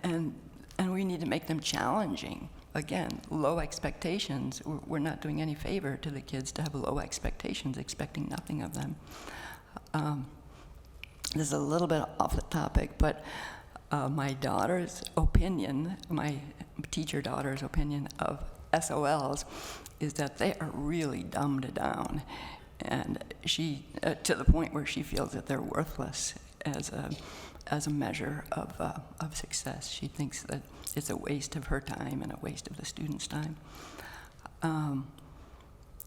and we need to make them challenging. Again, low expectations. We're not doing any favor to the kids to have low expectations, expecting nothing of them. This is a little bit off the topic, but my daughter's opinion, my teacher daughter's opinion of SOLs is that they are really dumbed down, and she, to the point where she feels that they're worthless as a measure of success. She thinks that it's a waste of her time and a waste of the students' time.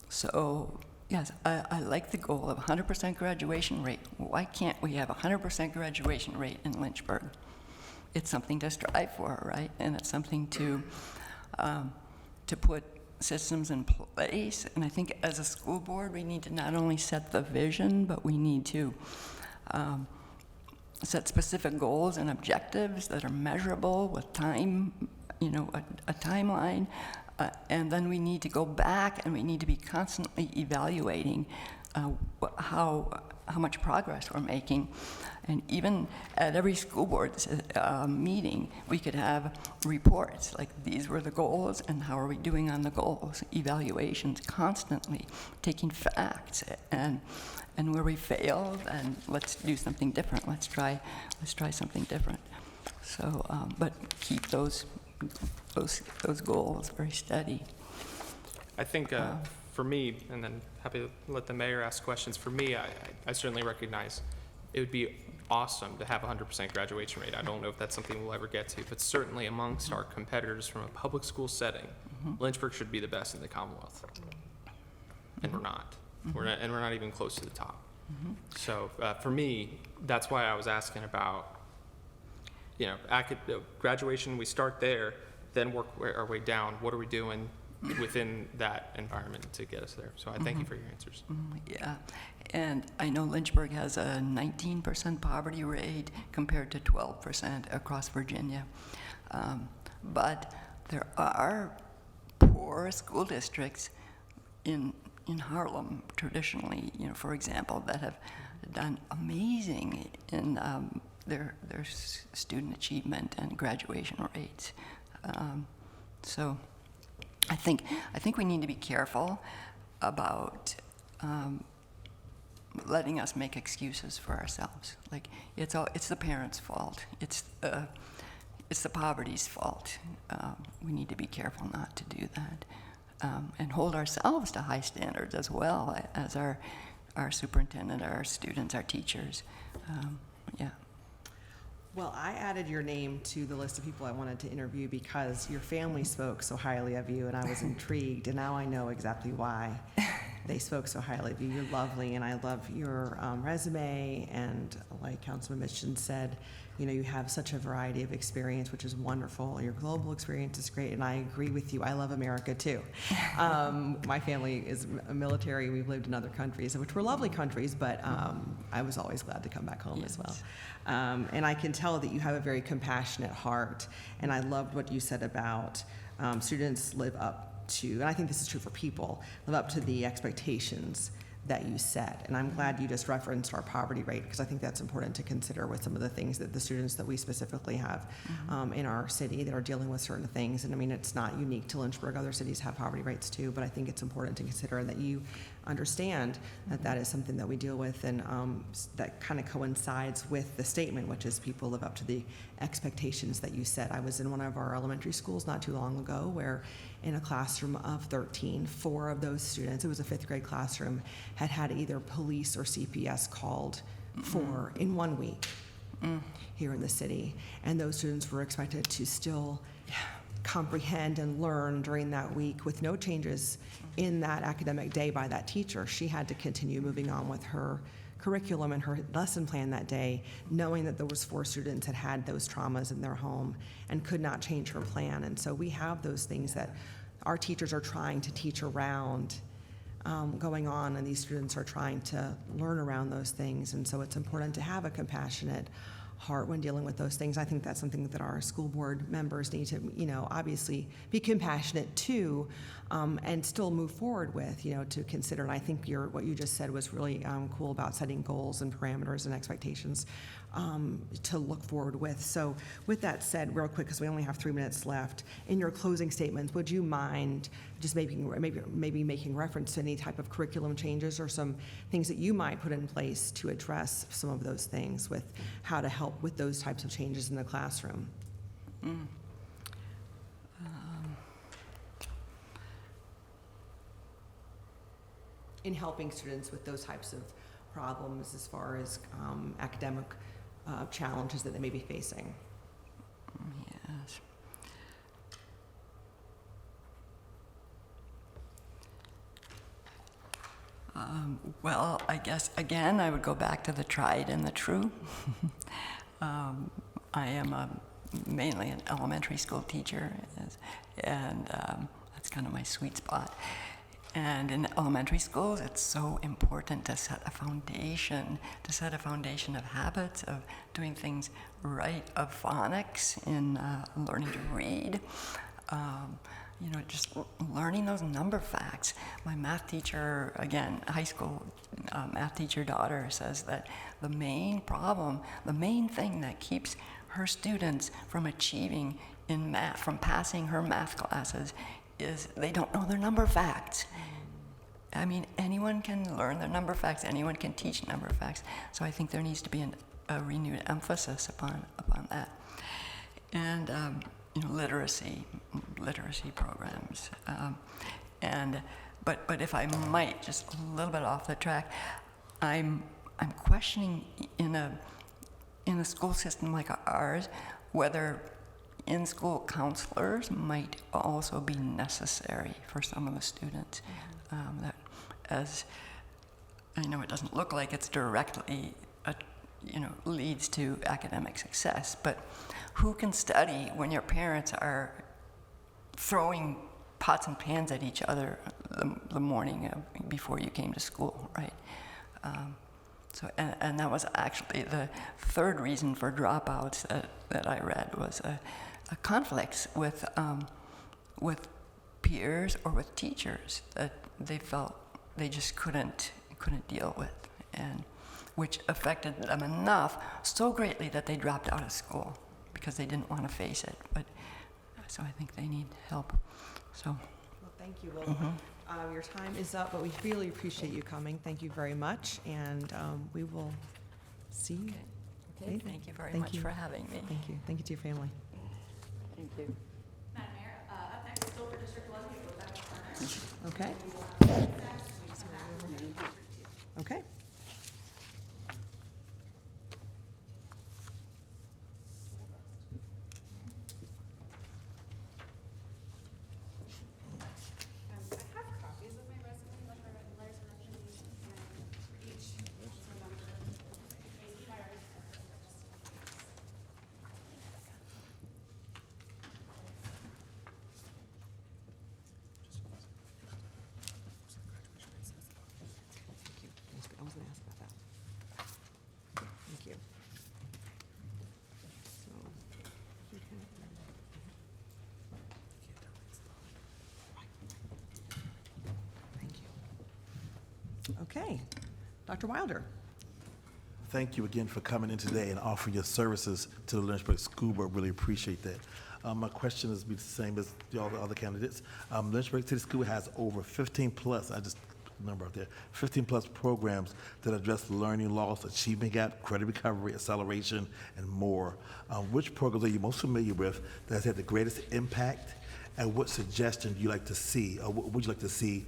So yes, I like the goal of 100% graduation rate. Why can't we have 100% graduation rate in Lynchburg? It's something to strive for, right? And it's something to put systems in place. And I think as a school board, we need to not only set the vision, but we need to set specific goals and objectives that are measurable with time, a timeline. And then we need to go back and we need to be constantly evaluating how much progress we're making. And even at every school board meeting, we could have reports like these were the goals and how are we doing on the goals, evaluations constantly, taking facts and where we failed, and let's do something different. Let's try something different. So, but keep those goals very steady. I think for me, and then happy to let the mayor ask questions, for me, I certainly recognize it would be awesome to have 100% graduation rate. I don't know if that's something we'll ever get to, but certainly amongst our competitors from a public school setting, Lynchburg should be the best in the Commonwealth. And we're not. We're not even close to the top. So for me, that's why I was asking about, graduation, we start there, then work our way down. What are we doing within that environment to get us there? So I thank you for your answers. Yeah, and I know Lynchburg has a 19% poverty rate compared to 12% across Virginia. But there are poor school districts in Harlem traditionally, for example, that have done amazing in their student achievement and graduation rates. So I think we need to be careful about letting us make excuses for ourselves. Like it's the parents' fault. It's the poverty's fault. We need to be careful not to do that, and hold ourselves to high standards as well as our superintendent, our students, our teachers. Yeah. Well, I added your name to the list of people I wanted to interview because your family spoke so highly of you, and I was intrigued, and now I know exactly why they spoke so highly of you. You're lovely, and I love your resume, and like Councilman Mitchin said, you have such a variety of experience, which is wonderful. Your global experience is great, and I agree with you. I love America, too. My family is military. We've lived in other countries, which were lovely countries, but I was always glad to come back home as well. And I can tell that you have a very compassionate heart, and I loved what you said about students live up to, and I think this is true for people, live up to the expectations that you set. And I'm glad you just referenced our poverty rate, because I think that's important to consider with some of the things that the students that we specifically have in our city that are dealing with certain things. And I mean, it's not unique to Lynchburg. Other cities have poverty rates too, but I think it's important to consider that you understand that that is something that we deal with, and that kind of coincides with the statement, which is people live up to the expectations that you set. I was in one of our elementary schools not too long ago where in a classroom of 13. 4 of those students, it was a 5th grade classroom, had had either police or CPS called for in 1 week here in the city. And those students were expected to still comprehend and learn during that week with no changes in that academic day by that teacher. She had to continue moving on with her curriculum and her lesson plan that day, knowing that there was 4 students had had those traumas in their home and could not change her plan. And so we have those things that our teachers are trying to teach around going on, and these students are trying to learn around those things. And so it's important to have a compassionate heart when dealing with those things. I think that's something that our school board members need to, obviously be compassionate to, and still move forward with, to consider. And I think what you just said was really cool about setting goals and parameters and expectations to look forward with. So with that said, real quick, because we only have 3 minutes left, in your closing statements, would you mind just maybe making reference to any type of curriculum changes or some things that you might put in place to address some of those things with how to help with those types of changes in the classroom? In helping students with those types of problems as far as academic challenges that they may be facing. Yes. Well, I guess, again, I would go back to the tried and the true. I am mainly an elementary school teacher, and that's kind of my sweet spot. And in elementary schools, it's so important to set a foundation, of habits, of doing things right, of phonics, in learning to read. Just learning those number facts. My math teacher, again, high school math teacher daughter, says that the main problem, the main thing that keeps her students from achieving in math, from passing her math classes, is they don't know their number facts. I mean, anyone can learn their number facts, anyone can teach number facts. So I think there needs to be a renewed emphasis upon that. And literacy programs. But if I might, just a little bit off the track, I'm questioning in a school system like ours whether in-school counselors might also be necessary for some of the students. That, as I know, it doesn't look like it's directly leads to academic success, but who can study when your parents are throwing pots and pans at each other the morning before you came to school, right? And that was actually the 3rd reason for dropouts that I read was a conflicts with peers or with teachers that they felt they just couldn't deal with, and which affected them enough so greatly that they dropped out of school because they didn't want to face it. But so I think they need help. So. Well, thank you. Well, your time is up, but we really appreciate you coming. Thank you very much, and we will see you. Okay. Thank you very much for having me. Thank you. Thank you to your family. Thank you. Madam Mayor, up next is still for District 1, we go back to Turner. Okay. Okay. I have copies of my resume, letters of recommendation, and for each council member. I was going to ask about that. Thank you. So, thank you. Okay, Dr. Wilder. Thank you again for coming in today and offering your services to the Lynchburg School Board. Really appreciate that. My question is the same as all the other candidates. Lynchburg City School has over 15 plus, I just number out there, 15 plus programs that address learning loss, achievement gap, credit recovery, acceleration, and more. Which programs are you most familiar with that has had the greatest impact, and what suggestion you like to see, or what would you like to see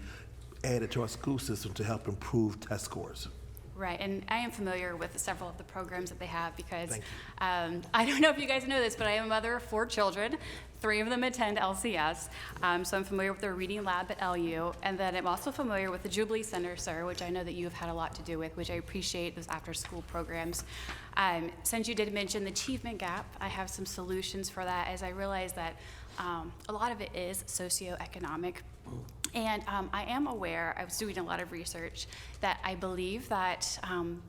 added to our school system to help improve test scores? Right, and I am familiar with several of the programs that they have because Thank I don't know if you guys know this, but I am a mother of 4 children. 3 of them attend LCS, so I'm familiar with their reading lab at LU, and then I'm also familiar with the Jubilee Center, sir, which I know that you have had a lot to do with, which I appreciate those after-school programs. Since you did mention the achievement gap, I have some solutions for that, as I realize that a lot of it is socioeconomic. And I am aware, I was doing a lot of research, that I believe that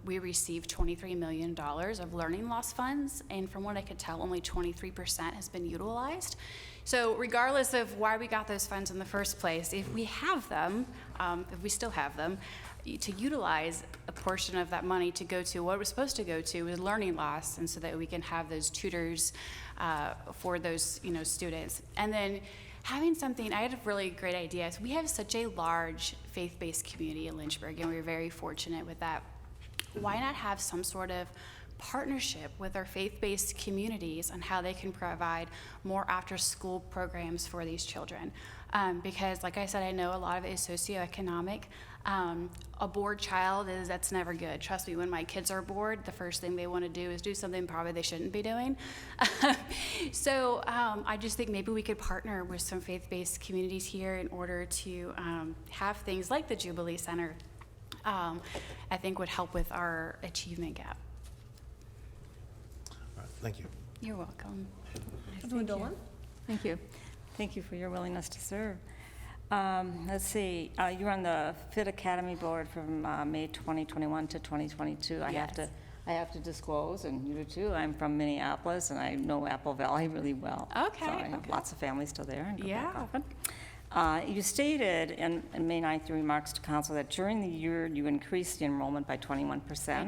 we received $23 million of learning loss funds, and from what I could tell, only 23% has been utilized. So regardless of why we got those funds in the first place, if we have them, if we still have them, to utilize a portion of that money to go to what it was supposed to go to is learning loss, and so that we can have those tutors for those students. And then having something, I had a really great idea. So we have such a large faith-based community in Lynchburg, and we're very fortunate with that. Why not have some sort of partnership with our faith-based communities on how they can provide more after-school programs for these children? Because, like I said, I know a lot of it is socioeconomic. A bored child that's never good. Trust me, when my kids are bored, the first thing they want to do is do something probably they shouldn't be doing. So I just think maybe we could partner with some faith-based communities here in order to have things like the Jubilee Center. I think would help with our achievement gap. All right, thank you. You're welcome. Councilwoman Dolan? Thank you. Thank you for your willingness to serve. Let's see, you're on the Fit Academy Board from May 2021 to 2022. I have to disclose, and you do too, I'm from Minneapolis, and I know Apple Valley really well. Okay. So I have lots of family still there and go back Yeah. often. You stated in May 9th remarks to council that during the year you increased the enrollment by 21%.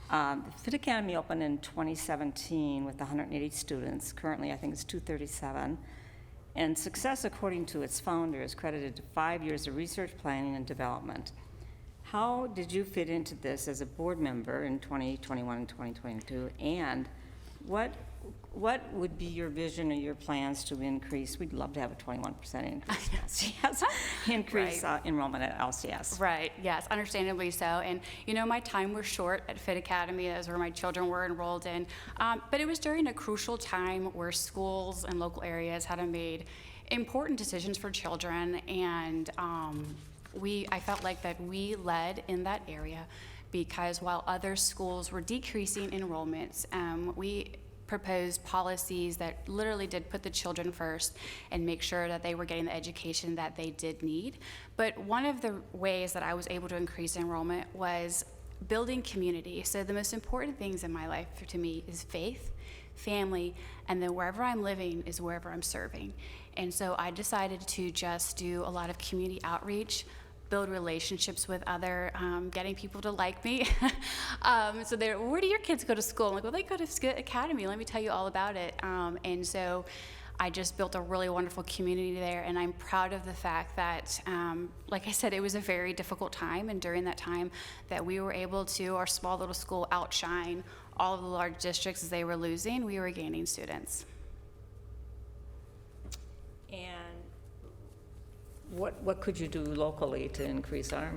I did. The Fit Academy opened in 2017 with 180 students. Currently, I think it's 237. And success, according to its founder, is credited to 5 years of research, planning, and development. How did you fit into this as a board member in 2021 and 2022? And what would be your vision or your plans to increase? We'd love to have a 21% increase. Increase Right. enrollment at LCS. Right, yes, understandably so. And, my time was short at Fit Academy. That was where my children were enrolled in. But it was during a crucial time where schools and local areas had made important decisions for children. And I felt like that we led in that area because while other schools were decreasing enrollments, we proposed policies that literally did put the children first and make sure that they were getting the education that they did need. But one of the ways that I was able to increase enrollment was building community. So the most important things in my life to me is faith, family, and then wherever I'm living is wherever I'm serving. And so I decided to just do a lot of community outreach, build relationships with other, getting people to like me. So they're, where do your kids go to school? I'm like, well, they go to Fit Academy. Let me tell you all about it. And so I just built a really wonderful community there, and I'm proud of the fact that, like I said, it was a very difficult time, and during that time that we were able to, our small little school, outshine all of the large districts as they were losing, we were gaining students. And what could you do locally to increase our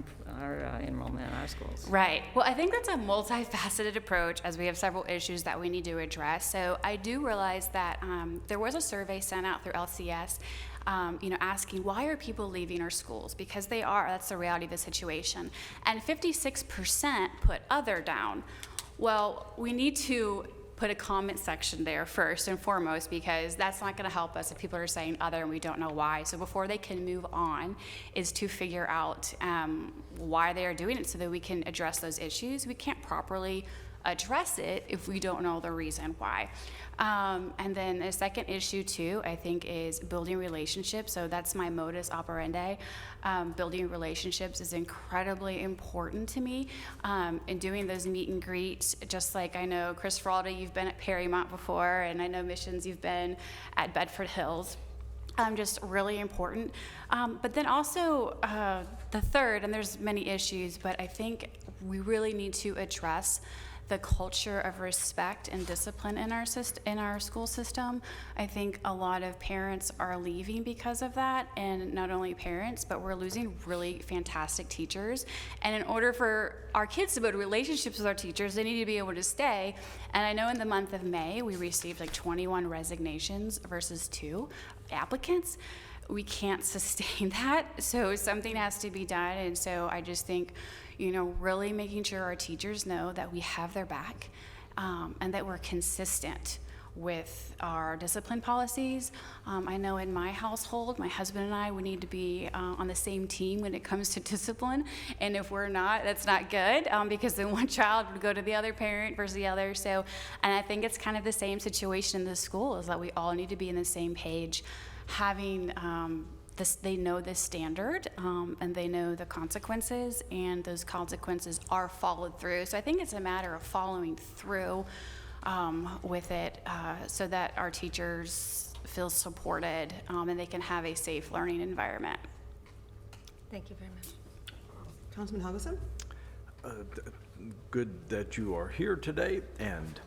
enrollment in our schools? Right. Well, I think that's a multifaceted approach as we have several issues that we need to address. So I do realize that there was a survey sent out through LCS, asking why are people leaving our schools? Because they are. That's the reality of the situation. And 56% put other down. Well, we need to put a comment section there first and foremost, because that's not going to help us if people are saying other and we don't know why. So before they can move on is to figure out why they are doing it so that we can address those issues. We can't properly address it if we don't know the reason why. And then the second issue too, I think, is building relationships. So that's my modus operandi. Building relationships is incredibly important to me. And doing those meet and greets, just like I know, Chris Feraldi, you've been at Perrymont before, and I know Missions, you've been at Bedford Hills. Just really important. But then also the third, and there's many issues, but I think we really need to address the culture of respect and discipline in our school system. I think a lot of parents are leaving because of that, and not only parents, but we're losing really fantastic teachers. And in order for our kids to build relationships with our teachers, they need to be able to stay. And I know in the month of May, we received like 21 resignations versus 2 applicants. We can't sustain that, so something has to be done. And so I just think, really making sure our teachers know that we have their back, and that we're consistent with our discipline policies. I know in my household, my husband and I, we need to be on the same team when it comes to discipline. And if we're not, that's not good, because then one child would go to the other parent versus the other. So, and I think it's kind of the same situation in the school, is that we all need to be on the same page, having they know the standard, and they know the consequences, and those consequences are followed through. So I think it's a matter of following through with it, so that our teachers feel supported, and they can have a safe learning environment. Thank you very much. Councilman Helgeson? Good that you are here today, and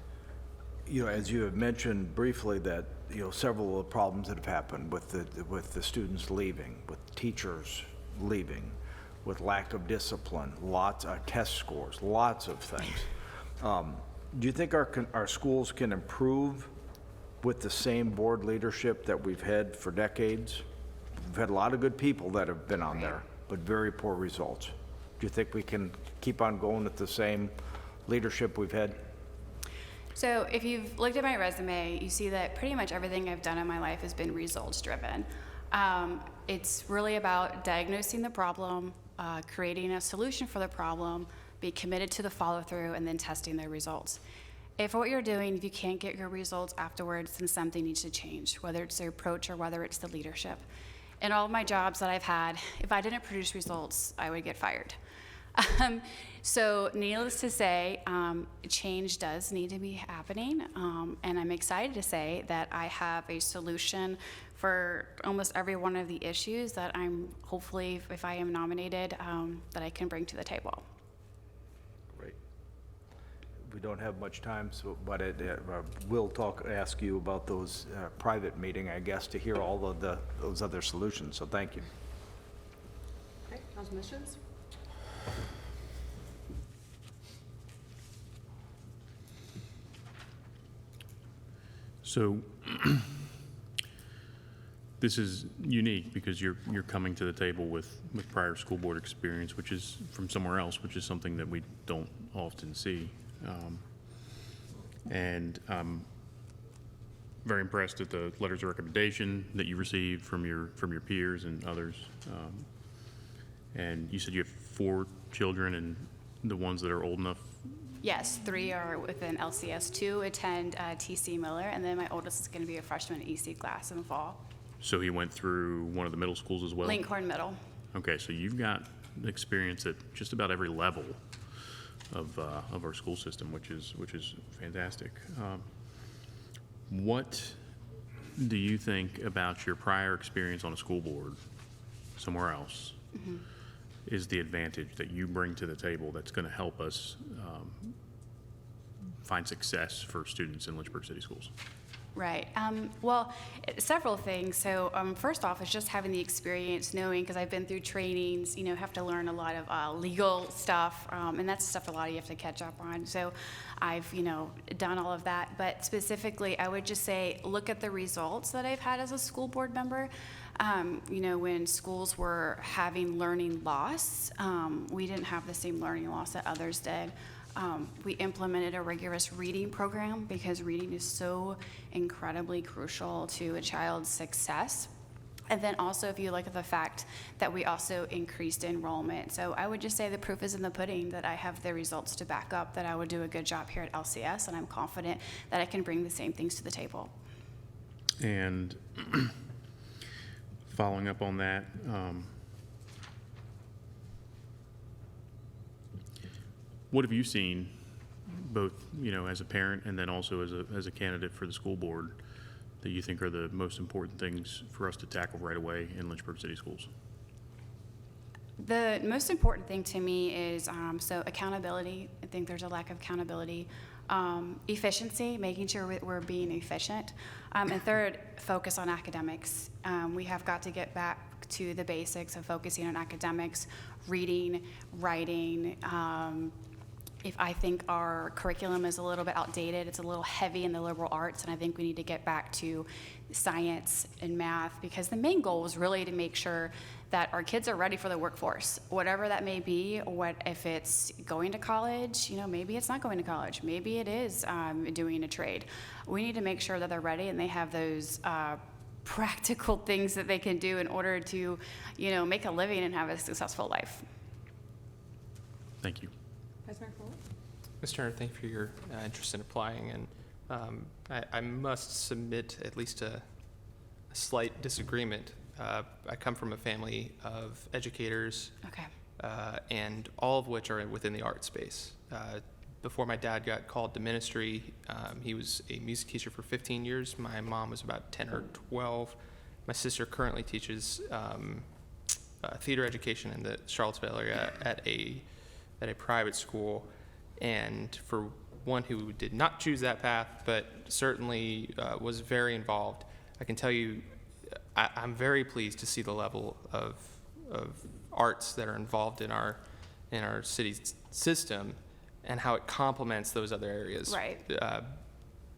as you have mentioned briefly, that several of the problems that have happened with the students leaving, with teachers leaving, with lack of discipline, lots of test scores, lots of things. Do you think our schools can improve with the same board leadership that we've had for decades? We've had a lot of good people that have been on there, but very poor results. Do you think we can keep on going with the same leadership we've had? So if you've looked at my resume, you see that pretty much everything I've done in my life has been results driven. It's really about diagnosing the problem, creating a solution for the problem, be committed to the follow through, and then testing the results. If what you're doing, if you can't get your results afterwards, then something needs to change, whether it's the approach or whether it's the leadership. In all of my jobs that I've had, if I didn't produce results, I would get fired. So needless to say, change does need to be happening, and I'm excited to say that I have a solution for almost every one of the issues that I'm hopefully, if I am nominated, that I can bring to the table. Great. We don't have much time, but we'll ask you about those private meeting, I guess, to hear all of those other solutions. So thank you. Okay, Councilman Missions? So this is unique because you're coming to the table with prior school board experience, which is from somewhere else, which is something that we don't often see. And I'm very impressed at the letters of recommendation that you received from your peers and others. And you said you have 4 children, and the ones that are old enough. Yes, 3 are within LCS, 2 attend TC Miller, and then my oldest is going to be a freshman at EC class in the fall. So he went through one of the middle schools as well? Lincoln Middle. Okay, so you've got experience at just about every level of our school system, which is fantastic. What do you think about your prior experience on a school board somewhere else is the advantage that you bring to the table that's going to help us find success for students in Lynchburg City Schools? Right. Well, several things. So first off, it's just having the experience, knowing, because I've been through trainings, have to learn a lot of legal stuff, and that's stuff a lot of you have to catch up on. So I've, done all of that. But specifically, I would just say, look at the results that I've had as a school board member. When schools were having learning loss, we didn't have the same learning loss that others did. We implemented a rigorous reading program because reading is so incredibly crucial to a child's success. And then also, if you look at the fact that we also increased enrollment. So I would just say the proof is in the pudding, that I have the results to back up that I would do a good job here at LCS, and I'm confident that I can bring the same things to the table. And following up on that, what have you seen, both as a parent and then also as a candidate for the school board, that you think are the most important things for us to tackle right away in Lynchburg City Schools? The most important thing to me is, so accountability. I think there's a lack of accountability. Efficiency, making sure we're being efficient. And third, focus on academics. We have got to get back to the basics of focusing on academics, reading, writing. If I think our curriculum is a little bit outdated, it's a little heavy in the liberal arts, and I think we need to get back to science and math, because the main goal is really to make sure that our kids are ready for the workforce, whatever that may be. What if it's going to college? You know, maybe it's not going to college. Maybe it is doing a trade. We need to make sure that they're ready and they have those practical things that they can do in order to, you know, make a living and have a successful life. Thank you. Vice Mayor Foley? Mr. Turner, thank you for your interest in applying, and I must submit at least a slight disagreement. I come from a family of educators, Okay. and all of which are within the art space. Before my dad got called to ministry, he was a music teacher for 15 years. My mom was about 10 or 12. My sister currently teaches theater education in the Charlottesville area at a private school. And for one who did not choose that path, but certainly was very involved, I can tell you I'm very pleased to see the level of arts that are involved in our city's system and how it complements those other areas. Right.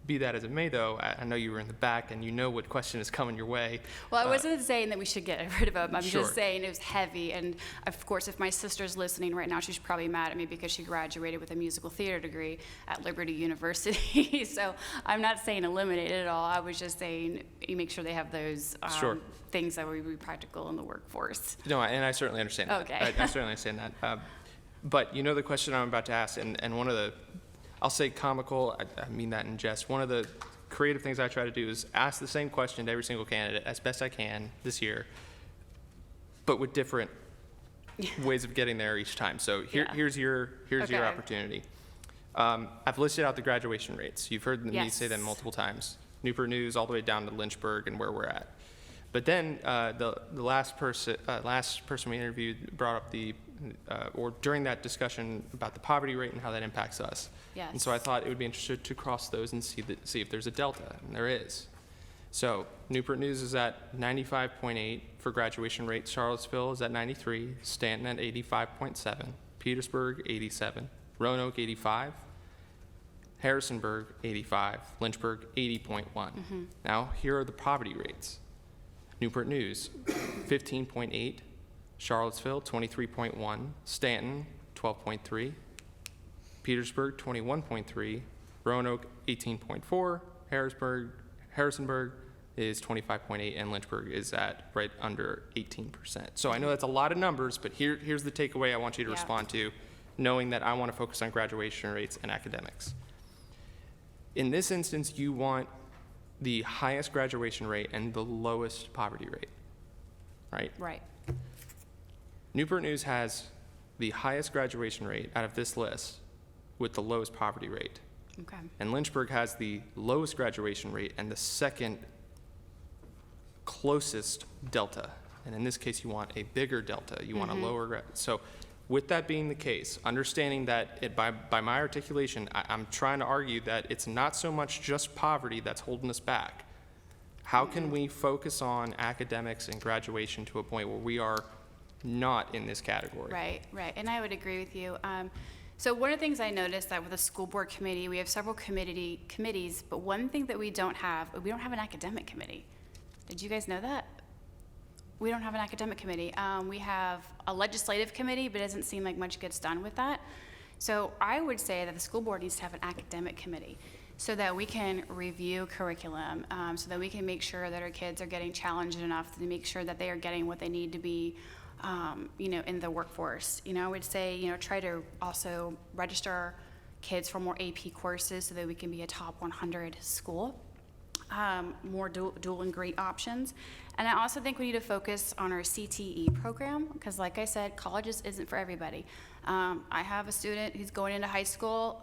Be that as it may, though, I know you were in the back and you know what question is coming your way. Well, I wasn't saying that we should get rid of them. I'm Sure. just saying it was heavy. And of course, if my sister's listening right now, she's probably mad at me because she graduated with a musical theater degree at Liberty University. So I'm not saying eliminate it at all. I was just saying you make sure they have those Sure. things that would be practical in the workforce. No, and I certainly understand that. Okay. I certainly understand that. But you know the question I'm about to ask, and one of the, I'll say comical, I mean that in jest. One of the creative things I try to do is ask the same question to every single candidate as best I can this year, but with different ways of getting there each time. So here's your Okay. opportunity. I've listed out the graduation rates. You've heard me Yes. say them multiple times. Newport News all the way down to Lynchburg and where we're at. But then the last person we interviewed brought up or during that discussion about the poverty rate and how that impacts us. Yes. And so I thought it would be interesting to cross those and see if there's a delta, and there is. So Newport News is at 95.8 for graduation rate. Charlottesville is at 93. Stanton at 85.7. Petersburg 87. Roanoke 85. Harrisonburg 85. Lynchburg 80.1. Now here are the poverty rates. Newport News 15.8. Charlottesville, 23.1, Stanton, 12.3, Petersburg, 21.3, Roanoke, 18.4, Harrisonburg is 25.8, and Lynchburg is at right under 18%. So I know that's a lot of numbers, but here's the takeaway I want you to respond to, knowing that I want to focus on graduation rates and academics. In this instance, you want the highest graduation rate and the lowest poverty rate, right? Right. Newport News has the highest graduation rate out of this list with the lowest poverty rate. Okay. And Lynchburg has the lowest graduation rate and the second closest delta. And in this case, you want a bigger delta. You want a lower. So with that being the case, understanding that by my articulation, I'm trying to argue that it's not so much just poverty that's holding us back. How can we focus on academics and graduation to a point where we are not in this category? Right. And I would agree with you. So one of the things I noticed that with the school board committee, we have several committees, but one thing that we don't have an academic committee. Did you guys know that? We don't have an academic committee. We have a legislative committee, but it doesn't seem like much gets done with that. So I would say that the school board needs to have an academic committee so that we can review curriculum, so that we can make sure that our kids are getting challenged enough to make sure that they are getting what they need to be in the workforce. I would say, try to also register kids for more AP courses so that we can be a top 100 school, more dual and great options. And I also think we need to focus on our CTE program because, like I said, colleges isn't for everybody. I have a student who's going into high school,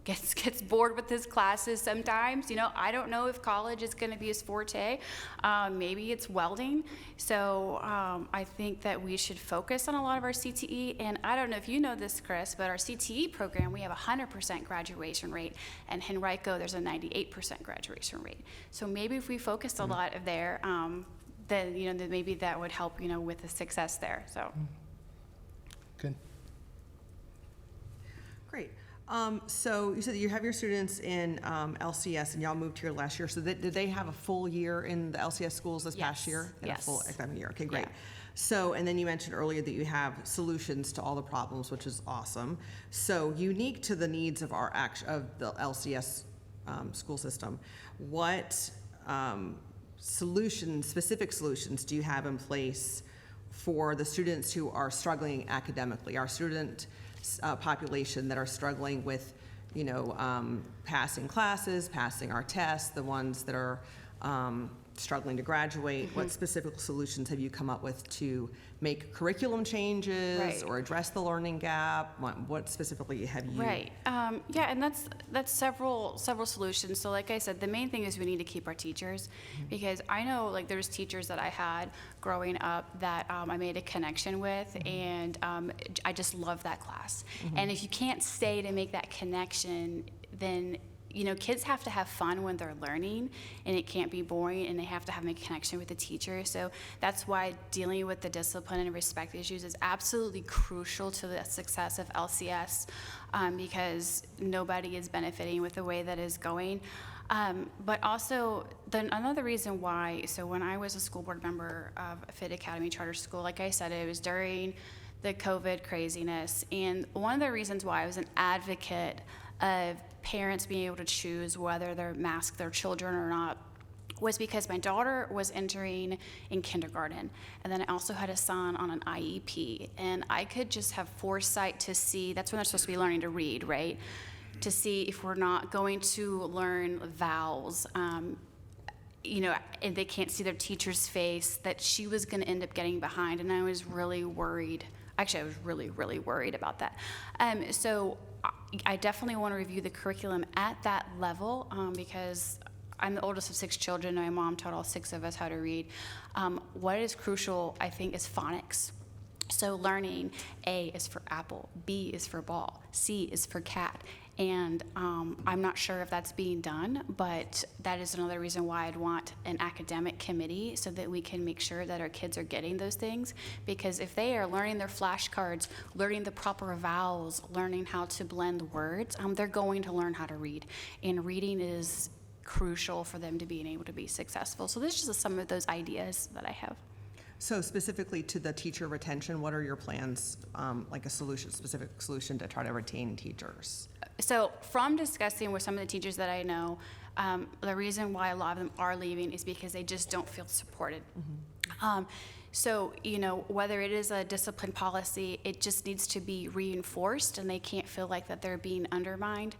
gets bored with his classes sometimes. You know, I don't know if college is going to be his forte. Maybe it's welding. So I think that we should focus on a lot of our CTE. And I don't know if you know this, Chris, but our CTE program, we have a 100% graduation rate. And Henrico, there's a 98% graduation rate. So maybe if we focused a lot of there, then, you know, then maybe that would help, you know, with the success there. So. Good. Great. So you said that you have your students in LCS, and y'all moved here last year. So did they have a full year in the LCS schools this past year? They had a Yes. full academic year. Okay, great. Yeah. So, and then you mentioned earlier that you have solutions to all the problems, which is awesome. So unique to the needs of of the LCS school system, what specific solutions do you have in place for the students who are struggling academically, our student population that are struggling with, you know, passing classes, passing our tests, the ones that are struggling to graduate? What specific solutions have you come up with to make curriculum changes Right. or address the learning gap? What specifically have you? Right. Yeah, and that's several solutions. So like I said, the main thing is we need to keep our teachers, because I know, like, there's teachers that I had growing up that I made a connection with, and I just love that class. And if you can't stay to make that connection, then, you know, kids have to have fun when they're learning, and it can't be boring, and they have to make a connection with the teacher. So that's why dealing with the discipline and respect issues is absolutely crucial to the success of LCS, because nobody is benefiting with the way that is going. But also, then another reason why, so when I was a school board member of Fit Academy Charter School, like I said, it was during the COVID craziness. And one of the reasons why I was an advocate of parents being able to choose whether they mask their children or not was because my daughter was entering in kindergarten, and then I also had a son on an IEP, and I could just have foresight to see, that's when they're supposed to be learning to read, right? To see if we're not going to learn vowels, you know, and they can't see their teacher's face, that she was going to end up getting behind, and I was really worried. Actually, I was really, really worried about that. So I definitely want to review the curriculum at that level, because I'm the oldest of 6 children. My mom taught all 6 of us how to read. What is crucial, I think, is phonics. So learning A is for apple, B is for ball, C is for cat. And I'm not sure if that's being done, but that is another reason why I'd want an academic committee, so that we can make sure that our kids are getting those things. Because if they are learning their flashcards, learning the proper vowels, learning how to blend words, they're going to learn how to read. And reading is crucial for them to being able to be successful. So this is just some of those ideas that I have. So specifically to the teacher retention, what are your plans, like a specific solution to try to retain teachers? So from discussing with some of the teachers that I know, the reason why a lot of them are leaving is because they just don't feel supported. So, you know, whether it is a discipline policy, it just needs to be reinforced, and they can't feel like that they're being undermined.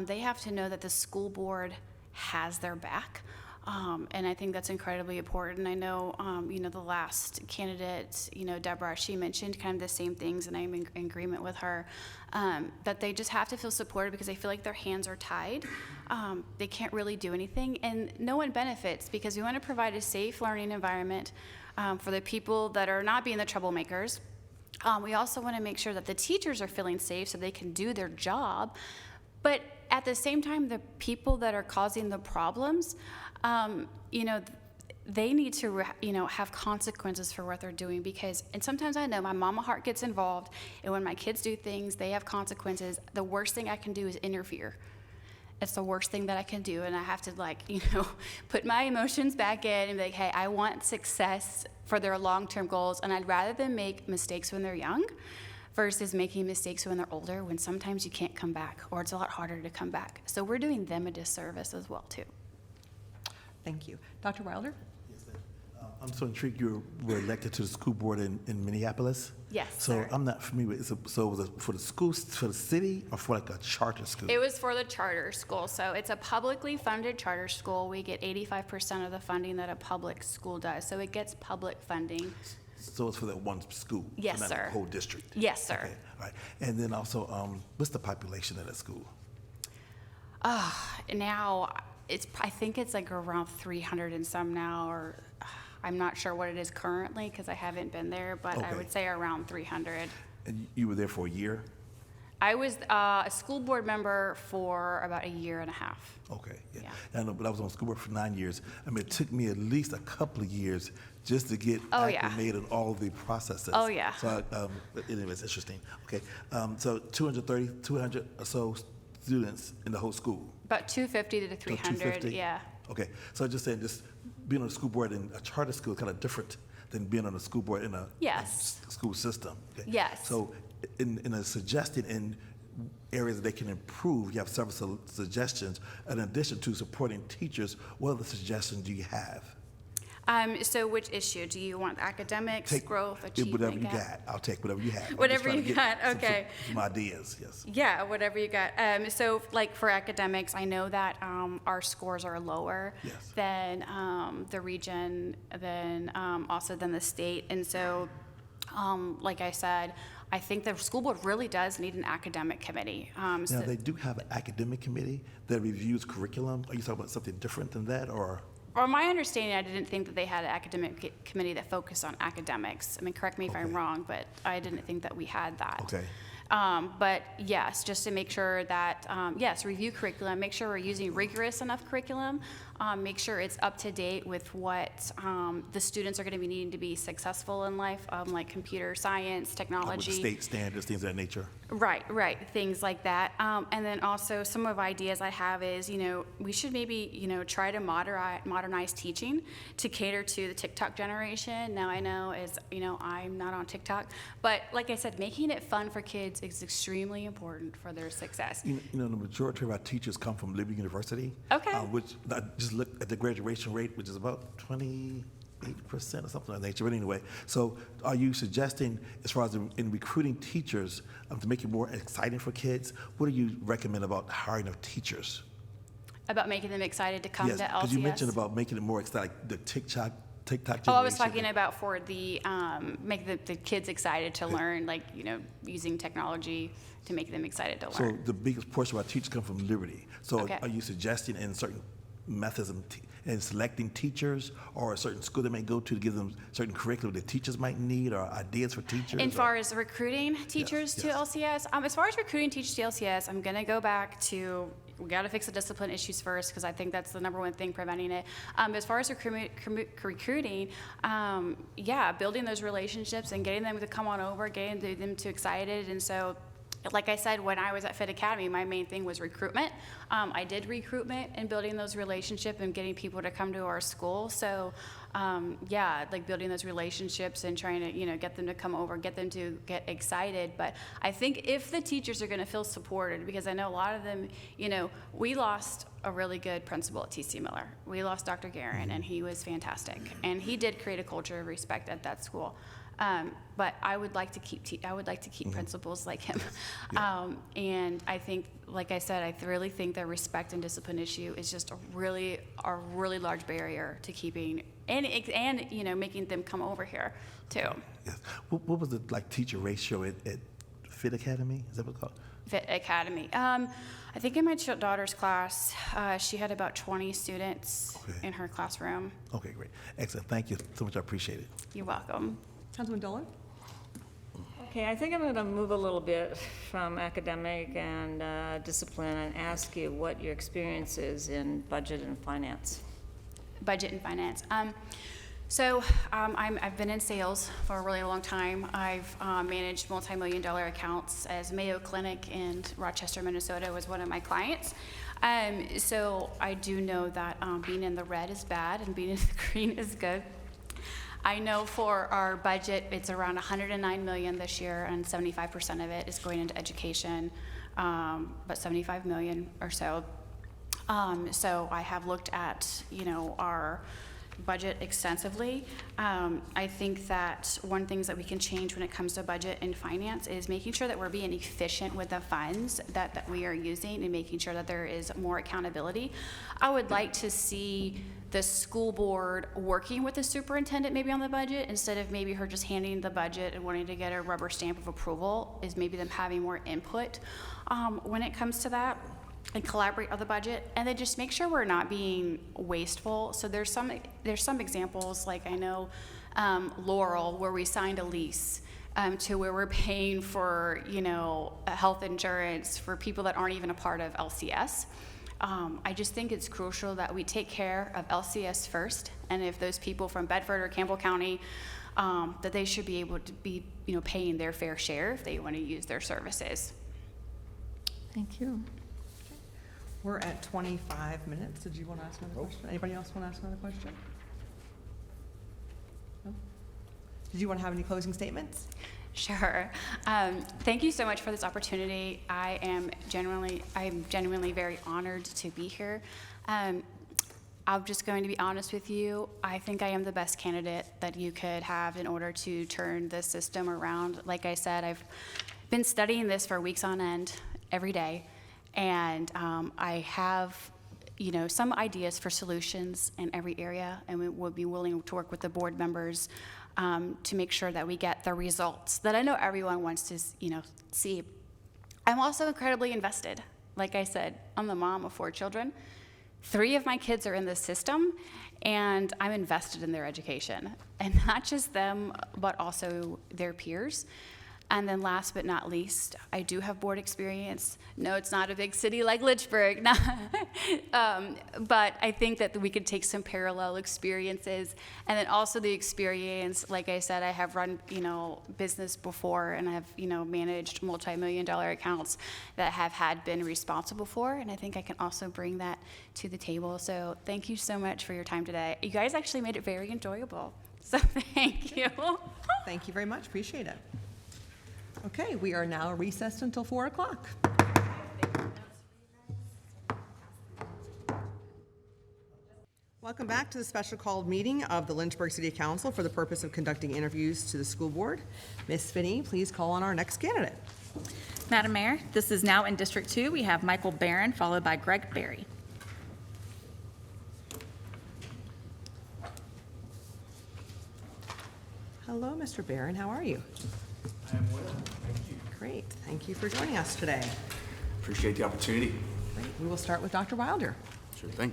They have to know that the school board has their back. And I think that's incredibly important. I know, you know, the last candidate, you know, Deborah, she mentioned kind of the same things, and I'm in agreement with her, that they just have to feel supported because they feel like their hands are tied. They can't really do anything, and no one benefits, because we want to provide a safe learning environment for the people that are not being the troublemakers. We also want to make sure that the teachers are feeling safe so they can do their job. But at the same time, the people that are causing the problems, you know, they need to, you know, have consequences for what they're doing, because, and sometimes I know my mama heart gets involved, and when my kids do things, they have consequences. The worst thing I can do is interfere. It's the worst thing that I can do, and I have to, like, you know, put my emotions back in and be like, hey, I want success for their long-term goals, and I'd rather them make mistakes when they're young versus making mistakes when they're older, when sometimes you can't come back, or it's a lot harder to come back. So we're doing them a disservice as well, too. Thank you. Dr. Wilder? Yes, ma'am. I'm so intrigued you were elected to the school board in Minneapolis. Yes, So sir. I'm not familiar with it. So was it for the schools, for the city, or for like a charter school? It was for the charter school. So it's a publicly funded charter school. We get 85% of the funding that a public school does. So it gets public funding. So it's for that one school? Yes, not sir. the whole district? Yes, sir. Okay, all right. And then also, what's the population of that school? Now, I think it's like around 300 and some now, or I'm not sure what it is currently because I haven't been there, but I Okay. would say around 300. And you were there for a year? I was a school board member for about a year and a half. Okay, yeah. Yeah. I know, but I was on school board for 9 years. I mean, it took me at least a couple of years just to get Oh, yeah. acclimated in all the processes. Oh, yeah. So, but anyways, interesting. Okay, so 200 or so students in the whole school? About 250 to So 300, 250? yeah. Okay, so just saying, just being on the school board in a charter school is kind of different than being on the school board in a Yes. school system. Okay? Yes. So in a suggestion in areas that they can improve, you have several suggestions. In addition to supporting teachers, what other suggestions do you have? So which issue? Do you want academics, growth, achievement? Whatever you gap? got. I'll take whatever you have. I'm just Whatever trying to you get got, okay. Some ideas, yes. Yeah, whatever you got. So like for academics, I know that our scores are lower Yes. than the region, than also than the state. And so, like I said, I think the school board really does need an academic committee. Now, they do have an academic committee that reviews curriculum. Are you talking about something different than that, or? From my understanding, I didn't think that they had an academic committee that focused on academics. I mean, correct me if I'm wrong, but I didn't think that we had that. Okay. But yes, just to make sure that, yes, review curriculum, make sure we're using rigorous enough curriculum, make sure it's up to date with what the students are going to be needing to be successful in life, like computer science, technology. With the state standards, things of that nature. Right, things like that. And then also some of ideas I have is, we should maybe, try to modernize teaching to cater to the TikTok generation. Now I know I'm not on TikTok, but like I said, making it fun for kids is extremely important for their success. You know, the majority of our teachers come from Liberty University. Okay. Which, I just looked at the graduation rate, which is about 28% or something of that nature. But anyway, so are you suggesting, as far as in recruiting teachers, to make it more exciting for kids, what do you recommend about hiring of teachers? About making them excited to come Yes, to LCS? because you mentioned about making it more exciting, like the TikTok generation. Oh, I was talking about for the, make the kids excited to learn, like, using technology to make them excited to learn. So the biggest portion of our teachers come from Liberty. So Okay. are you suggesting in certain methods in selecting teachers, or a certain school they may go to give them certain curriculum that teachers might need, or ideas for teachers? As far as recruiting teachers to LCS, as far as recruiting teachers to LCS, I'm going to go back to, we got to fix the discipline issues first, because I think that's the number one thing preventing it. As far as recruiting, building those relationships and getting them to come on over, getting them to excited. And so, like I said, when I was at Fit Academy, my main thing was recruitment. I did recruitment and building those relationships and getting people to come to our school. So, like building those relationships and trying to, get them to come over, get them to get excited. But I think if the teachers are going to feel supported, because I know a lot of them, we lost a really good principal at TC Miller. We lost Dr. Guerin, and he was fantastic. And he did create a culture of respect at that school. But I would like to keep principals like him. And I think, like I said, I really think the respect and discipline issue is just a really large barrier to keeping and making them come over here too. Yes. What was the teacher ratio at Fit Academy? Is that what it's called? Fit Academy. I think in my daughter's class, she had about 20 students in her classroom. Okay, great. Excellent. Thank you so much. I appreciate it. You're welcome. Councilman Dolan? Okay, I think I'm going to move a little bit from academic and discipline and ask you what your experience is in budget and finance. Budget and finance. I've been in sales for a really long time. I've managed multi-million-dollar accounts, as Mayo Clinic in Rochester, Minnesota was one of my clients. So I do know that being in the red is bad and being in the green is good. I know for our budget, it's around $109 million this year, and 75% of it is going into education, but $75 million or so. So I have looked at, our budget extensively. I think that one thing that we can change when it comes to budget and finance is making sure that we're being efficient with the funds that we are using and making sure that there is more accountability. I would like to see the school board working with the superintendent maybe on the budget, instead of maybe her just handing the budget and wanting to get a rubber stamp of approval, is maybe them having more input when it comes to that. and collaborate on the budget, and then just make sure we're not being wasteful. So there's some examples, like I know Laurel, where we signed a lease to where we're paying for, health insurance for people that aren't even a part of LCS. I just think it's crucial that we take care of LCS first, and if those people from Bedford or Campbell County, that they should be able to be, paying their fair share if they want to use their services. Thank you. We're at 25 minutes. Did you want to ask another question? Anybody else want to ask another question? No? Did you want to have any closing statements? Sure. Thank you so much for this opportunity. I'm genuinely very honored to be here. I'm just going to be honest with you. I think I am the best candidate that you could have in order to turn this system around. Like I said, I've been studying this for weeks on end every day, and I have some ideas for solutions in every area, and we would be willing to work with the board members to make sure that we get the results that I know everyone wants to see. I'm also incredibly invested. Like I said, I'm the mom of 4 children. 3 of my kids are in this system, and I'm invested in their education, and not just them, but also their peers. And then last but not least, I do have board experience. No, it's not a big city like Lynchburg, but I think that we could take some parallel experiences. And then also the experience, like I said, I have run, business before, and I have, managed multi-million-dollar accounts that have been responsible for. And I think I can also bring that to the table. So thank you so much for your time today. You guys actually made it very enjoyable. So thank you. Thank you very much. Appreciate it. Okay, we are now recessed until 4 o'clock. Welcome back to the special called meeting of the Lynchburg City Council for the purpose of conducting interviews to the school board. Ms. Finney, please call on our next candidate. Madam Mayor, this is now in District 2. We have Michael Barron, followed by Greg Berry. Hello, Mr. Barron. How are you? I am well. Thank you. Great. Thank you for joining us today. Appreciate the opportunity. Great. We will start with Dr. Wilder. Sure thing.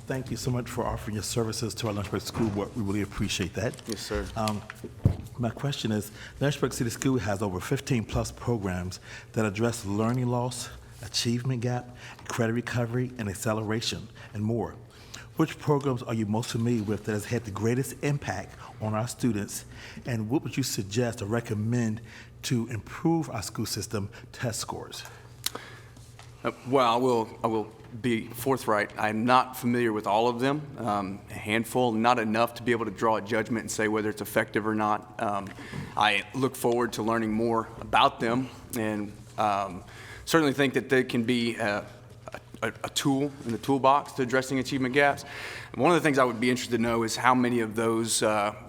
Thank you so much for offering your services to our Lynchburg School Board. We really appreciate that. Yes, sir. My question is, Lynchburg City School has over 15-plus programs that address learning loss, achievement gap, credit recovery, and acceleration, and more. Which programs are you most familiar with that has had the greatest impact on our students, and what would you suggest or recommend to improve our school system test scores? Well, I will be forthright. I'm not familiar with all of them. A handful, not enough to be able to draw a judgment and say whether it's effective or not. I look forward to learning more about them, and certainly think that they can be a tool in the toolbox to addressing achievement gaps. And one of the things I would be interested to know is how many of those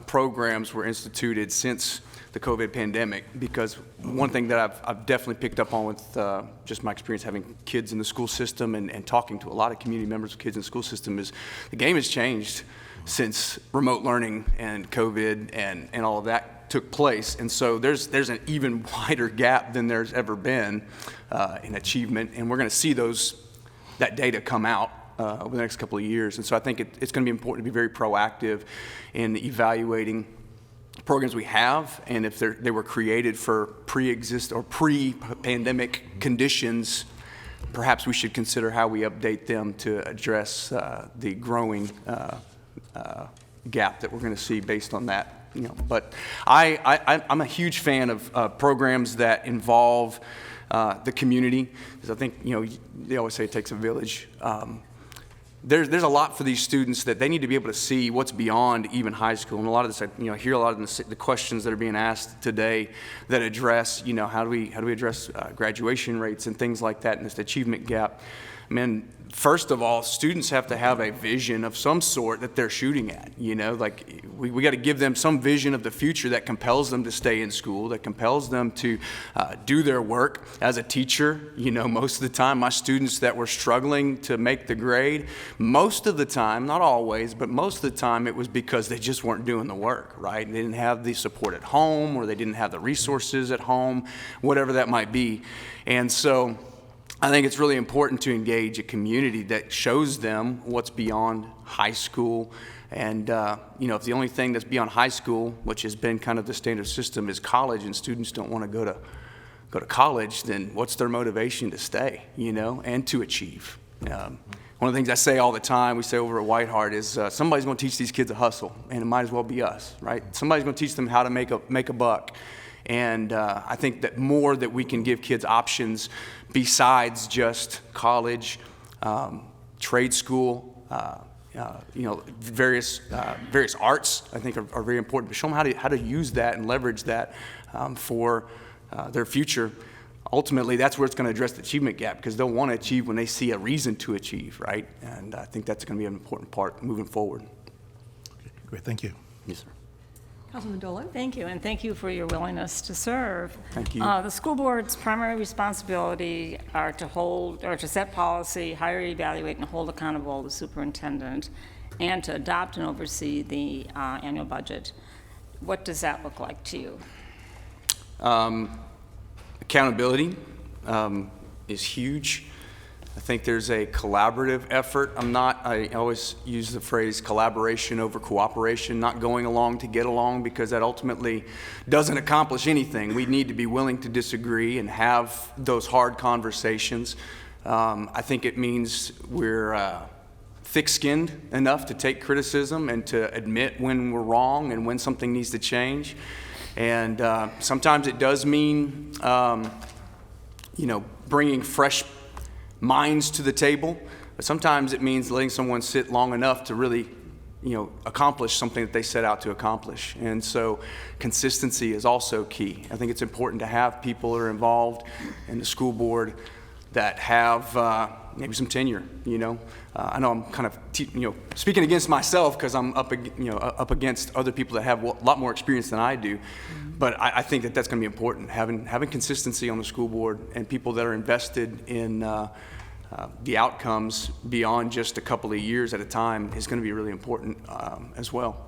programs were instituted since the COVID pandemic, because one thing that I've definitely picked up on with just my experience having kids in the school system and talking to a lot of community members of kids in the school system is the game has changed since remote learning and COVID and all of that took place. And so there's an even wider gap than there's ever been in achievement, and we're going to see that data come out over the next couple of years. And so I think it's going to be important to be very proactive in evaluating programs we have, and if they were created for pre-pandemic conditions, perhaps we should consider how we update them to address the growing gap that we're going to see based on that. But I'm a huge fan of programs that involve the community, because I think they always say it takes a village. There's a lot for these students that they need to be able to see what's beyond even high school. And a lot of this, I hear a lot of the questions that are being asked today that address, how do we address graduation rates and things like that, and this achievement gap. I mean, first of all, students have to have a vision of some sort that they're shooting at. Like we got to give them some vision of the future that compels them to stay in school, that compels them to do their work. As a teacher, most of the time, my students that were struggling to make the grade, most of the time, not always, but most of the time, it was because they just weren't doing the work, right? They didn't have the support at home, or they didn't have the resources at home, whatever that might be. And so I think it's really important to engage a community that shows them what's beyond high school. And, if the only thing that's beyond high school, which has been kind of the standard system, is college, and students don't want to go to college, then what's their motivation to stay, and to achieve? One of the things I say all the time, we say over at White Hart, is somebody's going to teach these kids a hustle, and it might as well be us, right? Somebody's going to teach them how to make a buck. And I think that more that we can give kids options besides just college, trade school, various arts, I think are very important. But show them how to use that and leverage that for their future. Ultimately, that's where it's going to address the achievement gap, because they'll want to achieve when they see a reason to achieve, right? And I think that's going to be an important part moving forward. Great, thank you. Yes, sir. Councilman Dolan? Thank you, and thank you for your willingness to serve. Thank you. The school board's primary responsibility are to set policy, hire, evaluate, and hold accountable the superintendent, and to adopt and oversee the annual budget. What does that look like to you? Accountability is huge. I think there's a collaborative effort. I always use the phrase collaboration over cooperation, not going along to get along, because that ultimately doesn't accomplish anything. We need to be willing to disagree and have those hard conversations. I think it means we're thick-skinned enough to take criticism and to admit when we're wrong and when something needs to change. And sometimes it does mean, bringing fresh minds to the table, but sometimes it means letting someone sit long enough to really, accomplish something that they set out to accomplish. And so consistency is also key. I think it's important to have people that are involved in the school board that have maybe some tenure, I know I'm kind of, speaking against myself because I'm up against other people that have a lot more experience than I do. But I think that that's going to be important. Having consistency on the school board and people that are invested in the outcomes beyond just a couple of years at a time is going to be really important as well.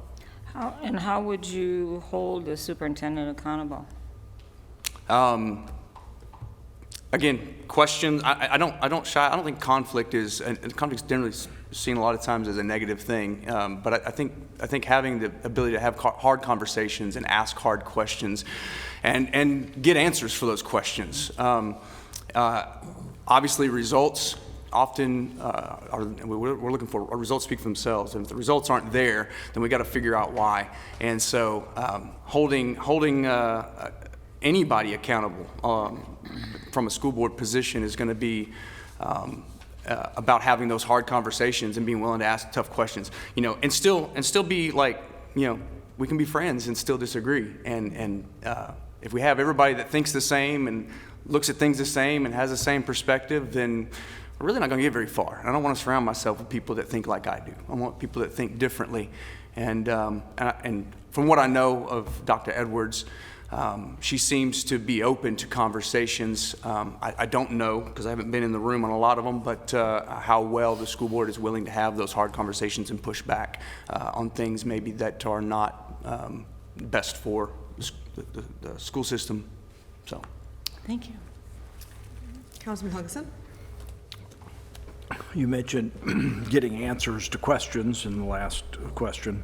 How would you hold the superintendent accountable? Again, questions. I don't think conflict's generally seen a lot of times as a negative thing. But I think having the ability to have hard conversations and ask hard questions, and get answers for those questions. Obviously, results often we're looking for results speak for themselves. And if the results aren't there, then we got to figure out why. And so, holding anybody accountable from a school board position is going to be about having those hard conversations and being willing to ask tough questions, and still be like, we can be friends and still disagree. And if we have everybody that thinks the same and looks at things the same and has the same perspective, then we're really not going to get very far. And I don't want to surround myself with people that think like I do. I want people that think differently. And from what I know of Dr. Edwards, she seems to be open to conversations. I don't know, because I haven't been in the room on a lot of them, but how well the school board is willing to have those hard conversations and push back on things maybe that are not best for the school system. So, thank you. Councilman Hugginson? You mentioned getting answers to questions in the last question.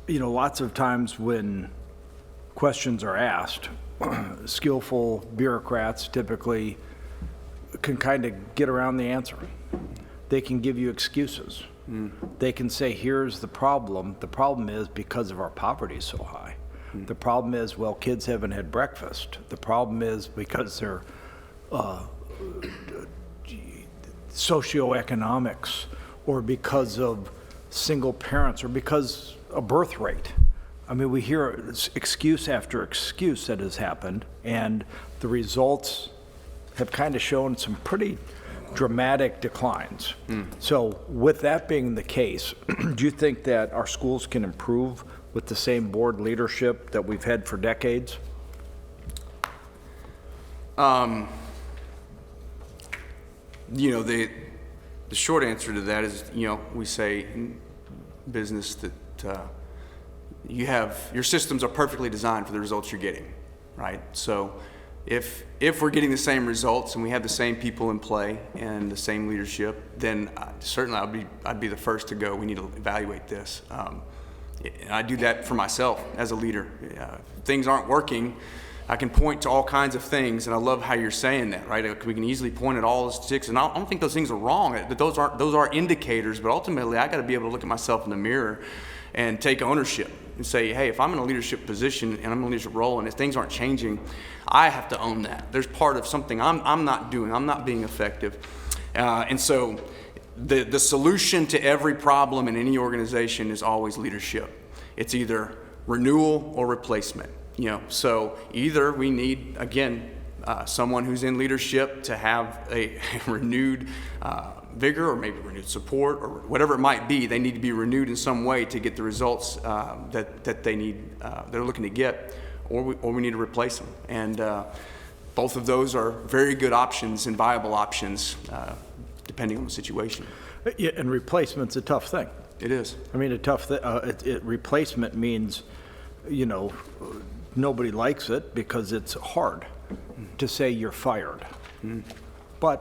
Lots of times when questions are asked, skillful bureaucrats typically can kind of get around the answer. They can give you excuses. They can say, here's the problem. The problem is because of our poverty is so high. The problem is, well, kids haven't had breakfast. The problem is because they're socioeconomics, or because of single parents, or because of birth rate. I mean, we hear excuse after excuse that has happened, and the results have kind of shown some pretty dramatic declines. So with that being the case, do you think that our schools can improve with the same board leadership that we've had for decades? The short answer to that is, we say in business that your systems are perfectly designed for the results you're getting, right? So if we're getting the same results and we have the same people in play and the same leadership, then certainly I'd be the first to go. We need to evaluate this. And I do that for myself as a leader. If things aren't working, I can point to all kinds of things, and I love how you're saying that, right? We can easily point at all the statistics, and I don't think those things are wrong. Those are indicators, but ultimately I got to be able to look at myself in the mirror and take ownership and say, hey, if I'm in a leadership position and I'm in a leadership role and if things aren't changing, I have to own that. There's part of something I'm not doing. I'm not being effective. And so the solution to every problem in any organization is always leadership. It's either renewal or replacement. So either we need, again, someone who's in leadership to have a renewed vigor or maybe renewed support or whatever it might be. They need to be renewed in some way to get the results that they need, they're looking to get, or we need to replace them. And both of those are very good options and viable options depending on the situation. Yeah, and replacement's a tough thing. It is. I mean, a tough thing. Replacement means, nobody likes it because it's hard to say you're fired. But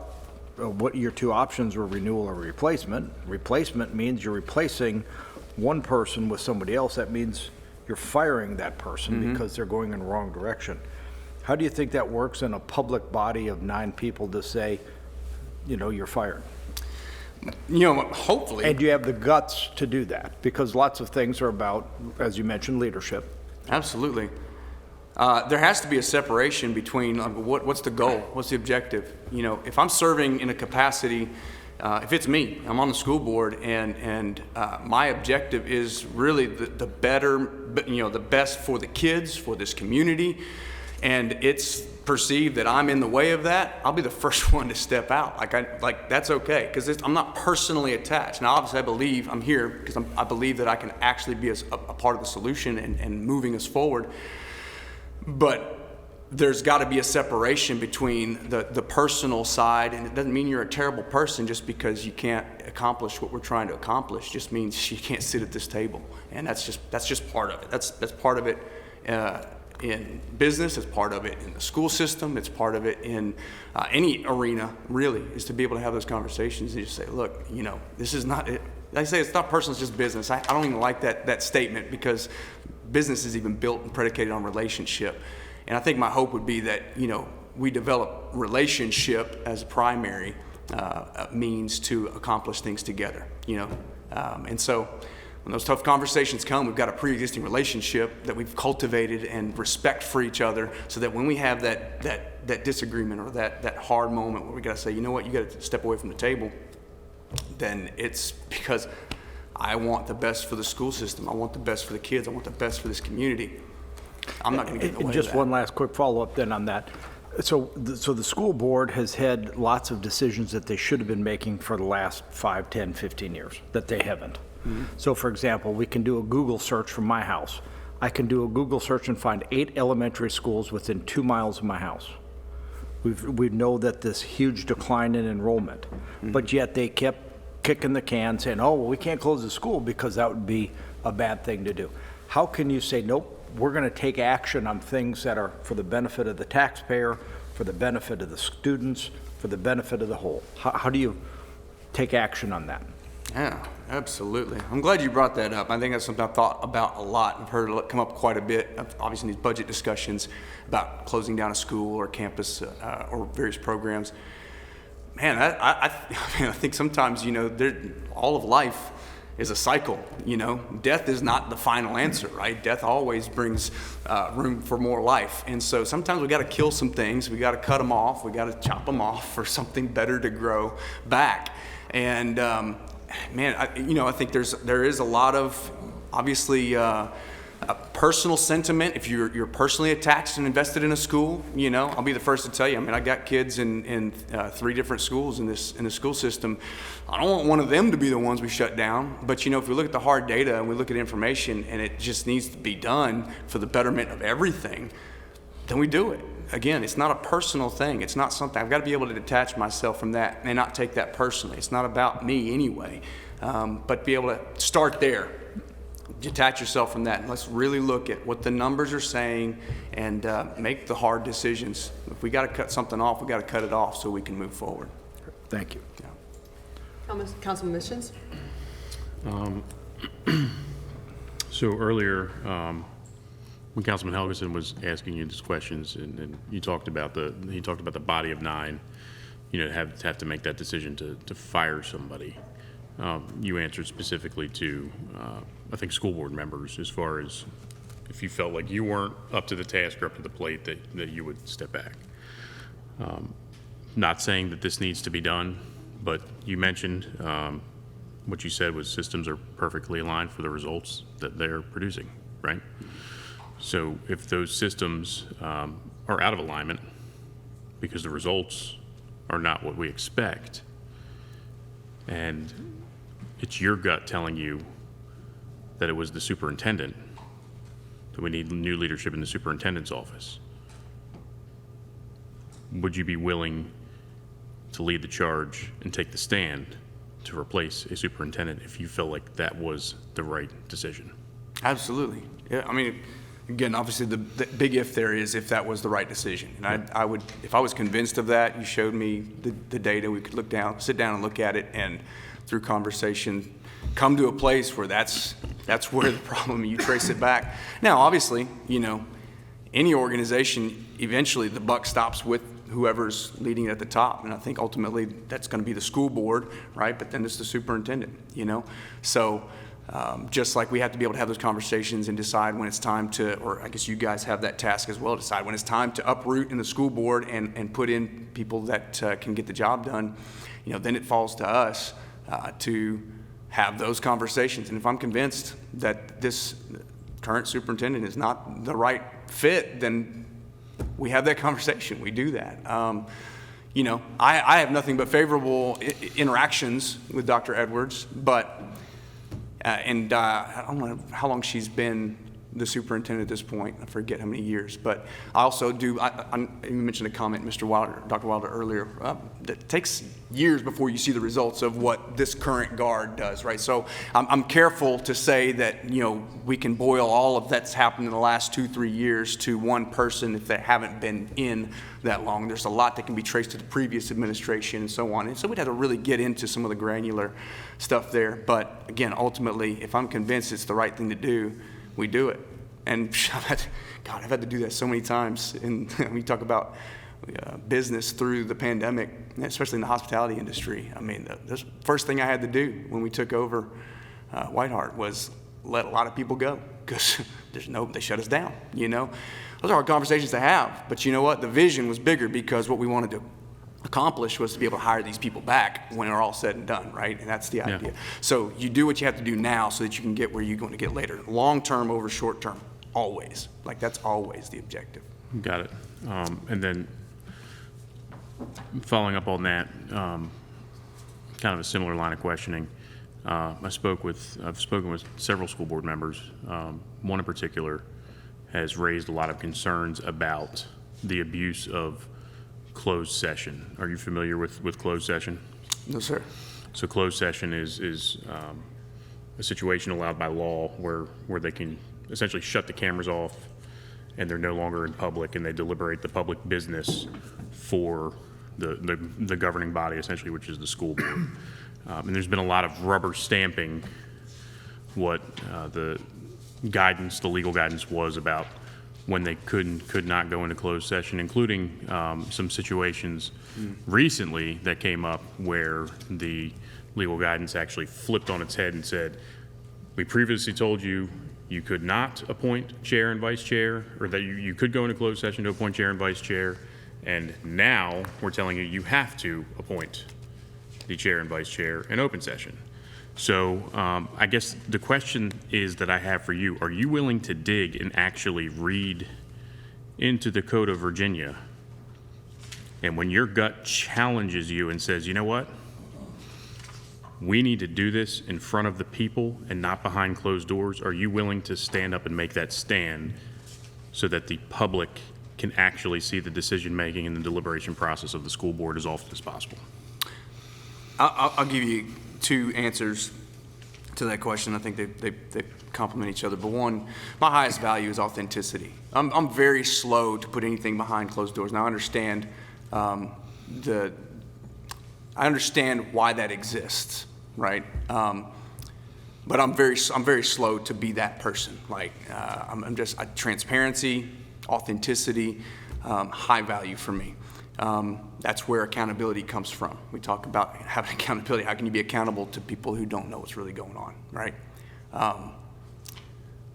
what your two options were renewal or replacement. Replacement means you're replacing one person with somebody else. That means you're firing that person because they're going in the wrong direction. How do you think that works in a public body of 9 people to say, you're fired? Hopefully. And you have the guts to do that because lots of things are about, as you mentioned, leadership. Absolutely. There has to be a separation between what's the goal, what's the objective. If I'm serving in a capacity, if it's me, I'm on the school board, and my objective is really the better, the best for the kids, for this community, and it's perceived that I'm in the way of that, I'll be the first one to step out. That's okay, because I'm not personally attached. Now, obviously, I believe I'm here because I believe that I can actually be a part of the solution and moving us forward. But there's got to be a separation between the personal side, and it doesn't mean you're a terrible person just because you can't accomplish what we're trying to accomplish. It just means you can't sit at this table, and that's just part of it. That's part of it in business. It's part of it in the school system. It's part of it in any arena. Really, is to be able to have those conversations and just say, look, this is not it. I say it's not personal, it's just business. I don't even like that statement because business is even built and predicated on relationship. And I think my hope would be that, we develop relationship as a primary means to accomplish things together, And so when those tough conversations come, we've got a pre-existing relationship that we've cultivated and respect for each other so that when we have that disagreement or that hard moment where we got to say, you know what, you got to step away from the table, then it's because I want the best for the school system. I want the best for the kids. I want the best for this community. I'm not going to get in the way of that. Just one last quick follow-up then on that. So the school board has had lots of decisions that they should have been making for the last 5, 10, 15 years that they haven't. So for example, we can do a Google search from my house. I can do a Google search and find 8 elementary schools within 2 miles of my house. We know that this huge decline in enrollment, but yet they kept kicking the can saying, oh, well, we can't close the school because that would be a bad thing to do. How can you say, nope, we're going to take action on things that are for the benefit of the taxpayer, for the benefit of the students, for the benefit of the whole? How do you take action on that? Yeah, absolutely. I'm glad you brought that up. I think that's something I've thought about a lot. I've heard it come up quite a bit, obviously in these budget discussions about closing down a school or campus or various programs. Man, I think sometimes, all of life is a cycle, Death is not the final answer, right? Death always brings room for more life. And so sometimes we got to kill some things. We got to cut them off. We got to chop them off for something better to grow back. And I think there is a lot of, obviously, personal sentiment. If you're personally attached and invested in a school, I'll be the first to tell you. I got kids in 3 different schools in the school system. I don't want one of them to be the ones we shut down. But if we look at the hard data and we look at information, and it just needs to be done for the betterment of everything, then we do it. Again, it's not a personal thing. It's not something, I've got to be able to detach myself from that and not take that personally. It's not about me anyway, but be able to start there. detach yourself from that and let's really look at what the numbers are saying and make the hard decisions. If we got to cut something off, we got to cut it off so we can move forward. Thank you. Councilman Missions? So earlier, when Councilman Helgeson was asking you these questions, and he talked about the body of 9, have to make that decision to fire somebody. You answered specifically to, I think, school board members, as far as if you felt like you weren't up to the task or up to the plate, that you would step back. Not saying that this needs to be done, but you mentioned what you said was systems are perfectly aligned for the results that they're producing, right? So if those systems are out of alignment because the results are not what we expect, and it's your gut telling you that it was the superintendent, that we need new leadership in the superintendent's office, would you be willing to lead the charge and take the stand to replace a superintendent if you felt like that was the right decision? Absolutely. Yeah, I mean, again, obviously the big if there is if that was the right decision. And I would, if I was convinced of that, you showed me the data, we could sit down and look at it, and through conversation come to a place where that's where the problem, you trace it back. Now, obviously, any organization, eventually the buck stops with whoever's leading at the top. And I think ultimately that's going to be the school board, right? But then it's the superintendent, So just like we have to be able to have those conversations and decide when it's time to, or I guess you guys have that task as well, decide when it's time to uproot in the school board and put in people that can get the job done, then it falls to us to have those conversations. And if I'm convinced that this current superintendent is not the right fit, then we have that conversation. We do that. I have nothing but favorable interactions with Dr. Edwards, but I don't know how long she's been the superintendent at this point. I forget how many years, but I also do, you mentioned a comment, Dr. Wilder earlier, that it takes years before you see the results of what this current guard does, right? So I'm careful to say that, we can boil all of that's happened in the last 2-3 years to one person if they haven't been in that long. There's a lot that can be traced to the previous administration and so on. And so we'd have to really get into some of the granular stuff there. But again, ultimately, if I'm convinced it's the right thing to do, we do it. And I've had to do that so many times. And we talk about business through the pandemic, especially in the hospitality industry. I mean, the first thing I had to do when we took over White Hart was let a lot of people go because they shut us down, Those are hard conversations to have. But you know what? The vision was bigger because what we wanted to accomplish was to be able to hire these people back when they're all said and done, right? And that's the idea. So you do what you have to do now so that you can get where you're going to get later. Long term over short term, always. That's always the objective. Got it. And then following up on that, kind of a similar line of questioning. I've spoken with several school board members. One in particular has raised a lot of concerns about the abuse of closed session. Are you familiar with closed session? No, sir. So closed session is a situation allowed by law where they can essentially shut the cameras off and they're no longer in public and they deliberate the public business for the governing body, essentially, which is the school board. And there's been a lot of rubber stamping what the legal guidance was about when they could not go into closed session, including some situations recently that came up where the legal guidance actually flipped on its head and said, we previously told you you could not appoint chair and vice chair, or that you could go into closed session to appoint chair and vice chair, and now we're telling you you have to appoint the chair and vice chair in open session. So I guess the question is that I have for you, are you willing to dig and actually read into the Code of Virginia? And when your gut challenges you and says, you know what? We need to do this in front of the people and not behind closed doors. Are you willing to stand up and make that stand so that the public can actually see the decision-making and the deliberation process of the school board as often as possible? I'll give you two answers. to that question. I think they complement each other. But one, my highest value is authenticity. I'm very slow to put anything behind closed doors. Now I understand I understand why that exists, right? But I'm very slow to be that person. Like I'm just transparency, authenticity, high value for me. That's where accountability comes from. We talk about having accountability. How can you be accountable to people who don't know what's really going on, right?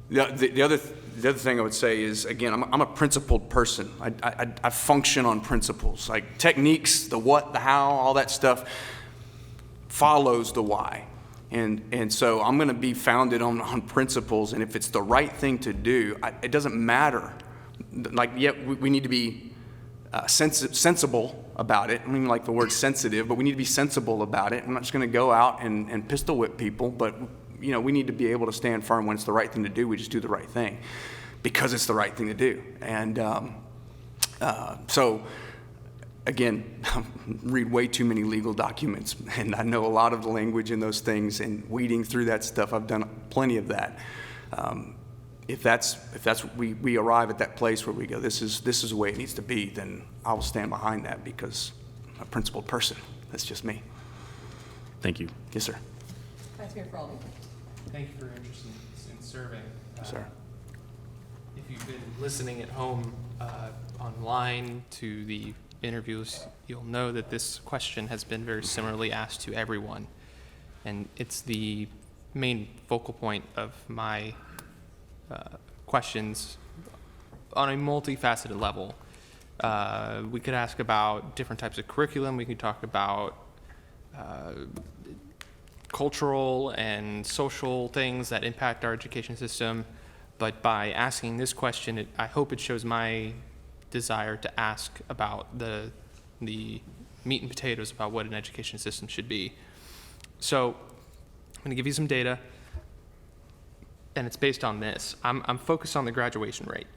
The other thing I would say is, again, I'm a principled person. I function on principles. Like techniques, the what, the how, all that stuff follows the why. And so I'm going to be founded on principles, and if it's the right thing to do, it doesn't matter. Like, yeah, we need to be sensible about it. I don't even like the word sensitive, but we need to be sensible about it. I'm not just going to go out and pistol whip people, but you know, we need to be able to stand firm when it's the right thing to do. We just do the right thing because it's the right thing to do. And so, again, read way too many legal documents, and I know a lot of the language in those things, and weeding through that stuff, I've done plenty of that. If that's we arrive at that place where we go, this is the way it needs to be, then I will stand behind that because I'm a principled person. That's just me. Thank you. Yes, sir. Vice Mayor Frawley. Thank you for your interest in serving. Yes, sir. If you've been listening at home online to the interviews, you'll know that this question has been very similarly asked to everyone. And it's the main focal point of my questions on a multifaceted level. We could ask about different types of curriculum. We could talk about cultural and social things that impact our education system. But by asking this question, I hope it shows my desire to ask about the meat and potatoes about what an education system should be. So I'm going to give you some data, and it's based on this. I'm focused on the graduation rate.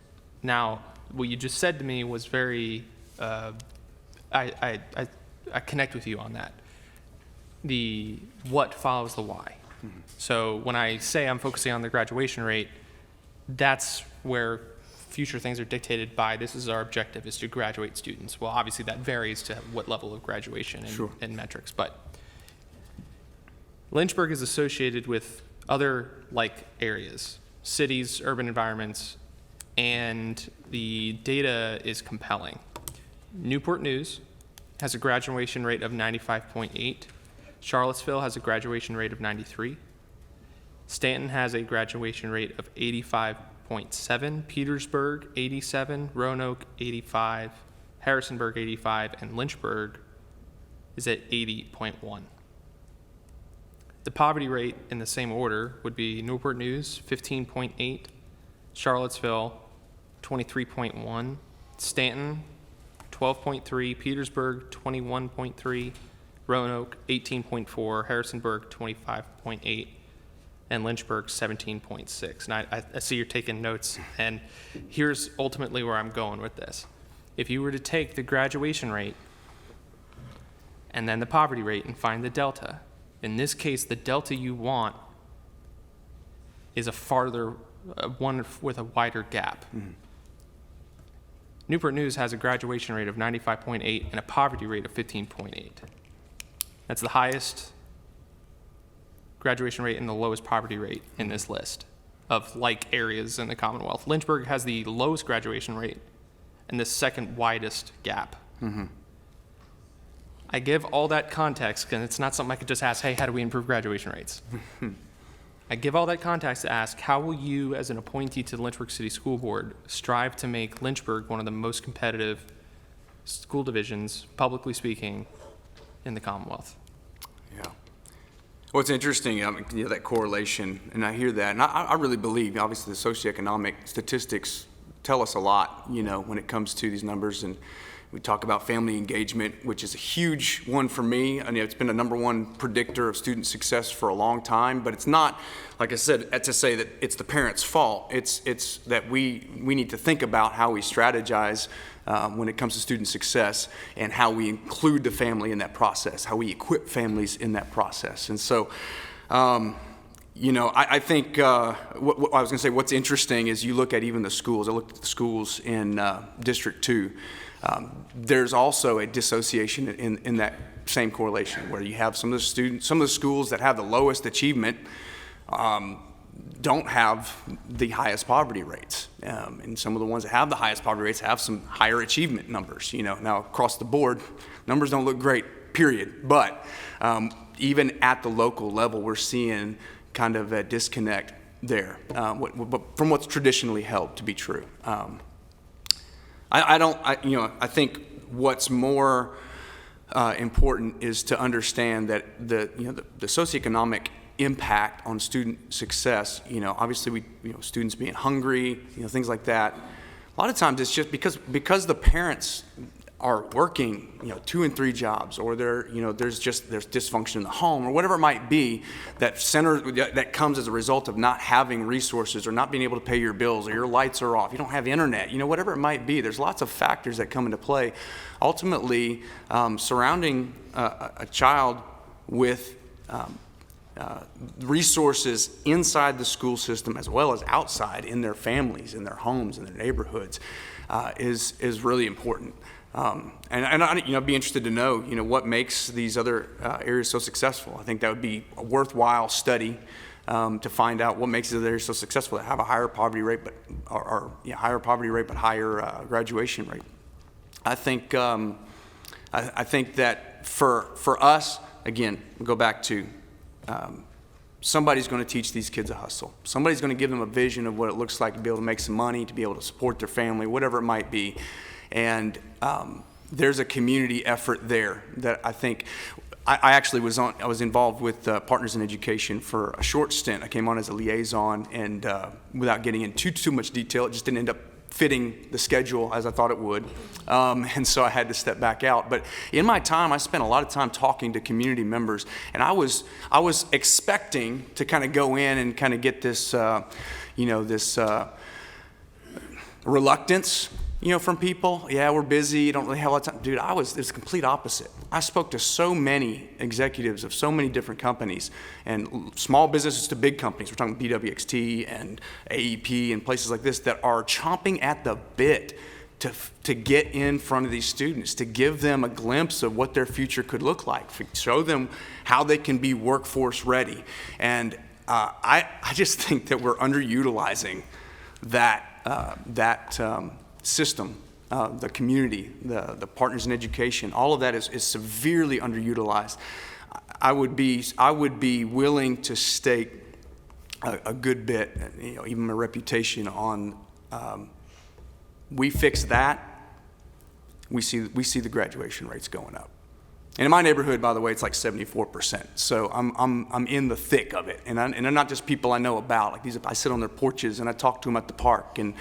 Now, what you just said to me was very, I connect with you on that. The what follows the why. Mm-hmm. So when I say I'm focusing on the graduation rate, that's where future things are dictated by, this is our objective, is to graduate students. Well, obviously that varies to what level of graduation and, sure, and metrics, but Lynchburg is associated with other like areas, cities, urban environments, and the data is compelling. Newport News has a graduation rate of 95.8. Charlottesville has a graduation rate of 93. Stanton has a graduation rate of 85.7. Petersburg, 87. Roanoke, 85. Harrisonburg, 85. And Lynchburg is at 80.1. The poverty rate in the same order would be Newport News, 15.8. Charlottesville, 23.1. Stanton, 12.3. Petersburg, 21.3. Roanoke, 18.4, Harrisonburg, 25.8, and Lynchburg, 17.6. And I see you're taking notes, and here's ultimately where I'm going with this. If you were to take the graduation rate and then the poverty rate and find the delta, in this case, the delta you want is a farther, one with a wider gap. Mm-hmm. Newport News has a graduation rate of 95.8 and a poverty rate of 15.8. That's the highest graduation rate and the lowest poverty rate in this list of like areas in the Commonwealth. Lynchburg has the lowest graduation rate and the second widest gap. Mm-hmm. I give all that context because it's not something I could just ask, hey, how do we improve graduation rates? I give all that context to ask, how will you as an appointee to the Lynchburg City School Board strive to make Lynchburg one of the most competitive school divisions, publicly speaking, in the Commonwealth? Yeah. Well, it's interesting, that correlation, and I hear that, and I really believe, obviously, the socioeconomic statistics tell us a lot, when it comes to these numbers, and we talk about family engagement, which is a huge one for me. I mean, it's been a number one predictor of student success for a long time, but it's not, like I said, to say that it's the parents' fault. It's that we need to think about how we strategize when it comes to student success and how we include the family in that process, how we equip families in that process. And so, I think what I was going to say, what's interesting is you look at even the schools. I looked at the schools in District 2. There's also a dissociation in that same correlation where you have some of the schools that have the lowest achievement don't have the highest poverty rates. And some of the ones that have the highest poverty rates have some higher achievement numbers. Now across the board, numbers don't look great, period. But even at the local level, we're seeing kind of a disconnect there from what's traditionally held to be true. I think what's more important is to understand that the socioeconomic impact on student success, obviously students being hungry, things like that. A lot of times it's just because the parents are working, 2 and 3 jobs, or there's dysfunction in the home, or whatever it might be, that comes as a result of not having resources, or not being able to pay your bills, or your lights are off, you don't have internet, whatever it might be. There's lots of factors that come into play. Ultimately, surrounding a child with resources inside the school system as well as outside in their families, in their homes, in their neighborhoods, is really important. And I'd be interested to know, what makes these other areas so successful. I think that would be a worthwhile study to find out what makes these other areas so successful that have a higher poverty rate, but higher graduation rate. I think that for us, again, we'll go back to somebody's going to teach these kids a hustle. Somebody's going to give them a vision of what it looks like to be able to make some money, to be able to support their family, whatever it might be. And there's a community effort there that I think I actually I was involved with Partners in Education for a short stint. I came on as a liaison, and without getting into too much detail, it just didn't end up fitting the schedule as I thought it would, and so I had to step back out. But in my time, I spent a lot of time talking to community members, and I was expecting to kind of go in and kind of get this, this reluctance, from people. Yeah, we're busy, don't really have a lot of time. Dude, it's the complete opposite. I spoke to so many executives of so many different companies, and small businesses to big companies. We're talking BWXT and AEP and places like this that are chomping at the bit to get in front of these students, to give them a glimpse of what their future could look like, show them how they can be workforce ready. And I just think that we're underutilizing that system, the community, the Partners in Education. All of that is severely underutilized. I would be willing to stake a good bit, even my reputation on. We fix that, we see the graduation rates going up. And in my neighborhood, by the way, it's like 74%. So I'm in the thick of it, and they're not just people I know about. Like I sit on their porches and I talk to them at the park, and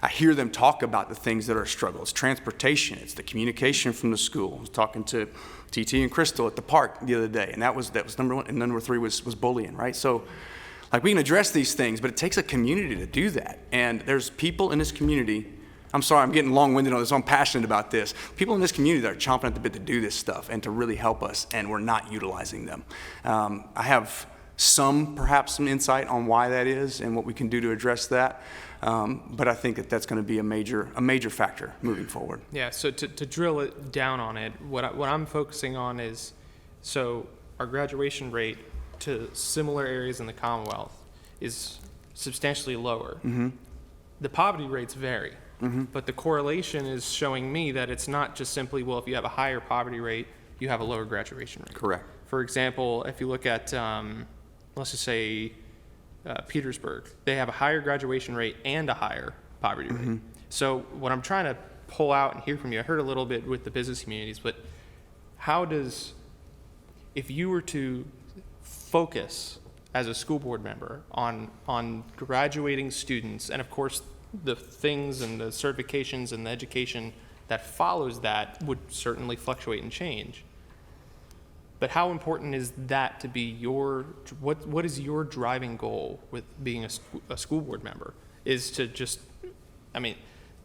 I hear them talk about the things that are a struggle. It's transportation, it's the communication from the school. I was talking to TT and Crystal at the park the other day, and that was number 1, and number 3 was bullying, right? So we can address these things, but it takes a community to do that. And there's people in this community. I'm sorry, I'm getting long-winded on this. I'm passionate about this. People in this community that are chomping at the bit to do this stuff and to really help us, and we're not utilizing them. I have perhaps some insight on why that is and what we can do to address that. But I think that's going to be a major factor moving forward. Yeah. So to drill it down on it, what I'm focusing on is, so our graduation rate to similar areas in the Commonwealth is substantially lower. Mm-hmm. The poverty rates vary. Mm-hmm. But the correlation is showing me that it's not just simply, well, if you have a higher poverty rate, you have a lower graduation rate. Correct. For example, if you look at, let's just say, Petersburg, they have a higher graduation rate and a higher poverty rate. Mm-hmm. So what I'm trying to pull out and hear from you, I heard a little bit with the business communities, but if you were to focus as a school board member on graduating students, and of course, the things and the certifications and the education that follows that would certainly fluctuate and change. But how important is that to be what is your driving goal with being a school board member? Is to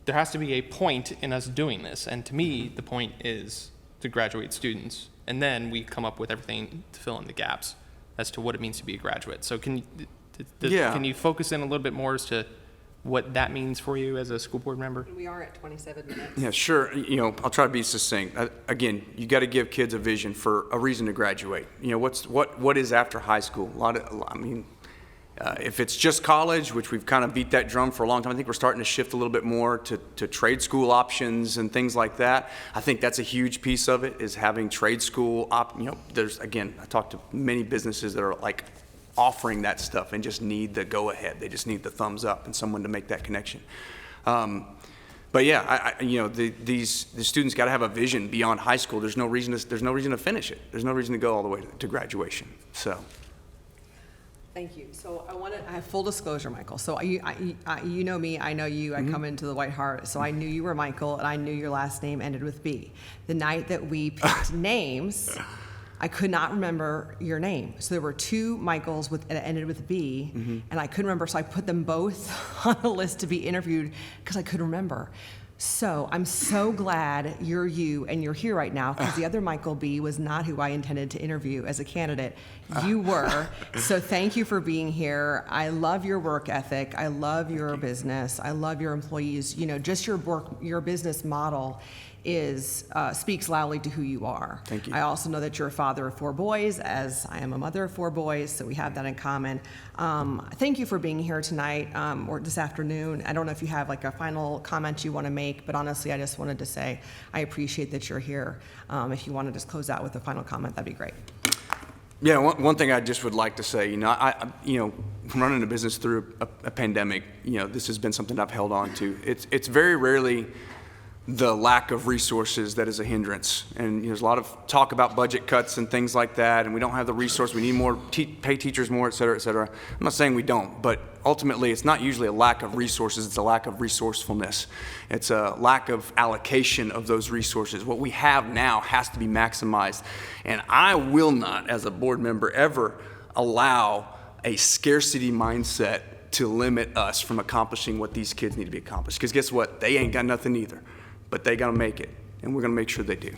there has to be a point in us doing this. And to me, the point is to graduate students. And then we come up with everything to fill in the gaps as to what it means to be a graduate. So can Yeah. you focus in a little bit more as to what that means for you as a school board member? We are at 27 minutes. Yeah, sure. I'll try to be succinct. Again, you got to give kids a vision for a reason to graduate. What is after high school? If it's just college, which we've kind of beat that drum for a long time, I think we're starting to shift a little bit more to trade school options and things like that. I think that's a huge piece of it, is having trade school I talked to many businesses that are like offering that stuff and just need the go ahead. They just need the thumbs up and someone to make that connection. But yeah, the students got to have a vision beyond high school. There's no reason to finish it. There's no reason to go all the way to graduation. So. Thank you. So I have full disclosure, Michael. So you know me, I know you, I come into the White Hart, so I knew you were Michael, and I knew your last name ended with B. The night that we picked names, I could not remember your name. So there were two Michaels that ended with B, and I couldn't remember, so I put them both on the list to be interviewed because I couldn't remember. So I'm so glad you're you and you're here right now, because the other Michael B was not who I intended to interview as a candidate. You were. So thank you for being here. I love your work ethic. I love your business. I love your employees. Just your business model speaks loudly to who you are. Thank you. I also know that you're a father of 4 boys, as I am a mother of 4 boys, so we have that in common. Thank you for being here tonight, or this afternoon. I don't know if you have like a final comment you want to make, but honestly, I just wanted to say I appreciate that you're here. If you want to just close out with a final comment, that'd be great. Yeah, one thing I just would like to say, from running a business through a pandemic, this has been something I've held on to. It's very rarely the lack of resources that is a hindrance. And there's a lot of talk about budget cuts and things like that, and we don't have the resource, we need more, pay teachers more, et cetera, et cetera. I'm not saying we don't, but ultimately it's not usually a lack of resources, it's a lack of resourcefulness. It's a lack of allocation of those resources. What we have now has to be maximized. And I will not, as a board member, ever allow a scarcity mindset to limit us from accomplishing what these kids need to be accomplished. Because guess what? They ain't got nothing either. But they got to make it, and we're going to make sure they do.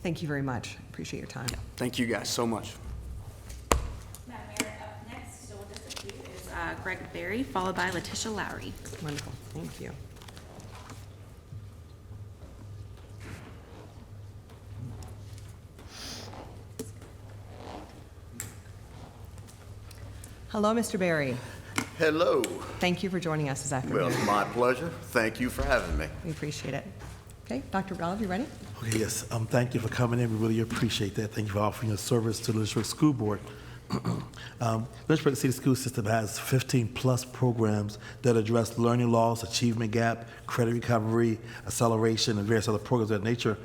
Thank you very much. Appreciate your time. Thank you guys so much. Madam Mayor, up next, so with this is Greg Berry, followed by Letitia Lowry. Wonderful. Thank you. Hello, Mr. Berry. Hello. Thank you for joining us this afternoon. Well, it's my pleasure. Thank you for having me. We appreciate it. Okay, Dr. Olive, you ready? Okay, yes. Thank you for coming in. We really appreciate that. Thank you for offering your service to the Lynchburg School Board. Lynchburg City School System has 15-plus programs that address learning loss, achievement gap, credit recovery, acceleration, and various other programs of that nature.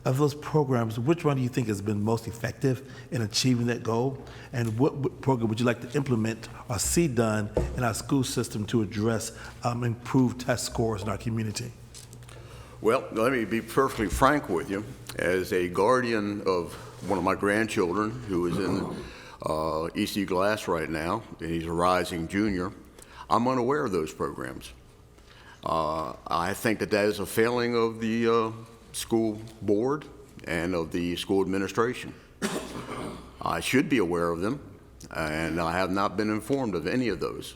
Of those programs, which one do you think has been most effective in achieving that goal? And what program would you like to implement or see done in our school system to address improved test scores in our community? Well, let me be perfectly frank with you. As a guardian of one of my grandchildren who is in ECU Glass right now, and he's a rising junior, I'm unaware of those programs. I think that is a failing of the school board and of the school administration. I should be aware of them, and I have not been informed of any of those.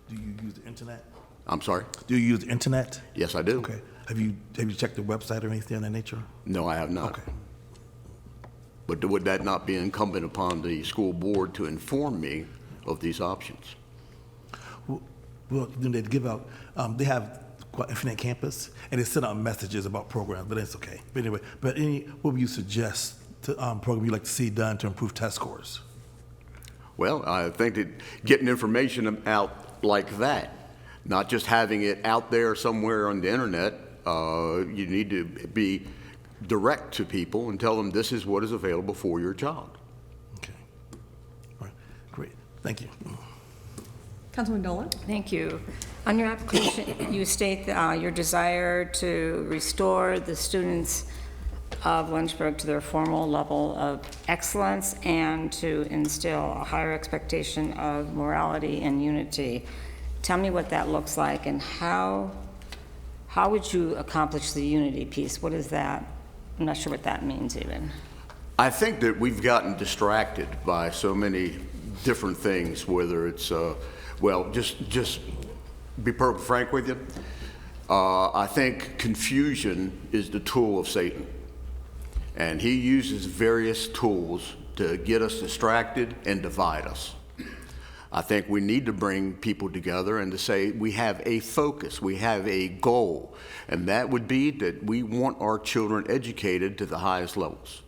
Do you use the internet? I'm sorry? Do you use the internet? Yes, I do. Okay. Have you checked the website or anything of that nature? No, I have not. Okay. But would that not be incumbent upon the school board to inform me of these options? Well, they give out, they have Infinite Campus, and they send out messages about programs, but it's okay. But anyway, what would you suggest to program you'd like to see done to improve test scores? Well, I think that getting information out like that, not just having it out there somewhere on the internet, you need to be direct to people and tell them this is what is available for your child. Okay. All right. Great. Thank you. Councilman Dolan? Thank you. On your application, you state your desire to restore the students of Lynchburg to their formal level of excellence and to instill a higher expectation of morality and unity. Tell me what that looks like, and how would you accomplish the unity piece? What is that? I'm not sure what that means even. I think that we've gotten distracted by so many different things, whether it's, well, just be perfectly frank with you. I think confusion is the tool of Satan. And he uses various tools to get us distracted and divide us. I think we need to bring people together and to say we have a focus, we have a goal, and that would be that we want our children educated to the highest levels.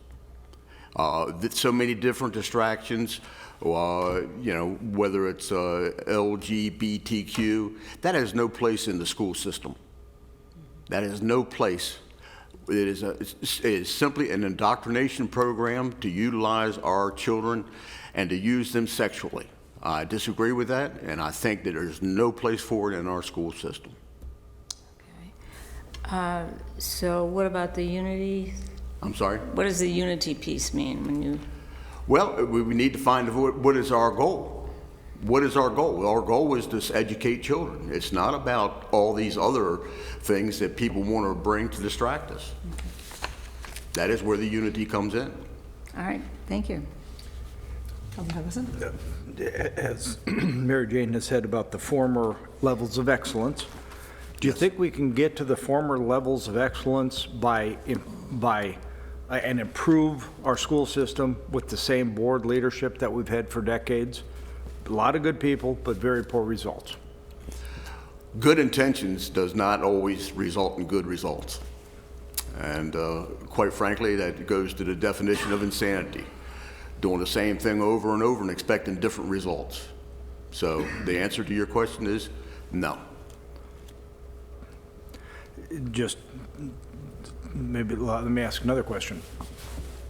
So many different distractions, you know, whether it's LGBTQ, that has no place in the school system. That has no place. It is simply an indoctrination program to utilize our children and to use them sexually. I disagree with that, and I think that there's no place for it in our school system. So what about the unity? I'm sorry? What does the unity piece mean when you? Well, we need to find what is our goal. What is our goal? Our goal is to educate children. It's not about all these other things that people want to bring to distract us. That is where the unity comes in. All right, thank you. As Mary Jane has said about the former levels of excellence, do you think we can get to the former levels of excellence by and improve our school system with the same board leadership that we've had for decades? A lot of good people, but very poor results. Good intentions does not always result in good results. And quite frankly, that goes to the definition of insanity. Doing the same thing over and over and expecting different results. So the answer to your question is no. Just maybe let me ask another question.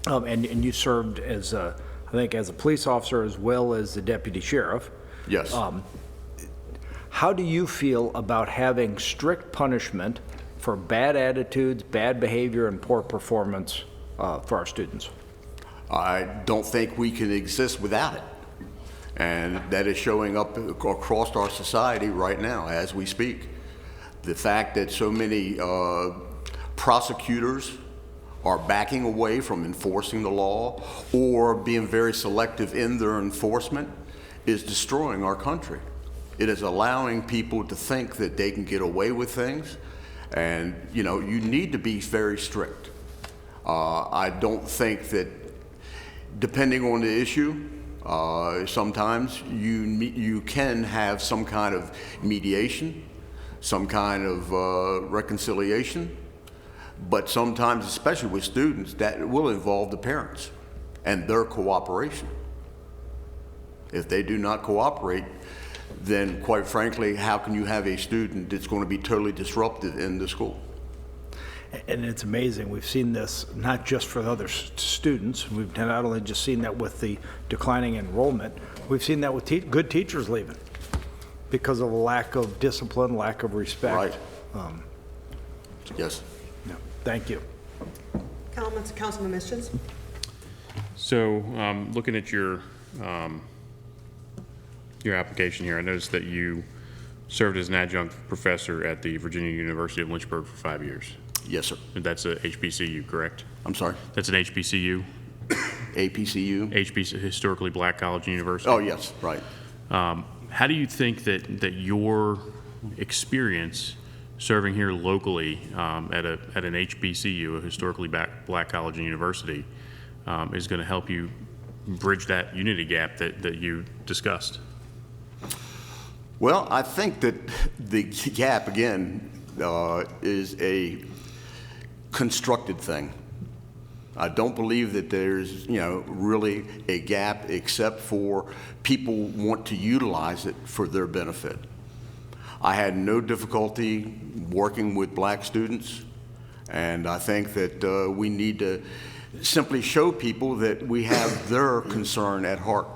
And you served as I think as a police officer as well as the deputy sheriff. Yes. How do you feel about having strict punishment for bad attitudes, bad behavior, and poor performance for our students? I don't think we can exist without it. And that is showing up across our society right now as we speak. The fact that so many prosecutors are backing away from enforcing the law or being very selective in their enforcement is destroying our country. It is allowing people to think that they can get away with things, and you know, you need to be very strict. I don't think that, depending on the issue, sometimes you can have some kind of mediation, some kind of reconciliation, but sometimes, especially with students, that will involve the parents and their cooperation. If they do not cooperate, then quite frankly, how can you have a student that's going to be totally disruptive in the school? And it's amazing. We've seen this not just for the other students. We've not only just seen that with the declining enrollment, we've seen that with good teachers leaving because of a lack of discipline, lack of respect. Right. Yes. Yeah. Thank you. Comments, Councilman Mischins? So, looking at your application here, I noticed that you served as an adjunct professor at the Virginia University of Lynchburg for 5 years. Yes, sir. And that's a HBCU, correct? I'm sorry? That's an HBCU? APCU? HBC, Historically Black College and University? Oh, yes, right. How do you think that your experience serving here locally at an HBCU, a Historically Black College and University, is going to help you bridge that unity gap that you discussed? Well, I think that the gap, again, is a constructed thing. I don't believe that there's, really a gap except for people want to utilize it for their benefit. I had no difficulty working with black students, and I think that we need to simply show people that we have their concern at heart.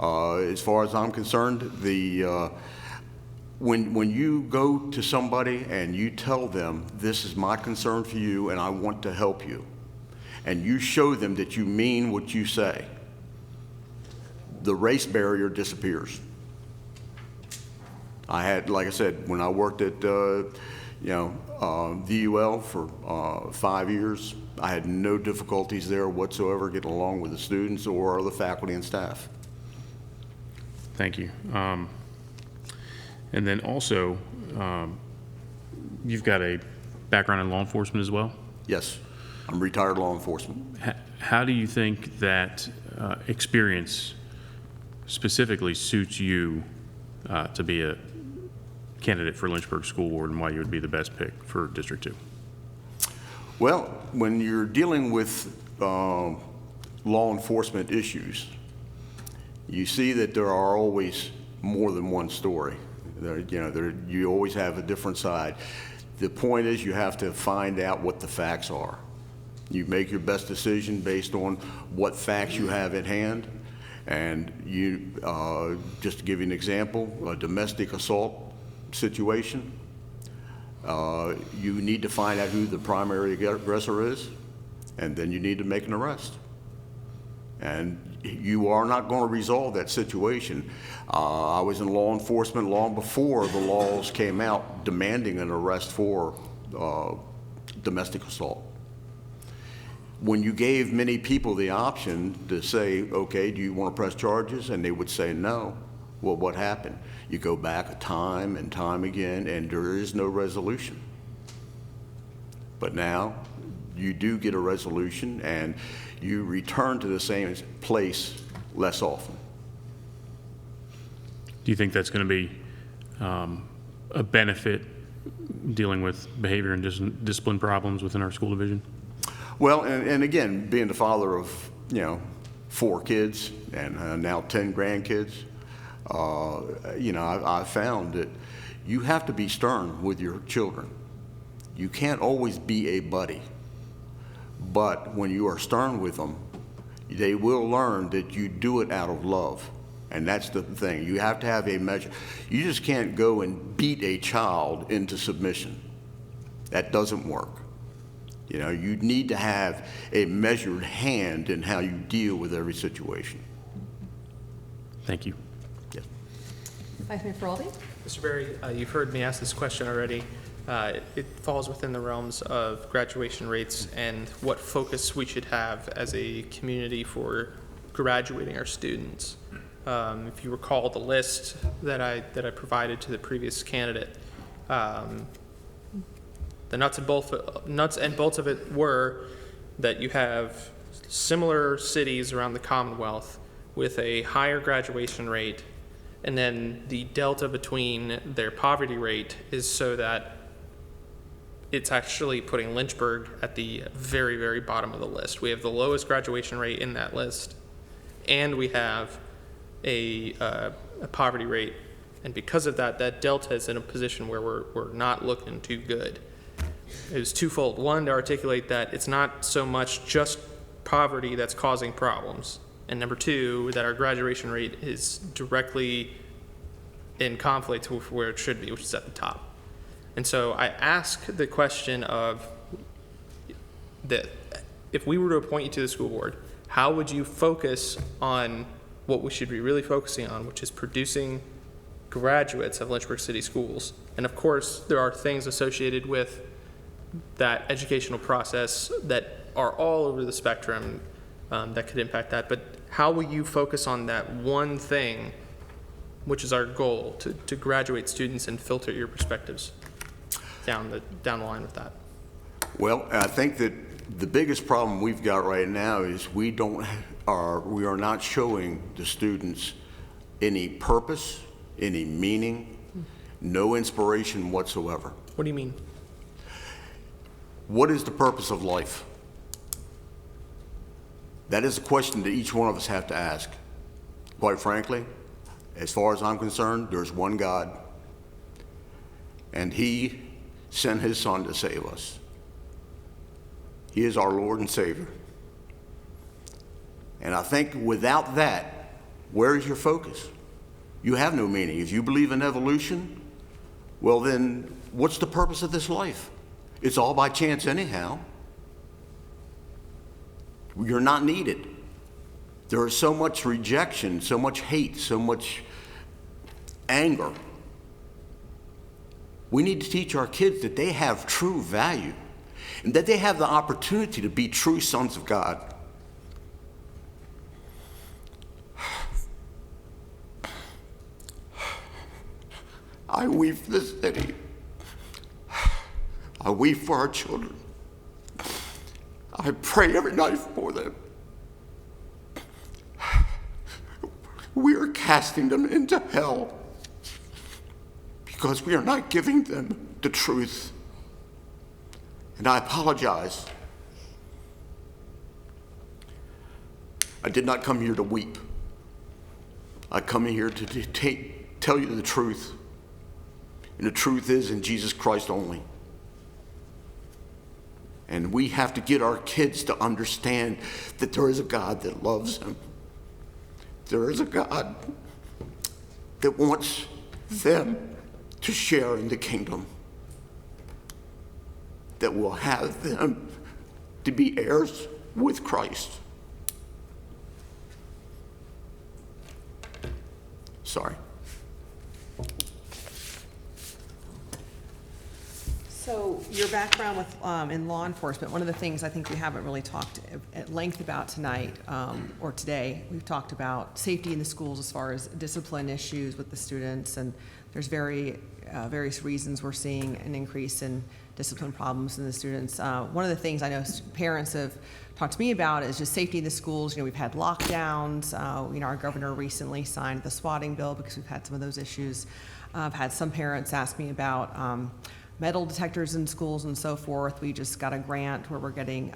As far as I'm concerned, when you go to somebody and you tell them, this is my concern for you and I want to help you, and you show them that you mean what you say, the race barrier disappears. I had, like I said, when I worked at VUL for 5 years. I had no difficulties there whatsoever getting along with the students or the faculty and staff. Thank you. And then also, you've got a background in law enforcement as well? Yes, I'm retired law enforcement. How do you think that experience specifically suits you to be a candidate for Lynchburg School Board, and why you would be the best pick for District 2? Well, when you're dealing with law enforcement issues, you see that there are always more than one story. You always have a different side. The point is you have to find out what the facts are. You make your best decision based on what facts you have at hand. And just to give you an example, a domestic assault situation, you need to find out who the primary aggressor is, and then you need to make an arrest. And you are not going to resolve that situation. I was in law enforcement long before the laws came out demanding an arrest for domestic assault. When you gave many people the option to say, okay, do you want to press charges? And they would say no. Well, what happened? You go back time and time again, and there is no resolution. But now you do get a resolution, and you return to the same place less often. Do you think that's going to be a benefit dealing with behavior and discipline problems within our school division? Well, and again, being the father of 4 kids and now 10 grandkids, I found that you have to be stern with your children. You can't always be a buddy, but when you are stern with them, they will learn that you do it out of love. And that's the thing. You have to have a measure. You just can't go and beat a child into submission. That doesn't work. You need to have a measured hand in how you deal with every situation. Thank you. Yes. Vice Mayor Feraldi? Mr. Berry, you've heard me ask this question already. It falls within the realms of graduation rates and what focus we should have as a community for graduating our students. If you recall the list that I provided to the previous candidate, the nuts and bolts of it were that you have similar cities around the Commonwealth with a higher graduation rate, and then the delta between their poverty rate is so that it's actually putting Lynchburg at the very, very bottom of the list. We have the lowest graduation rate in that list, and we have a poverty rate, and because of that, that delta is in a position where we're not looking too good. It was twofold. One, to articulate that it's not so much just poverty that's causing problems, and number two, that our graduation rate is directly in conflict with where it should be, which is at the top. And so I ask the question of that: if we were to appoint you to the school board, how would you focus on what we should be really focusing on, which is producing graduates of Lynchburg City Schools? And of course, there are things associated with that educational process that are all over the spectrum that could impact that. But how will you focus on that one thing, which is our goal, to graduate students and filter your perspectives down the line with that? Well, I think that the biggest problem we've got right now is we are not showing the students any purpose, any meaning, no inspiration whatsoever. What do you mean? What is the purpose of life? That is a question that each one of us have to ask. Quite frankly, as far as I'm concerned, there's one God, and He sent His Son to save us. He is our Lord and Savior. And I think without that, where is your focus? You have no meaning. If you believe in evolution, well then, what's the purpose of this life? It's all by chance anyhow. You're not needed. There is so much rejection, so much hate, so much anger. We need to teach our kids that they have true value and that they have the opportunity to be true sons of God. I weep for this city. I weep for our children. I pray every night for them. We are casting them into hell because we are not giving them the truth. And I apologize. I did not come here to weep. I come here to tell you the truth. And the truth is in Jesus Christ only. And we have to get our kids to understand that there is a God that loves them. There is a God that wants them to share in the kingdom, that will have them to be heirs with Christ. Sorry. So your background with, in law enforcement, one of the things I think we haven't really talked at length about tonight or today, we've talked about safety in the schools as far as discipline issues with the students, and there's various reasons we're seeing an increase in discipline problems in the students. One of the things I know parents have talked to me about is just safety in the schools. You know, we've had lockdowns. You know, our governor recently signed the swatting bill because we've had some of those issues. I've had some parents ask me about metal detectors in schools and so forth. We just got a grant where we're getting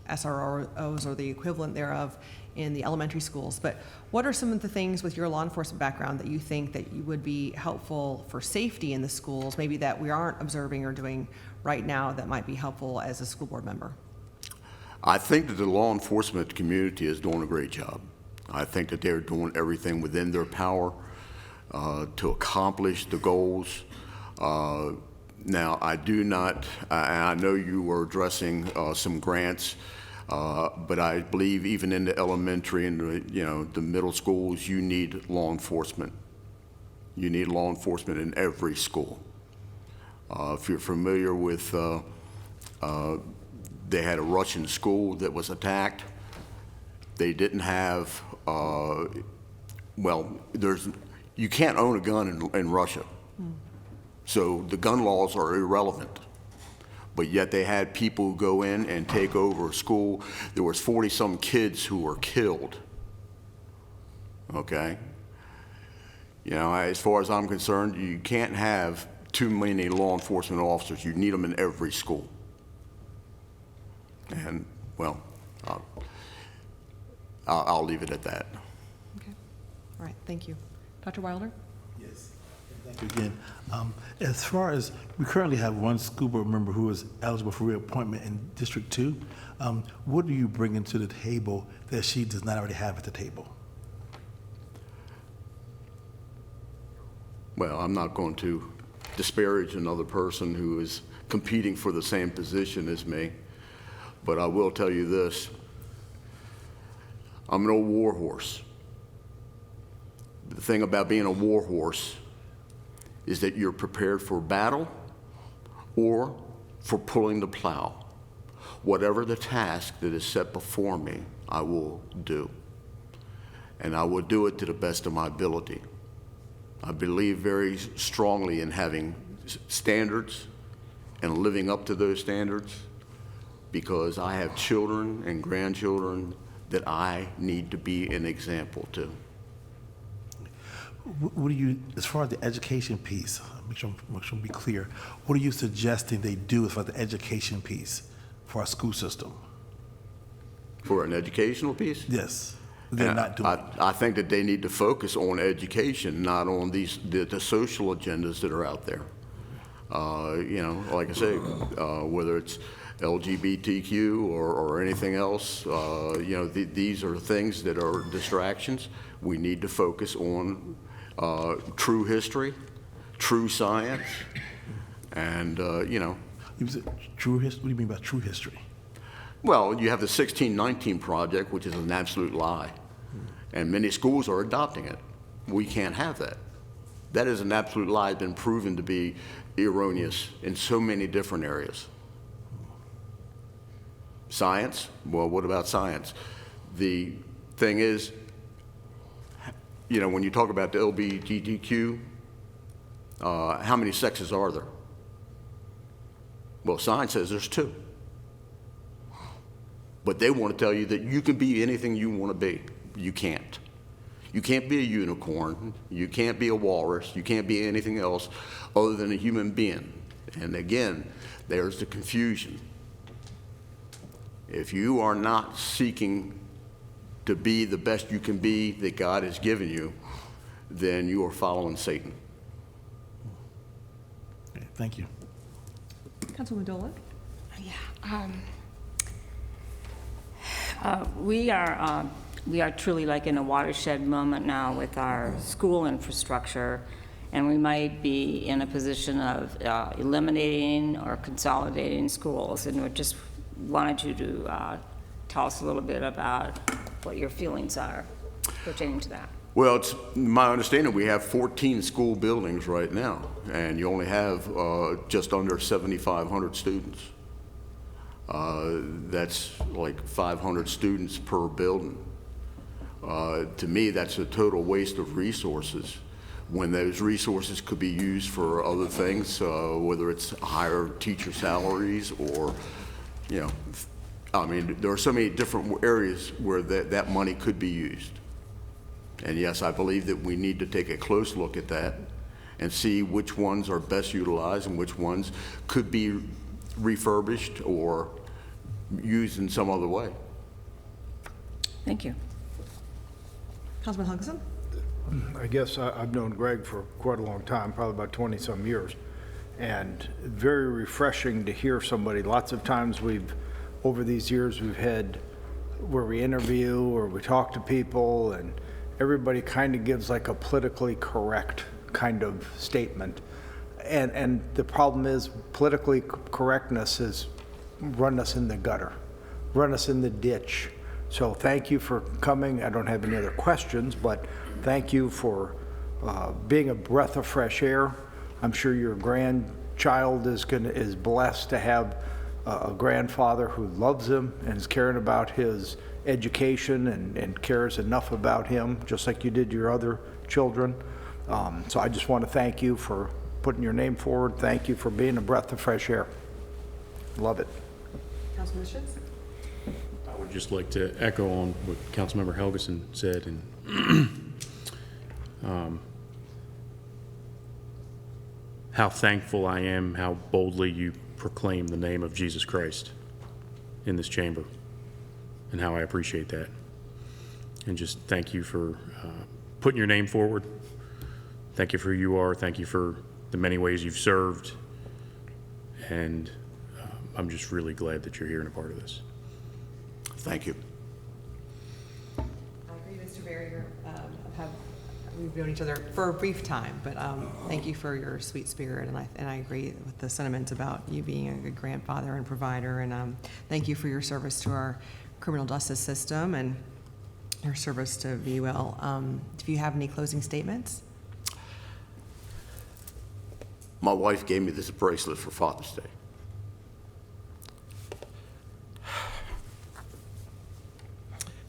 SROs or the equivalent thereof in the elementary schools. But what are some of the things with your law enforcement background that you think that you would be helpful for safety in the schools, maybe that we aren't observing or doing right now that might be helpful as a school board member? I think that the law enforcement community is doing a great job. I think that they're doing everything within their power to accomplish the goals. Now, I do not, I know you were addressing some grants, but I believe even in the elementary and the middle schools, you need law enforcement. You need law enforcement in every school. If you're familiar with, they had a Russian school that was attacked. They didn't have, you can't own a gun in Russia. So the gun laws are irrelevant. But yet they had people go in and take over a school. There was 40-some kids who were killed. Okay? You know, as far as I'm concerned, you can't have too many law enforcement officers. You need them in every school. And, well, I'll leave it at that. Okay. All right. Thank you. Dr. Wilder? Yes. Thank you again. As far as, we currently have one school board member who is eligible for reappointment in District 2. What do you bring into the table that she does not already have at the table? Well, I'm not going to disparage another person who is competing for the same position as me, but I will tell you this. I'm an old war horse. The thing about being a war horse is that you're prepared for battle or for pulling the plow. Whatever the task that is set before me, I will do. And I will do it to the best of my ability. I believe very strongly in having standards and living up to those standards because I have children and grandchildren that I need to be an example to. What do you, as far as the education piece, make sure be clear, what are you suggesting they do as far as the education piece for our school system? For an educational piece? Yes. They're not doing I think that they need to focus on education, not on the social agendas that are out there. You know, like I say, whether it's LGBTQ or anything else, you know, these are things that are distractions. We need to focus on true history, true science, and, you know. True history? What do you mean by true history? Well, you have the 1619 Project, which is an absolute lie. And many schools are adopting it. We can't have that. That is an absolute lie. It's been proven to be erroneous in so many different areas. Science? Well, what about science? The thing is, you know, when you talk about the LGBTQ, how many sexes are there? Well, science says there's 2. But they want to tell you that you can be anything you want to be. You can't. You can't be a unicorn. You can't be a walrus. You can't be anything else other than a human being. And again, there's the confusion. If you are not seeking to be the best you can be that God has given you, then you are following Satan. Okay, thank you. Councilwoman Dolan? We are truly like in a watershed moment now with our school infrastructure, and we might be in a position of eliminating or consolidating schools. And we just wanted you to tell us a little bit about what your feelings are pertaining to that. Well, it's my understanding we have 14 school buildings right now, and you only have just under 7,500 students. That's like 500 students per building. To me, that's a total waste of resources when those resources could be used for other things, whether it's higher teacher salaries or, you know, I mean, there are so many different areas where that money could be used. And yes, I believe that we need to take a close look at that and see which ones are best utilized and which ones could be refurbished or used in some other way. Thank you. Councilman Hugginson? I guess I've known Greg for quite a long time, probably about 20-some years, and very refreshing to hear somebody. Lots of times over these years, we've had where we interview or we talk to people, and everybody kind of gives like a politically correct kind of statement. And the problem is politically correctness has run us in the gutter, run us in the ditch. So thank you for coming. I don't have any other questions, but thank you for being a breath of fresh air. I'm sure your grandchild is blessed to have a grandfather who loves him and is caring about his education and cares enough about him, just like you did your other children. So I just want to thank you for putting your name forward. Thank you for being a breath of fresh air. Love it. Councilman Schutz? I would just like to echo on what Councilmember Helgeson said, and how thankful I am, how boldly you proclaim the name of Jesus Christ in this chamber, and how I appreciate that. And just thank you for putting your name forward. Thank you for who you are. Thank you for the many ways you've served. And I'm just really glad that you're here and a part of this. Thank you. I agree, Mr. Barrier. We've known each other for a brief time, but thank you for your sweet spirit, and I agree with the sentiments about you being a good grandfather and provider, and thank you for your service to our criminal justice system and your service to VUL. Do you have any closing statements? My wife gave me this bracelet for Father's Day.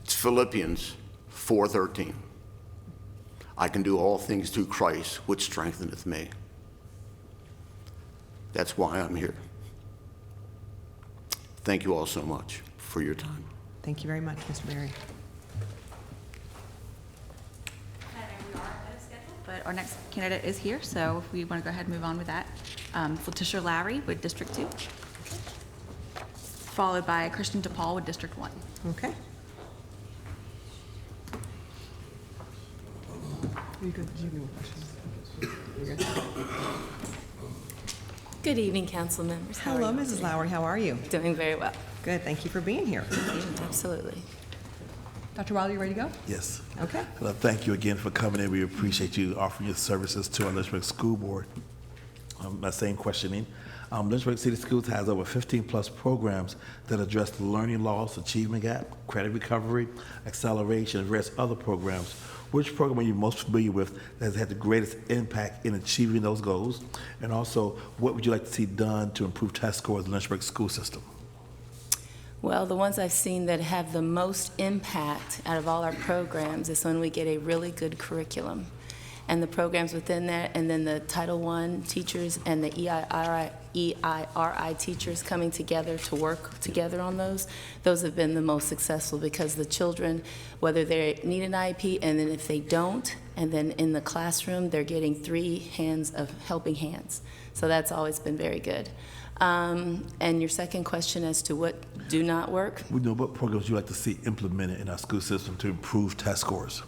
It's Philippians 4:13. I can do all things through Christ, which strengtheneth me. That's why I'm here. Thank you all so much for your time. Thank you very much, Mr. Barry. But our next candidate is here, so if we want to go ahead and move on with that. Letitia Lowry with District 2, followed by Christian DePaul with District 1. Okay. You good? Do you have any more questions? You're good. Good evening, council members. How Hello, are you? Mrs. Lowry. How are you? Doing very well. Good. Thank you for being here. Absolutely. Dr. Wilder, you ready to go? Yes. Okay. Well, thank you again for coming in. We appreciate you offering your services to our Lynchburg School Board. My same questioning. Lynchburg City Schools has over 15-plus programs that address the learning loss, achievement gap, credit recovery, acceleration, and various other programs. Which program are you most familiar with that has had the greatest impact in achieving those goals? And also, what would you like to see done to improve test scores in the Lynchburg school system? Well, the ones I've seen that have the most impact out of all our programs is when we get a really good curriculum. And the programs within that, and then the Title I teachers and the EIRI teachers coming together to work together on those have been the most successful, because the children, whether they need an IEP, and then if they don't, and then in the classroom, they're getting 3 hands of helping hands. So that's always been very good. And your second question as to what do not work? We know what programs you like to see implemented in our school system to improve test scores.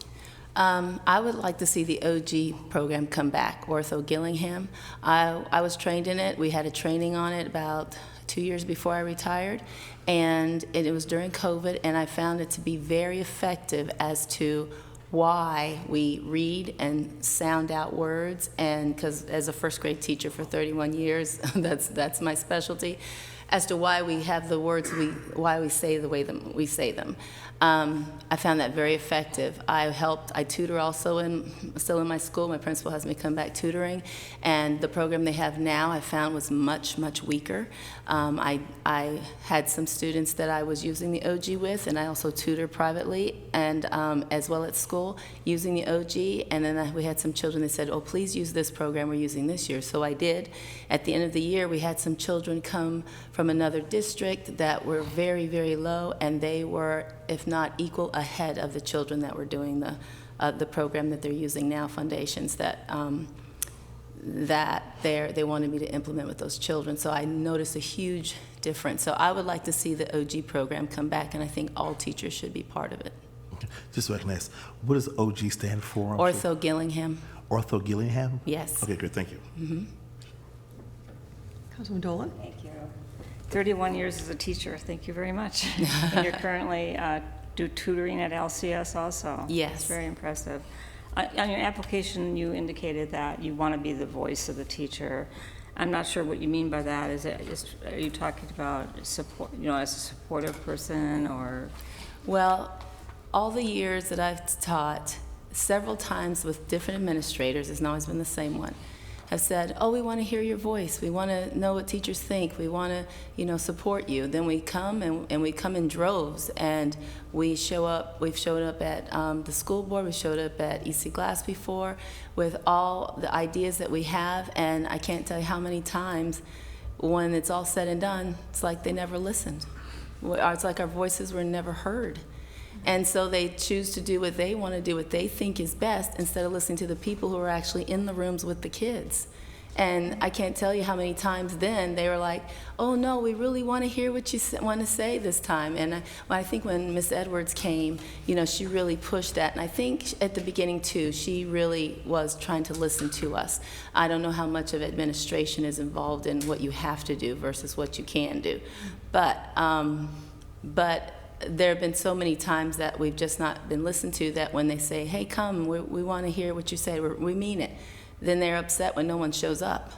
I would like to see the OG program come back, Ortho Gillingham. I was trained in it. We had a training on it about 2 years before I retired, and it was during COVID, and I found it to be very effective as to why we read and sound out words, and because as a first grade teacher for 31 years, that's my specialty, as to why we have the words, why we say the way we say them. I found that very effective. I tutor also still in my school. My principal has me come back tutoring, and the program they have now I found was much, much weaker. I had some students that I was using the OG with, and I also tutor privately and as well at school using the OG, and then we had some children that said, oh, please use this program we're using this year. So I did. At the end of the year, we had some children come from another district that were very, very low, and they were, if not equal, ahead of the children that were doing the program that they're using now, foundations that they wanted me to implement with those children. So I noticed a huge difference. So I would like to see the OG program come back, and I think all teachers should be part of it. Okay. Just so I can ask, what does OG stand for? Ortho Gillingham. Ortho Gillingham? Yes. Okay, good, thank you. Mm-hmm. Councilwoman Dolan? Thank you. 31 years as a teacher, thank you very much. And you're currently do tutoring at LCS also. Yes. It's very impressive. On your application, you indicated that you want to be the voice of the teacher. I'm not sure what you mean by that. Are you talking about support, as a supportive person, or? Well, all the years that I've taught, several times with different administrators, it's not always been the same one, have said, oh, we want to hear your voice. We want to know what teachers think. We want to, support you. Then we come, and we come in droves, and we show up. We've showed up at the school board. We showed up at EC Glass before with all the ideas that we have, and I can't tell you how many times when it's all said and done, it's like they never listened. It's like our voices were never heard. And so they choose to do what they want to do, what they think is best, instead of listening to the people who are actually in the rooms with the kids. And I can't tell you how many times then they were like, oh, no, we really want to hear what you want to say this time. And I think when Miss Edwards came, she really pushed that. And I think at the beginning, too, she really was trying to listen to us. I don't know how much of administration is involved in what you have to do versus what you can do. But there have been so many times that we've just not been listened to, that when they say, hey, come, we want to hear what you say, we mean it, then they're upset when no one shows up.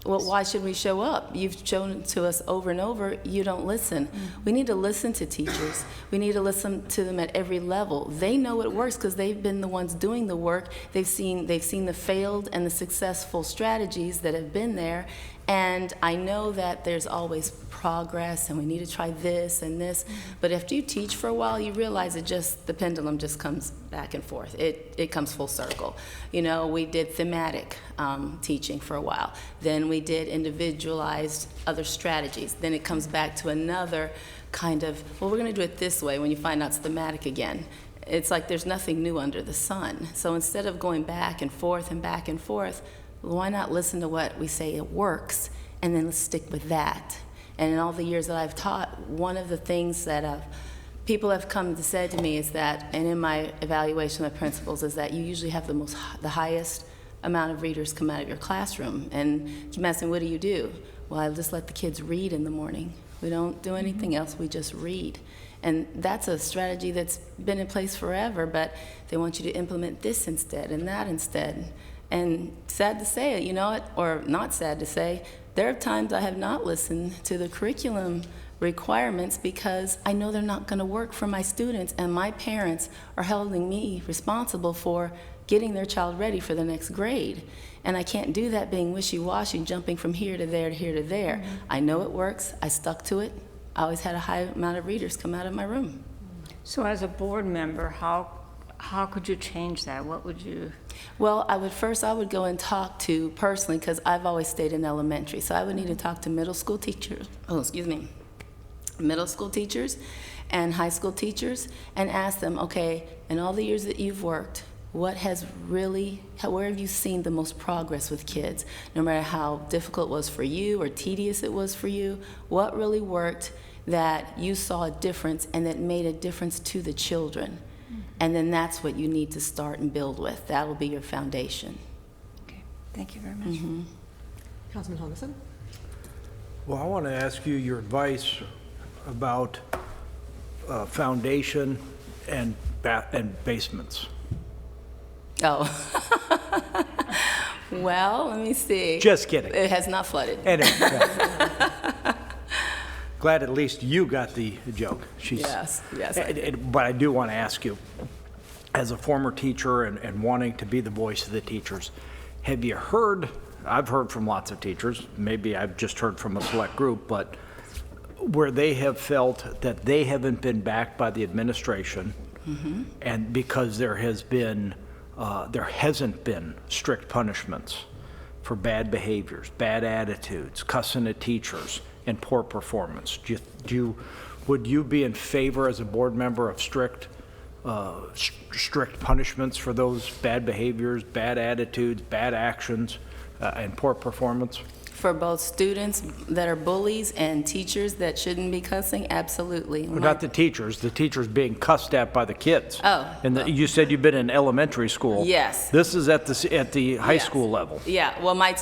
Well, why should we show up? You've shown to us over and over, you don't listen. Mm-hmm. We need to listen to teachers. We need to listen to them at every level. They know it works because they've been the ones doing the work. They've seen the failed and the successful strategies that have been there. And I know that there's always progress, and we need to try this and this. Mm-hmm. But after you teach for a while, you realize the pendulum just comes back and forth. It comes full circle. We did thematic teaching for a while. Then we did individualized other strategies. Then it comes back to another kind of, well, we're going to do it this way when you find out it's thematic again. It's like there's nothing new under the sun. So instead of going back and forth, why not listen to what we say it works, and then let's stick with that. And in all the years that I've taught, one of the things that people have come to say to me is that, and in my evaluation of principals, is that you usually have the highest amount of readers come out of your classroom. And you ask me, what do you do? Well, I just let the kids read in the morning. We don't do anything else, we just read. And that's a strategy that's been in place forever, but they want you to implement this instead and that instead. And sad to say it, or not sad to say, There are times I have not listened to the curriculum requirements because I know they're not going to work for my students, and my parents are holding me responsible for getting their child ready for the next grade. And I can't do that being wishy-washy, jumping from here to there to here to there. I know it works. I stuck to it. I always had a high amount of readers come out of my room. So as a board member, how could you change that? What would you? Well, I would go and talk to, personally, because I've always stayed in elementary, so I would need to talk to middle school teachers, middle school teachers and high school teachers, and ask them, okay, in all the years that you've worked, where have you seen the most progress with kids? No matter how difficult it was for you or tedious it was for you, what really worked that you saw a difference and that made a difference to the children? And then that's what you need to start and build with. That will be your foundation. Okay, thank you very much. Councilman Helgeson? Well, I want to ask you your advice about foundation and basements. Oh. Well, let me see. Just kidding. It has not flooded. Anyway, glad at least you got the joke. Yes, I did. But I do want to ask you, as a former teacher and wanting to be the voice of the teachers, have you heard, I've heard from lots of teachers, maybe I've just heard from a select group, but where they have felt that they haven't been backed by the administration, and because there hasn't been strict punishments for bad behaviors, bad attitudes, cussing at teachers, and poor performance. Would you be in favor as a board member of strict punishments for those bad behaviors, bad attitudes, bad actions, and poor performance? For both students that are bullies and teachers that shouldn't be cussing, absolutely. Well, not the teachers being cussed at by the kids. Oh. And you said you've been in elementary school. Yes. This is at the high school level. Yeah, well, my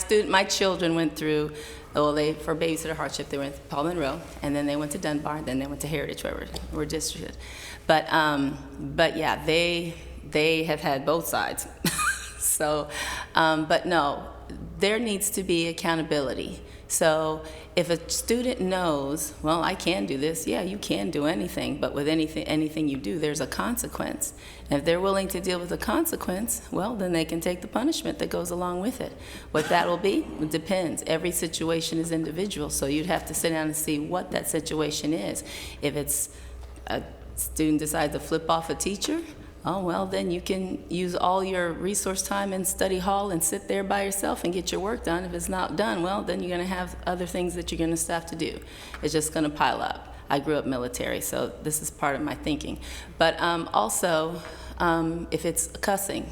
children went through, for babysitter hardship, they went to Paul Monroe, and then they went to Dunbar, and then they went to Heritage, where we're districted. But yeah, they have had both sides. So, but no, there needs to be accountability. So if a student knows, well, I can do this, yeah, you can do anything, but with anything you do, there's a consequence. And if they're willing to deal with the consequence, well, then they can take the punishment that goes along with it. What that will be, it depends. Every situation is individual, so you'd have to sit down and see what that situation is. If it's a student decides to flip off a teacher, oh, well, then you can use all your resource time in study hall and sit there by yourself and get your work done. If it's not done, well, then you're going to have other things that you're going to have to do. It's just going to pile up. I grew up military, so this is part of my thinking. But also, if it's cussing,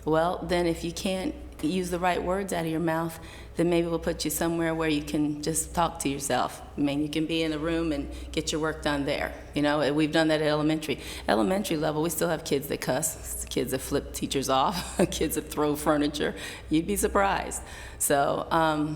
well, then if you can't use the right words out of your mouth, then maybe we'll put you somewhere where you can just talk to yourself. I mean, you can be in a room and get your work done there. You know, we've done that at elementary. Elementary level, we still have kids that cuss, kids that flip teachers off, kids that throw furniture. You'd be surprised. So,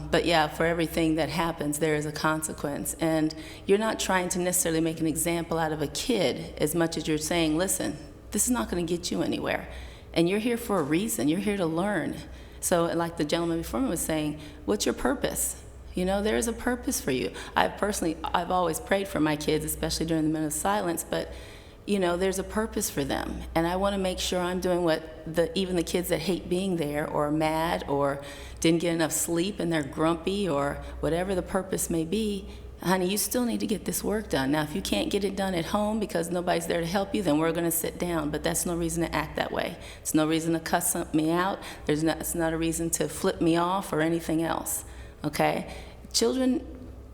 but yeah, for everything that happens, there is a consequence. And you're not trying to necessarily make an example out of a kid as much as you're saying, listen, this is not going to get you anywhere. And you're here for a reason. You're here to learn. So like the gentleman before me was saying, what's your purpose? You know, there is a purpose for you. I've always prayed for my kids, especially during the minute of silence, but you know, there's a purpose for them. And I want to make sure I'm doing what even the kids that hate being there or are mad or didn't get enough sleep and they're grumpy or whatever the purpose may be, honey, you still need to get this work done. Now, if you can't get it done at home because nobody's there to help you, then we're going to sit down. But that's no reason to act that way. It's no reason to cuss me out. It's not a reason to flip me off or anything else, okay? Children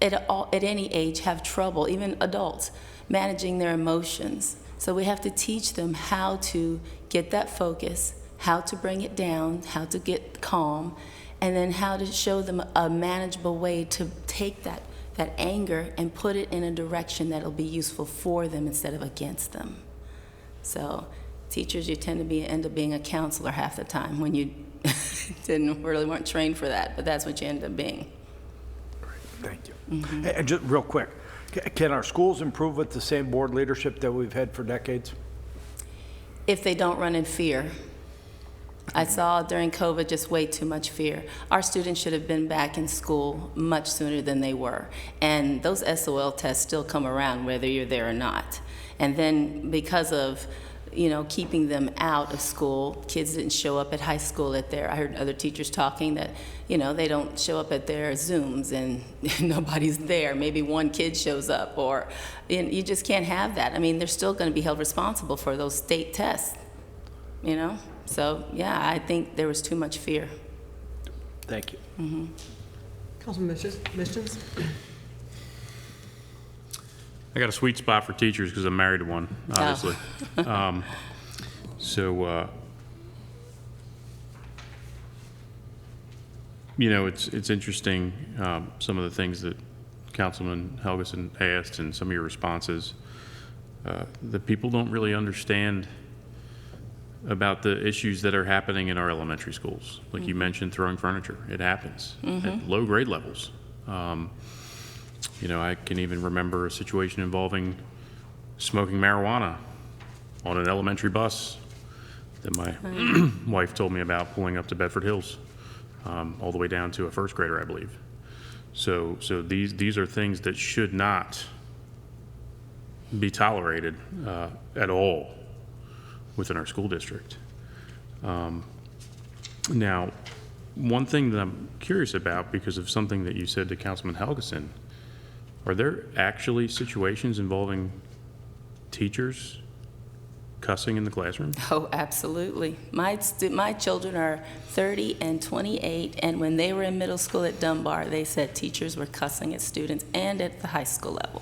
at any age have trouble, even adults, managing their emotions. So we have to teach them how to get that focus, how to bring it down, how to get calm, and then how to show them a manageable way to take that anger and put it in a direction that'll be useful for them instead of against them. So teachers, you tend to end up being a counselor half the time when you weren't trained for that, but that's what you end up being. Great, thank you. And just real quick, can our schools improve with the same board leadership that we've had for decades? If they don't run in fear. I saw during COVID just way too much fear. Our students should have been back in school much sooner than they were. And those SOL tests still come around whether you're there or not. And then because of, keeping them out of school, kids didn't show up at high school I heard other teachers talking that, they don't show up at their Zooms and nobody's there. Maybe one kid shows up, or you just can't have that. I mean, they're still going to be held responsible for those state tests, So, yeah, I think there was too much fear. Thank you. Mm-hmm. Councilman Missions? I got a sweet spot for teachers because I'm married to one, obviously. It's interesting, some of the things that Councilman Helgeson asked and some of your responses. That people don't really understand about the issues that are happening in our elementary schools. Like you mentioned, throwing furniture. It happens at low grade levels. I can even remember a situation involving smoking marijuana on an elementary bus that my wife told me about, pulling up to Bedford Hills, all the way down to a first grader, I believe. So these are things that should not be tolerated at all within our school district. Now, one thing that I'm curious about, because of something that you said to Councilman Helgeson, are there actually situations involving teachers cussing in the classroom? Oh, absolutely. My children are 30 and 28, and when they were in middle school at Dunbar, they said teachers were cussing at students and at the high school level.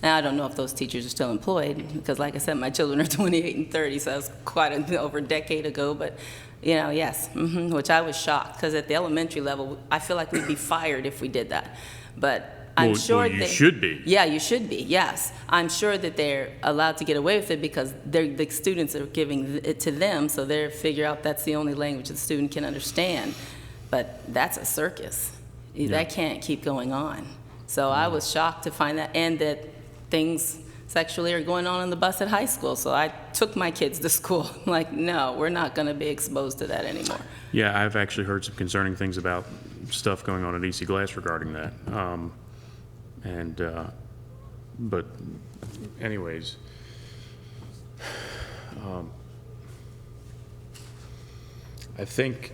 Now, I don't know if those teachers are still employed, because like I said, my children are 28 and 30, so that was quite over a decade ago, but yes, which I was shocked, because at the elementary level, I feel like we'd be fired if we did that. But I'm sure you should be. Yeah, you should be, yes. I'm sure that they're allowed to get away with it because the students are giving it to them, so they figure out that's the only language the student can understand. But that's a circus. Yeah. That can't keep going on. So I was shocked to find that, and that things sexually are going on the bus at high school. So I took my kids to school. I'm like, no, we're not going to be exposed to that anymore. Yeah, I've actually heard some concerning things about stuff going on at EC Glass regarding that. But anyways, I think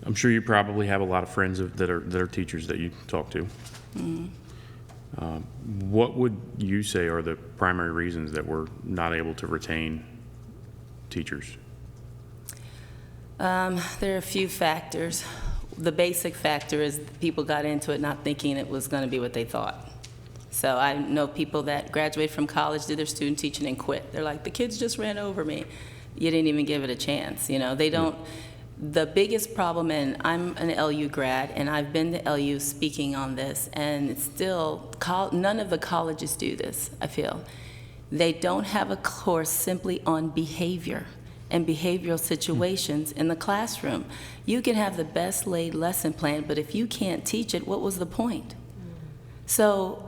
I'm sure you probably have a lot of friends that are teachers that you talk to. Mm-hmm. What would you say are the primary reasons that we're not able to retain teachers? There are a few factors. The basic factor is people got into it not thinking it was going to be what they thought. So I know people that graduate from college, did their student teaching, and quit. They're like, the kids just ran over me. You didn't even give it a chance. They don't. The biggest problem, and I'm an LU grad, and I've been to LU speaking on this, and it's still, none of the colleges do this, I feel. They don't have a course simply on behavior and behavioral situations in the classroom. You can have the best laid lesson plan, but if you can't teach it, what was the point? So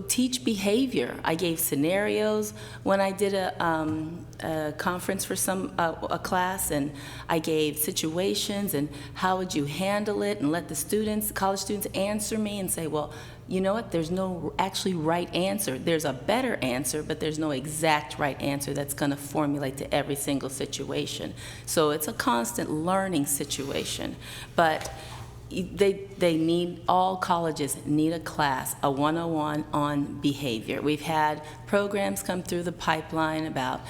teach behavior. I gave scenarios when I did a conference for a class, and I gave situations and how would you handle it, and let the college students answer me and say, well, you know what, there's no actually right answer. There's a better answer, but there's no exact right answer that's going to formulate to every single situation. So it's a constant learning situation. But all colleges need a class, a 101 on behavior. We've had programs come through the pipeline about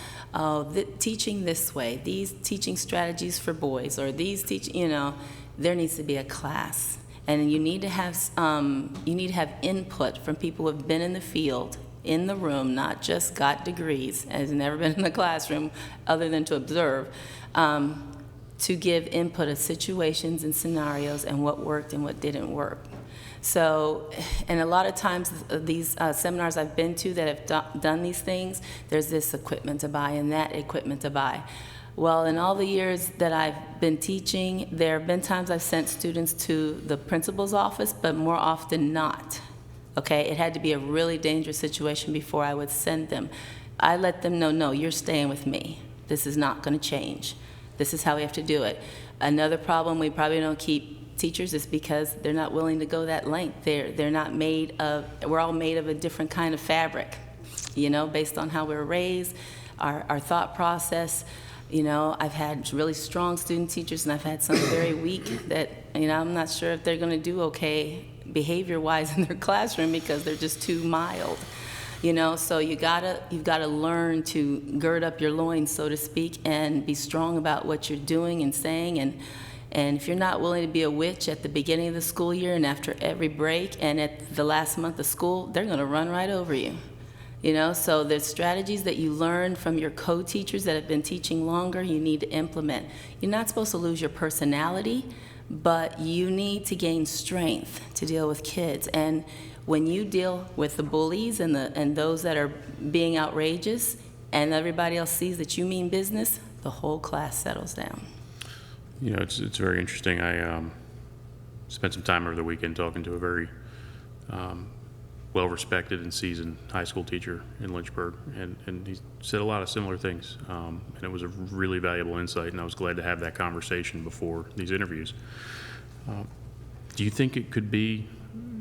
teaching this way, these teaching strategies for boys, or these there needs to be a class. And you need to have input from people who have been in the field, in the room, not just got degrees, and has never been in the classroom other than to observe, to give input of situations and scenarios and what worked and what didn't work. So, and a lot of times these seminars I've been to that have done these things, there's this equipment to buy and that equipment to buy. Well, in all the years that I've been teaching, there have been times I've sent students to the principal's office, but more often not. Okay, it had to be a really dangerous situation before I would send them. I let them know, no, you're staying with me. This is not going to change. This is how we have to do it. Another problem we probably don't keep teachers is because they're not willing to go that length. They're not made of, we're all made of a different kind of fabric, you know, based on how we were raised, our thought process. You know, I've had really strong student teachers, and I've had some very weak that, you know, I'm not sure if they're going to do okay behavior-wise in their classroom because they're just too mild. You know, so you've got to learn to gird up your loins, so to speak, and be strong about what you're doing and saying. And if you're not willing to be a witch at the beginning of the school year and after every break and at the last month of school, they're going to run right over you. You know, so there's strategies that you learn from your co-teachers that have been teaching longer you need to implement. You're not supposed to lose your personality, but you need to gain strength to deal with kids. And when you deal with the bullies and those that are being outrageous, and everybody else sees that you mean business, the whole class settles down. You know, it's very interesting. I spent some time over the weekend talking to a very well-respected and seasoned high school teacher in Lynchburg, and he said a lot of similar things, and it was a really valuable insight, and I was glad to have that conversation before these interviews. Do you think it could be,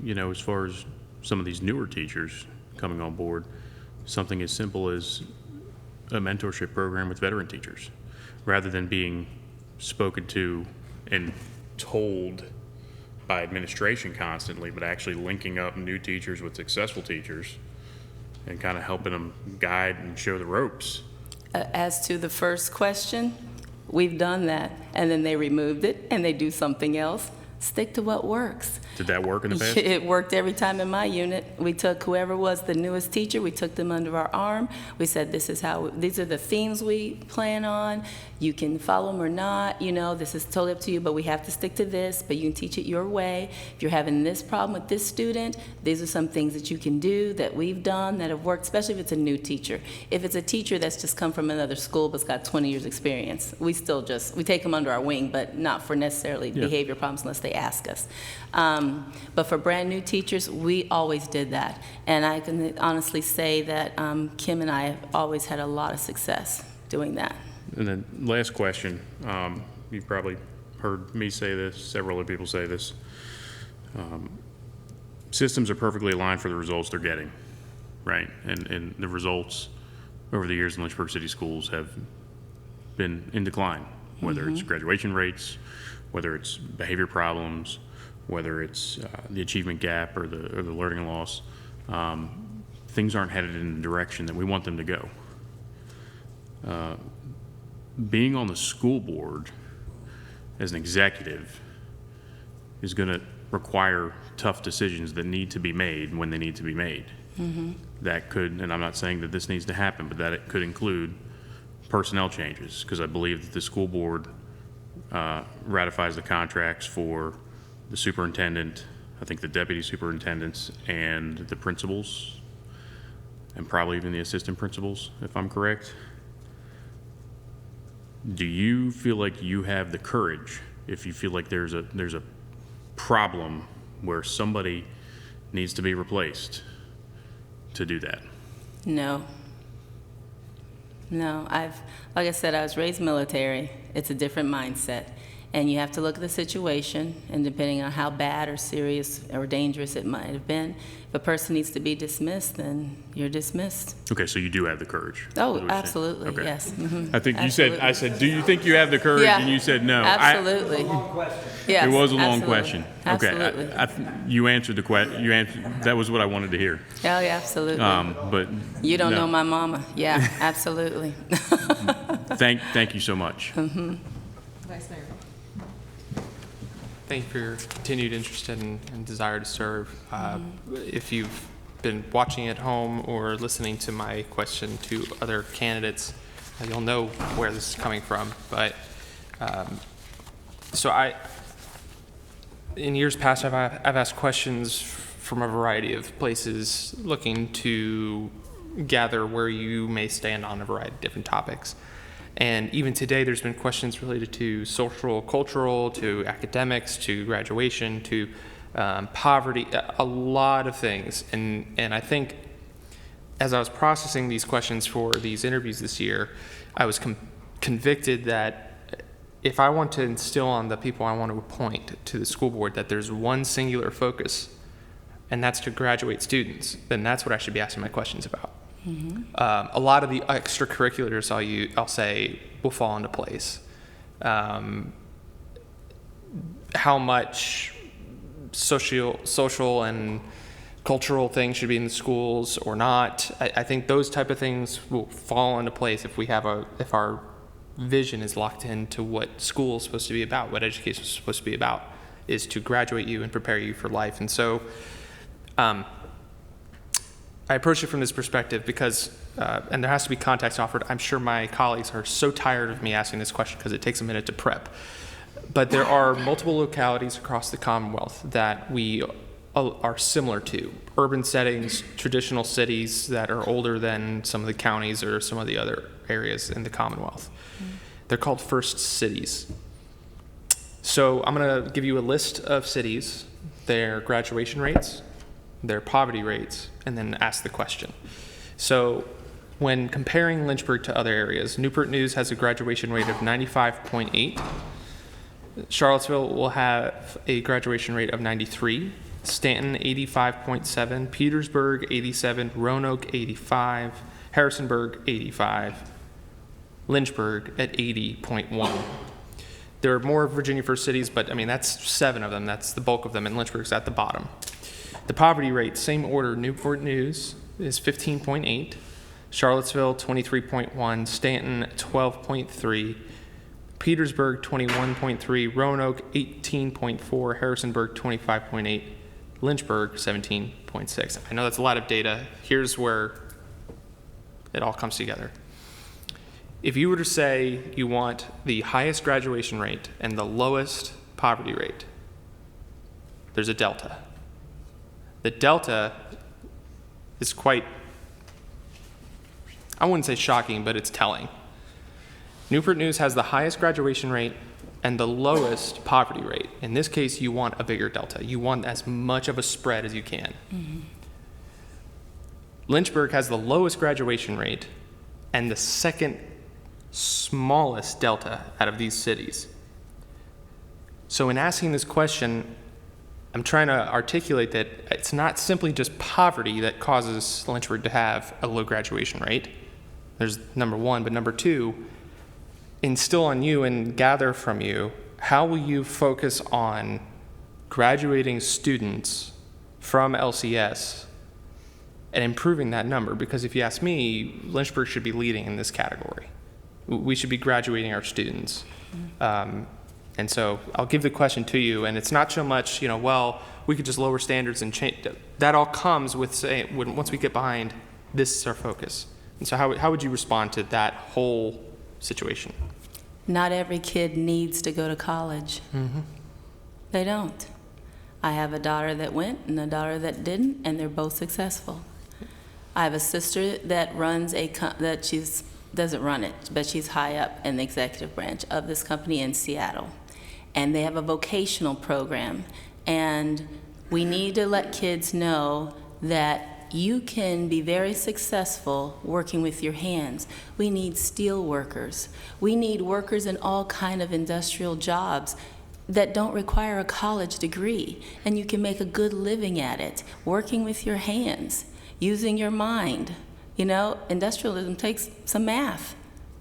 you know, as far as some of these newer teachers coming on board, something as simple as a mentorship program with veteran teachers, rather than being spoken to and told by administration constantly, but actually linking up new teachers with successful teachers and kind of helping them guide and show the ropes? As to the first question, we've done that, and then they removed it, and they do something else. Stick to what works. Did that work in the past? It worked every time in my unit. We took whoever was the newest teacher, we took them under our arm. We said, these are the themes we plan on. You can follow them or not, you know, this is totally up to you, but we have to stick to this, but you can teach it your way. If you're having this problem with this student, these are some things that you can do that we've done that have worked, especially if it's a new teacher. If it's a teacher that's just come from another school but's got 20 years experience, we take them under our wing, but not for necessarily behavior problems unless they ask us. But for brand new teachers, we always did that. And I can honestly say that Kim and I have always had a lot of success doing that. And then last question, you've probably heard me say this, several other people say this. Systems are perfectly aligned for the results they're getting, right? And the results over the years in Lynchburg City Schools have been in decline, whether it's graduation rates, whether it's behavior problems, whether it's the achievement gap or the learning loss. Things aren't headed in the direction that we want them to go. Being on the school board as an executive is going to require tough decisions that need to be made when they need to be made. That could, and I'm not saying that this needs to happen, but that it could include personnel changes, because I believe that the school board ratifies the contracts for the superintendent, I think the deputy superintendents, and the principals, and probably even the assistant principals, if I'm correct. Do you feel like you have the courage, if you feel like there's a problem where somebody needs to be replaced, to do that? No. Like I said, I was raised military. It's a different mindset. And you have to look at the situation, and depending on how bad or serious or dangerous it might have been, if a person needs to be dismissed, then you're dismissed. Okay, so you do have the courage. Oh, absolutely, okay. yes. I think you said, I said, do you think you have the courage? Yeah, and you said no. Absolutely. Yes, it was a long absolutely. question. Absolutely. Okay, you answered the question. You answered. That was what I wanted to hear. Oh, yeah, absolutely. But you don't no. know my mama. Yeah, absolutely. Thank you so much. Vice Mayor. Thank you for your continued interest and desire to serve. If you've been watching at home or listening to my question to other candidates, you'll know where this is coming from. But in years past, I've asked questions from a variety of places looking to gather where you may stand on a variety of different topics. And even today, there's been questions related to social, cultural, to academics, to graduation, to poverty, a lot of things. And I think as I was processing these questions for these interviews this year, I was convicted that if I want to instill on the people I want to appoint to the school board that there's one singular focus, and that's to graduate students, then that's what I should be asking my questions about. A lot of the extracurriculars I'll say will fall into place. How much social and cultural things should be in the schools or not. I think those type of things will fall into place if our vision is locked into what school is supposed to be about, what education is supposed to be about, is to graduate you and prepare you for life. And so I approach it from this perspective because, and there has to be context offered. I'm sure my colleagues are so tired of me asking this question because it takes a minute to prep. But there are multiple localities across the Commonwealth that we are similar to. Urban settings, traditional cities that are older than some of the counties or some of the other areas in the Commonwealth. They're called first cities. So I'm going to give you a list of cities, their graduation rates, their poverty rates, and then ask the question. So when comparing Lynchburg to other areas, Newport News has a graduation rate of 95.8. Charlottesville will have a graduation rate of 93. Stanton, 85.7. Petersburg, 87. Roanoke, 85. Harrisonburg, 85. Lynchburg at 80.1. There are more Virginia First cities, but I mean, that's 7 of them. That's the bulk of them, and Lynchburg's at the bottom. The poverty rate, same order. Newport News is 15.8. Charlottesville, 23.1. Stanton, 12.3. Petersburg, 21.3. Roanoke, 18.4. Harrisonburg, 25.8. Lynchburg, 17.6. I know that's a lot of data. Here's where it all comes together. If you were to say you want the highest graduation rate and the lowest poverty rate, there's a delta. The delta is quite, I wouldn't say shocking, but it's telling. Newport News has the highest graduation rate and the lowest poverty rate. In this case, you want a bigger delta. You want as much of a spread as you can. Lynchburg has the lowest graduation rate and the second smallest delta out of these cities. So in asking this question, I'm trying to articulate that it's not simply just poverty that causes Lynchburg to have a low graduation rate. There's number one, but number two, instill on you and gather from you, how will you focus on graduating students from LCS and improving that number? Because if you ask me, Lynchburg should be leading in this category. We should be graduating our students. And so I'll give the question to you, and it's not so much, well, we could just lower standards and change. That all comes with saying, once we get behind, this is our focus. And so how would you respond to that whole situation? Not every kid needs to go to college. They don't. I have a daughter that went and a daughter that didn't, and they're both successful. I have a sister that runs doesn't run it, but she's high up in the executive branch of this company in Seattle. And they have a vocational program. And we need to let kids know that you can be very successful working with your hands. We need steel workers. We need workers in all kind of industrial jobs that don't require a college degree. And you can make a good living at it, working with your hands, using your mind. Industrialism takes some math.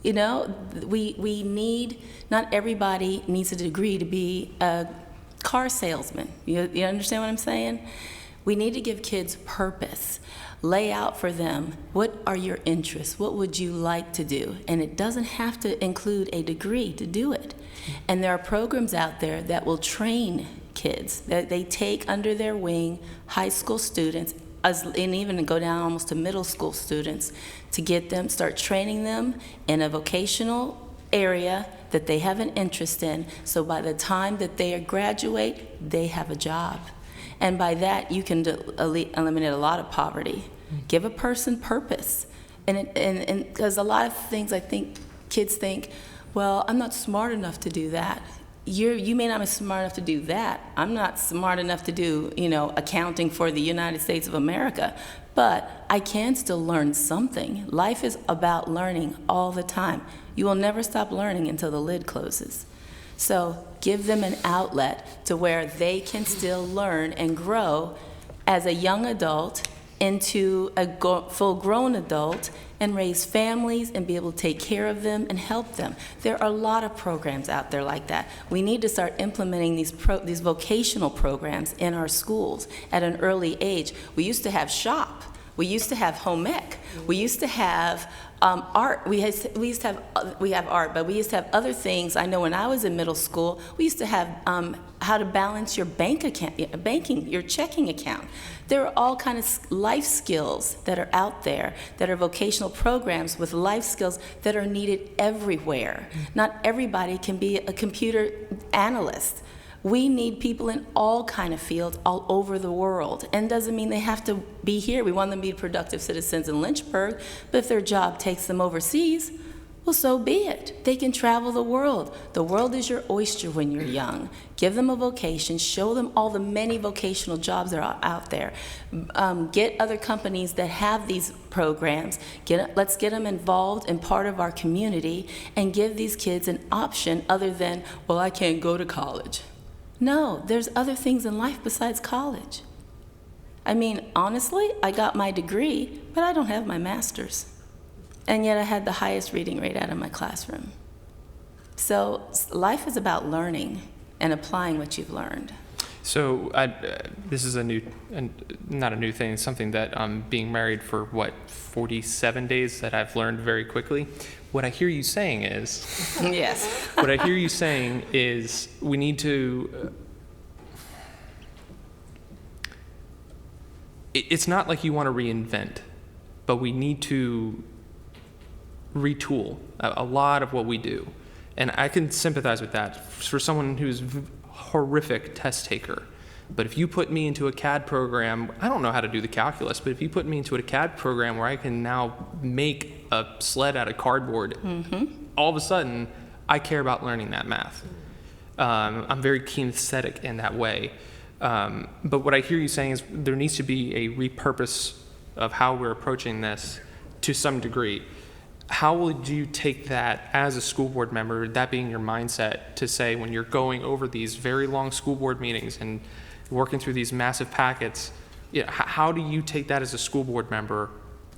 We need, not everybody needs a degree to be a car salesman. You understand what I'm saying? We need to give kids purpose. Lay out for them, what are your interests? What would you like to do? And it doesn't have to include a degree to do it. And there are programs out there that will train kids, that they take under their wing high school students, and even go down almost to middle school students, to get them, start training them in a vocational area that they have an interest in, so by the time that they graduate, they have a job. And by that, you can eliminate a lot of poverty. Give a person purpose. And because a lot of things I think kids think, well, I'm not smart enough to do that. You may not be smart enough to do that. I'm not smart enough to do, accounting for the United States of America, but I can still learn something. Life is about learning all the time. You will never stop learning until the lid closes. So give them an outlet to where they can still learn and grow as a young adult into a full-grown adult and raise families and be able to take care of them and help them. There are a lot of programs out there like that. We need to start implementing these vocational programs in our schools at an early age. We used to have SHOP. We used to have home ec. We used to have art. We have art, but we used to have other things. I know when I was in middle school, we used to have how to balance your your checking account. There are all kinds of life skills that are out there that are vocational programs with life skills that are needed everywhere. Not everybody can be a computer analyst. We need people in all kind of fields all over the world. And doesn't mean they have to be here. We want them to be productive citizens in Lynchburg, but if their job takes them overseas, well, so be it. They can travel the world. The world is your oyster when you're young. Give them a vocation. Show them all the many vocational jobs that are out there. Get other companies that have these programs. Let's get them involved and part of our community and give these kids an option other than, well, I can't go to college. No, there's other things in life besides college. I mean, honestly, I got my degree, but I don't have my master's. And yet I had the highest reading rate out of my classroom. So life is about learning and applying what you've learned. So this is not a new thing, it's something that being married for, 47 days that I've learned very quickly. What I hear you saying is, yes. What I hear you saying is we need to, it's not like you want to reinvent, but we need to retool a lot of what we do. And I can sympathize with that for someone who's horrific test taker. But if you put me into a CAD program, I don't know how to do the calculus, but if you put me into a CAD program where I can now make a sled out of cardboard, all of a sudden, I care about learning that math. I'm very kinesthetic in that way. But what I hear you saying is there needs to be a repurpose of how we're approaching this to some degree. How would you take that as a school board member, that being your mindset, to say when you're going over these very long school board meetings and working through these massive packets, how do you take that as a school board member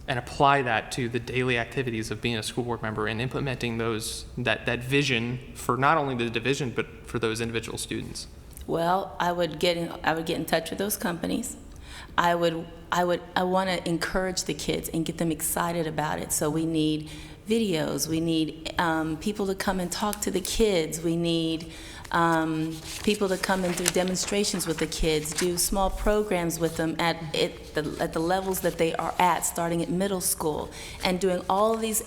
and apply that to the daily activities of being a school board member and implementing that vision for not only the division but for those individual students? Well, I would get in touch with those companies. I want to encourage the kids and get them excited about it. So we need videos. We need people to come and talk to the kids. We need people to come and do demonstrations with the kids, do small programs with them at the levels that they are at, starting at middle school, and doing all of these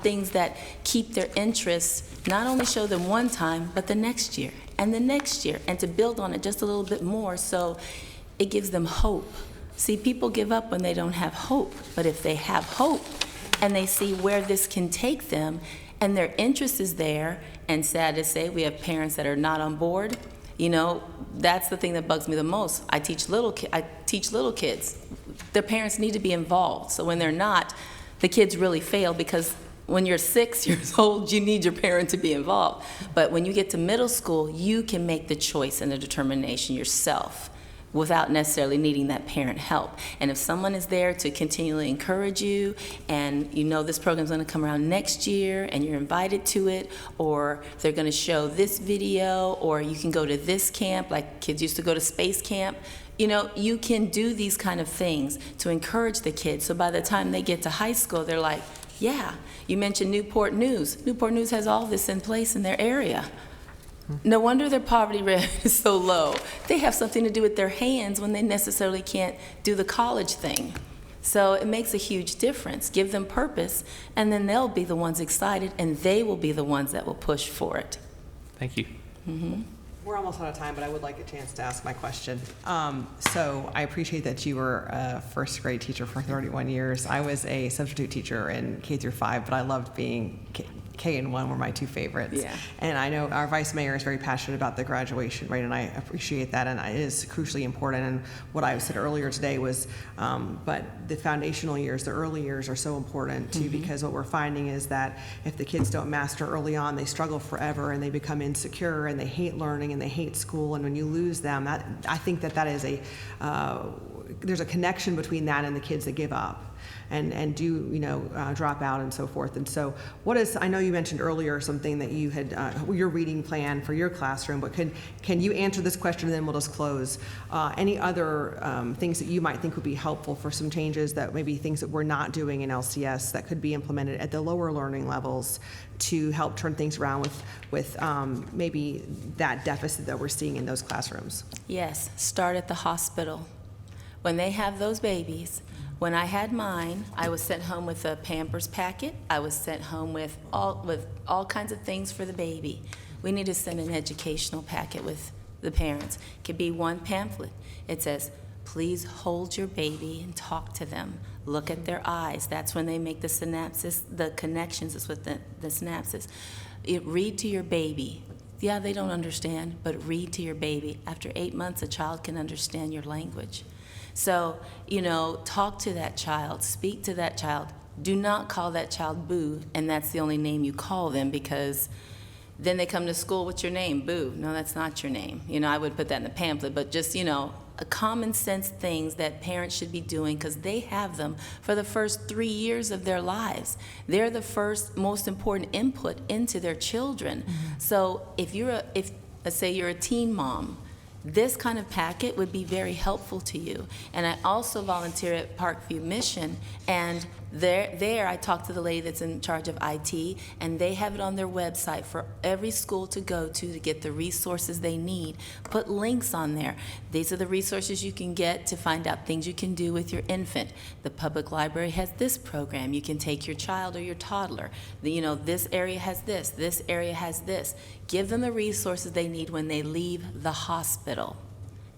things that keep their interests, not only show them one time, but the next year, and the next year, and to build on it just a little bit more so it gives them hope. See, people give up when they don't have hope, but if they have hope and they see where this can take them and their interest is there, and sad to say, we have parents that are not on board, that's the thing that bugs me the most. I teach little kids. Their parents need to be involved, so when they're not, the kids really fail because when you're 6 years old, you need your parent to be involved. But when you get to middle school, you can make the choice and the determination yourself without necessarily needing that parent help. And if someone is there to continually encourage you, and this program's gonna come around next year, and you're invited to it, or they're gonna show this video, or you can go to this camp, like kids used to go to space camp, you can do these kind of things to encourage the kids. So by the time they get to high school, they're like, yeah, you mentioned Newport News. Newport News has all this in place in their area. No wonder their poverty rate is so low. They have something to do with their hands when they necessarily can't do the college thing. So it makes a huge difference. Give them purpose, and then they'll be the ones excited, and they will be the ones that will push for it. Thank you. We're almost out of time, but I would like a chance to ask my question. So I appreciate that you were a first grade teacher for 31 years. I was a substitute teacher in K through 5, but I loved being K and 1 were my two favorites. Yeah. And I know our vice mayor is very passionate about the graduation rate, and I appreciate that, and it is crucially important. And what I said earlier today was, but the foundational years, the early years are so important too, because what we're finding is that if the kids don't master early on, they struggle forever, and they become insecure, and they hate learning, and they hate school. And when you lose them, I think that is there's a connection between that and the kids that give up and do, drop out and so forth. And so I know you mentioned earlier something that you had, your reading plan for your classroom, but can you answer this question, and then we'll just close? Any other things that you might think would be helpful for some changes, that maybe things that we're not doing in LCS that could be implemented at the lower learning levels to help turn things around with maybe that deficit that we're seeing in those classrooms? Yes, start at the hospital. When they have those babies, when I had mine, I was sent home with a Pampers packet. I was sent home with all kinds of things for the baby. We need to send an educational packet with the parents. It could be one pamphlet. It says, please hold your baby and talk to them. Look at their eyes. That's when they make the synapses, the connections is with the synapses. Read to your baby. Yeah, they don't understand, but read to your baby. After 8 months, a child can understand your language. So, talk to that child, speak to that child. Do not call that child Boo, and that's the only name you call them, because then they come to school, what's your name? Boo. No, that's not your name. I would put that in the pamphlet, but just, a common sense things that parents should be doing, because they have them for the first 3 years of their lives. They're the first most important input into their children. So if let's say you're a teen mom, this kind of packet would be very helpful to you. And I also volunteer at Parkview Mission, and there I talk to the lady that's in charge of IT, and they have it on their website for every school to go to get the resources they need. Put links on there. These are the resources you can get to find out things you can do with your infant. The public library has this program. You can take your child or your toddler. This area has this area has this. Give them the resources they need when they leave the hospital,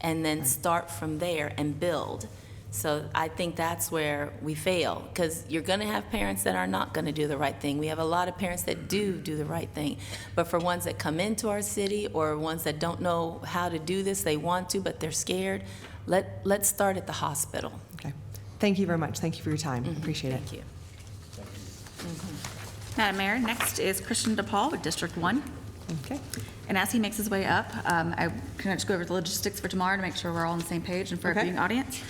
and then start from there and build. So I think that's where we fail, because you're going to have parents that are not going to do the right thing. We have a lot of parents that do the right thing. But for ones that come into our city, or ones that don't know how to do this, they want to, but they're scared, let's start at the hospital. Okay. Thank you very much. Thank you for your time. Appreciate it. Thank you. Madam Mayor, next is Christian DePaul with District 1. Okay. And as he makes his way up, I can just go over the logistics for tomorrow to make sure we're all on the same page and for our viewing audience.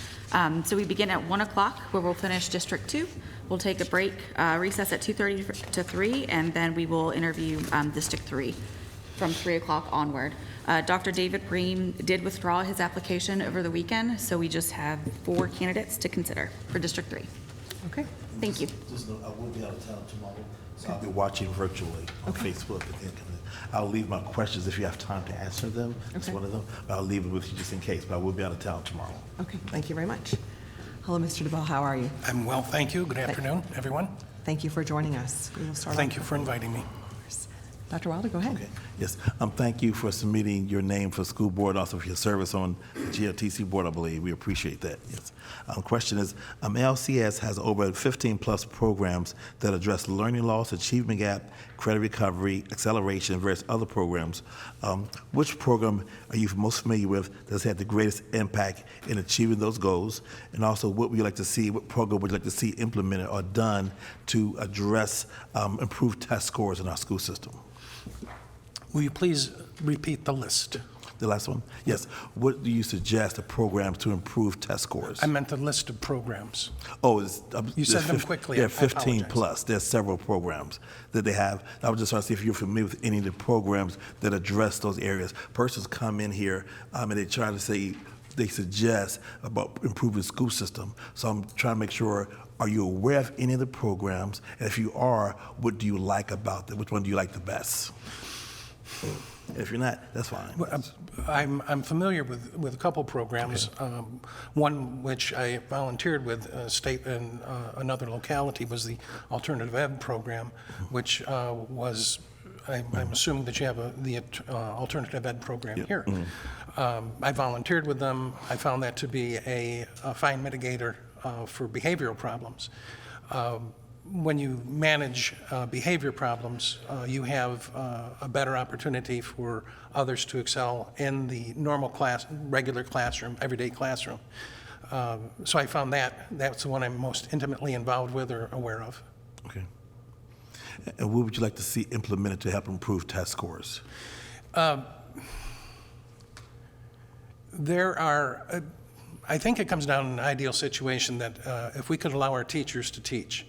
So we begin at 1 o'clock, where we'll finish District 2. We'll take a break, recess at 2:30 to 3, and then we will interview District 3 from 3 o'clock onward. Dr. David Bream did withdraw his application over the weekend, so we just have 4 candidates to consider for District 3. Okay. Thank you. Just know I will be out of town tomorrow, so I'll be watching virtually on Facebook. I'll leave my questions if you have time to answer them. It's one of them, but I'll leave it with you just in case. But I will be out of town tomorrow. Okay. Thank you very much. Hello, Mr. DeBell. How are you? I'm well, thank you. Good afternoon, everyone. Thank you for joining us. We will start. Thank you for inviting me. Dr. Wilder, go ahead. Okay. Yes. Thank you for submitting your name for school board, also for your service on the GLTC board, I believe. We appreciate that. Yes. Question is, LCS has over 15-plus programs that address learning loss, achievement gap, credit recovery, acceleration, and various other programs. Which program are you most familiar with that's had the greatest impact in achieving those goals? And also, what would you like to see, what program would you like to see implemented or done to address improved test scores in our school system? Will you please repeat the list? The last one? Yes. What do you suggest, a program to improve test scores? I meant the list of programs. Oh, you said them quickly. There are 15 plus. There's several programs that they have. I was just trying to see if you're familiar with any of the programs that address those areas. Persons come in here and they try to say, they suggest about improving the school system. So I'm trying to make sure, are you aware of any of the programs? And if you are, what do you like about them? Which one do you like the best? If you're not, that's fine. I'm familiar with a couple programs. Okay. One which I volunteered with state and another locality was the alternative ed program, which was, I'm assuming that you have the alternative ed program here. Mm-hmm. I volunteered with them. I found that to be a fine mitigator for behavioral problems. when you manage behavior problems, you have a better opportunity for others to excel in the normal class, regular classroom, everyday classroom. So I found that's the one I'm most intimately involved with or aware of. Okay. And what would you like to see implemented to help improve test scores? There are, I think it comes down to an ideal situation that if we could allow our teachers to teach,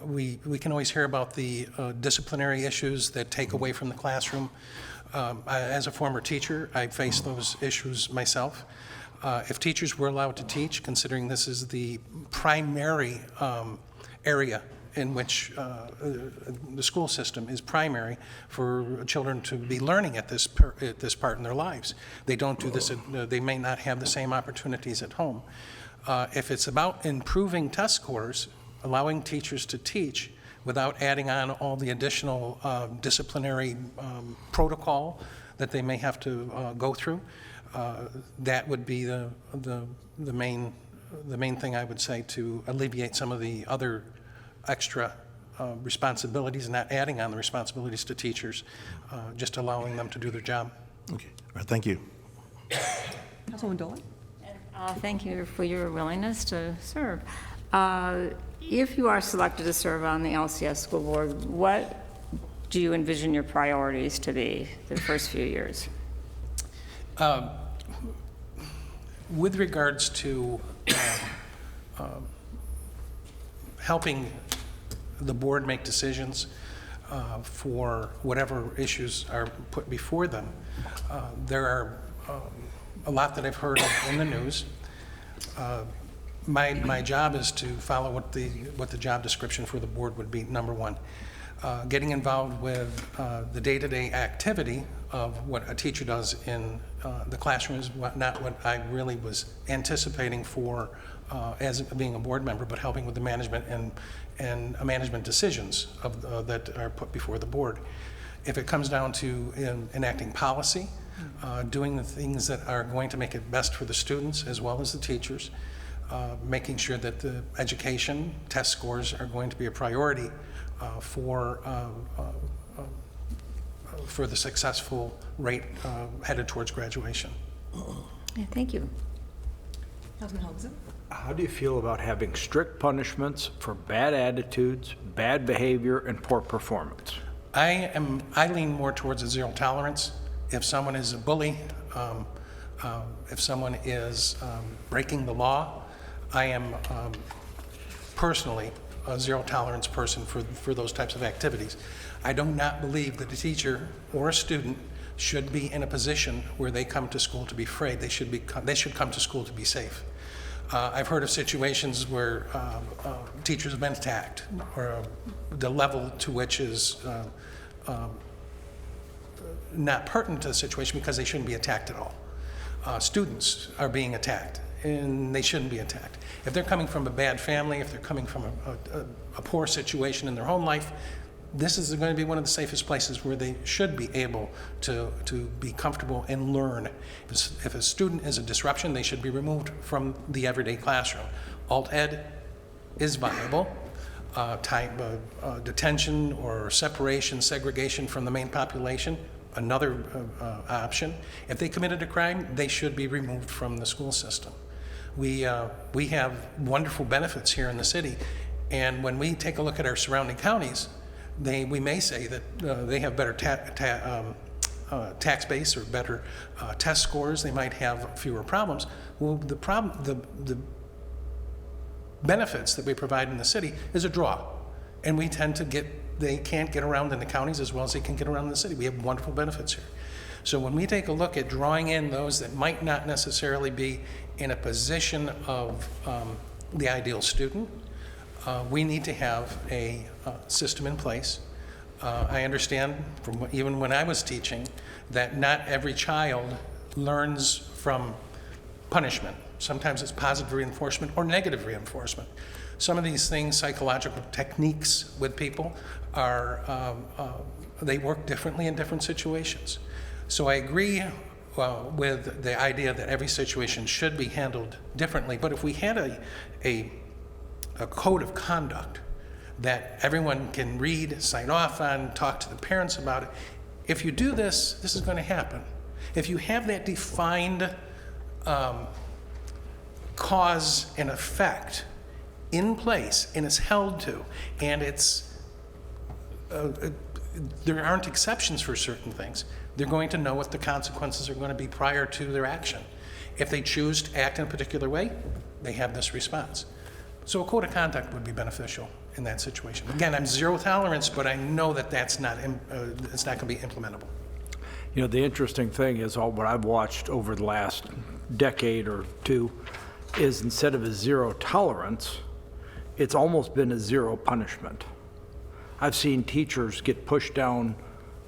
we can always hear about the disciplinary issues that take away from the classroom. As a former teacher, I face those issues myself. If teachers were allowed to teach, considering this is the primary area in which the school system is primary for children to be learning at this part in their lives. They don't do this, they may not have the same opportunities at home. If it's about improving test scores, allowing teachers to teach without adding on all the additional disciplinary protocol that they may have to go through, that would be the main thing I would say to alleviate some of the other extra responsibilities, and not adding on the responsibilities to teachers, just allowing them to do their job. Okay. All right. Thank you. Councilwoman Dolan? Thank you for your willingness to serve. If you are selected to serve on the LCS school board, what do you envision your priorities to be the first few years? With regards to helping the board make decisions for whatever issues are put before them, there are a lot that I've heard in the news. My job is to follow what the job description for the board would be, number one. Getting involved with the day-to-day activity of what a teacher does in the classroom is not what I really was anticipating for as being a board member, but helping with the management and management decisions that are put before the board. If it comes down to enacting policy, doing the things that are going to make it best for the students as well as the teachers, making sure that the education test scores are going to be a priority for the successful rate headed towards graduation. Yeah, thank you. Councilman Hoagson? How do you feel about having strict punishments for bad attitudes, bad behavior, and poor performance? I lean more towards a zero tolerance. If someone is a bully, if someone is breaking the law, I am personally a zero tolerance person for those types of activities. I do not believe that a teacher or a student should be in a position where they come to school to be afraid. They should come to school to be safe. I've heard of situations where teachers have been attacked, or the level to which is not pertinent to the situation because they shouldn't be attacked at all. Students are being attacked, and they shouldn't be attacked. If they're coming from a bad family, if they're coming from a poor situation in their home life, this is going to be one of the safest places where they should be able to be comfortable and learn. If a student is a disruption, they should be removed from the everyday classroom. Alt ed is viable. Detention or separation, segregation from the main population, another option. If they committed a crime, they should be removed from the school system. We have wonderful benefits here in the city, and when we take a look at our surrounding counties, we may say that they have better tax base or better test scores. They might have fewer problems. Well, the benefits that we provide in the city is a draw, and we tend to they can't get around in the counties as well as they can get around in the city. We have wonderful benefits here. So when we take a look at drawing in those that might not necessarily be in a position of the ideal student, we need to have a system in place. I understand from even when I was teaching that not every child learns from punishment. Sometimes it's positive reinforcement or negative reinforcement. Some of these things, psychological techniques with people, they work differently in different situations. So I agree with the idea that every situation should be handled differently. But if we had a a code of conduct that everyone can read, sign off on, talk to the parents about it. If you do this, this is going to happen. If you have that defined cause and effect in place and it's held to, and it's there aren't exceptions for certain things, they're going to know what the consequences are going to be prior to their action. If they choose to act in a particular way, they have this response. So a code of conduct would be beneficial in that situation. Again, I'm zero tolerance, but I know that it's not going to be implementable. You know, the interesting thing is what I've watched over the last decade or two is instead of a zero tolerance, it's almost been a zero punishment. I've seen teachers get pushed down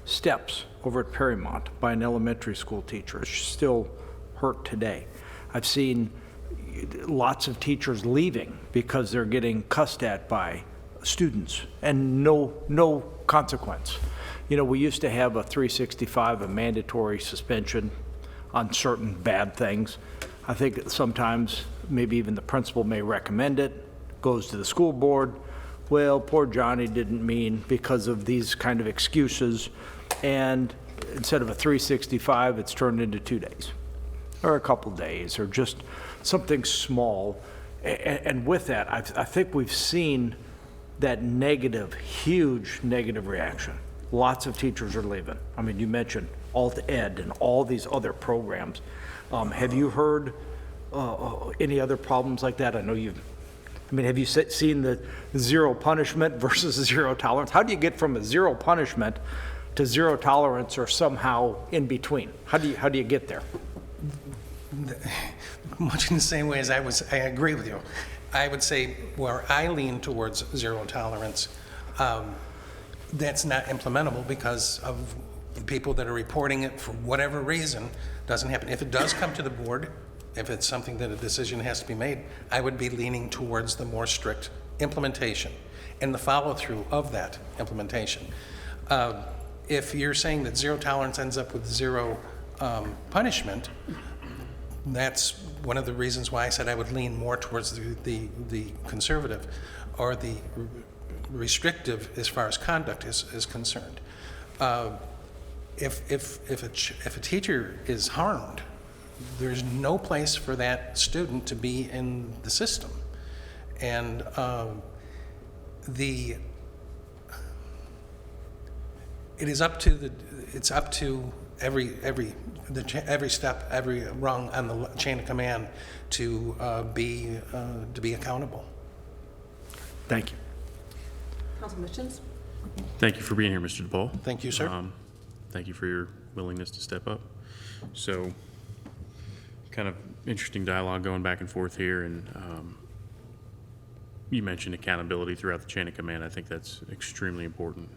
steps over at Perrymont by an elementary school teacher. It's still hurt today. I've seen lots of teachers leaving because they're getting cussed at by students and no consequence. You know, we used to have a 365, a mandatory suspension on certain bad things. I think sometimes maybe even the principal may recommend it, goes to the school board. Well, poor Johnny didn't mean because of these kind of excuses, and instead of a 365, it's turned into 2 days or a couple days or just something small. And with that, I think we've seen that negative, huge negative reaction. Lots of teachers are leaving. I mean, you mentioned Alt Ed and all these other programs. Have you heard any other problems like that? I know have you seen the zero punishment versus zero tolerance? How do you get from a zero punishment to zero tolerance or somehow in between? How do you get there? Much in the same way as I agree with you. I would say where I lean towards zero tolerance, that's not implementable because of the people that are reporting it for whatever reason doesn't happen. If it does come to the board, if it's something that a decision has to be made, I would be leaning towards the more strict implementation and the follow-through of that implementation. If you're saying that zero tolerance ends up with zero punishment, that's one of the reasons why I said I would lean more towards the conservative or the restrictive as far as conduct is concerned. If a teacher is harmed, there's no place for that student to be in the system. And it's up to every step, every rung on the chain of command to be accountable. Thank you. Councilman Mitchins? Thank you for being here, Mr. DePaul. Thank you, sir. Thank you for your willingness to step up. So, kind of interesting dialogue going back and forth here, and you mentioned accountability throughout the chain of command. I think that's extremely important.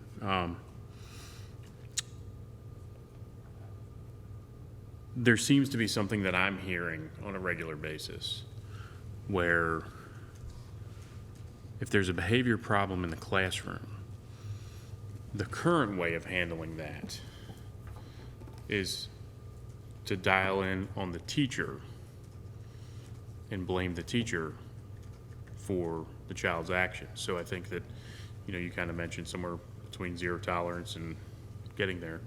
There seems to be something that I'm hearing on a regular basis where if there's a behavior problem in the classroom, the current way of handling that is to dial in on the teacher and blame the teacher for the child's actions. So I think that, you kind of mentioned somewhere between zero tolerance and getting there.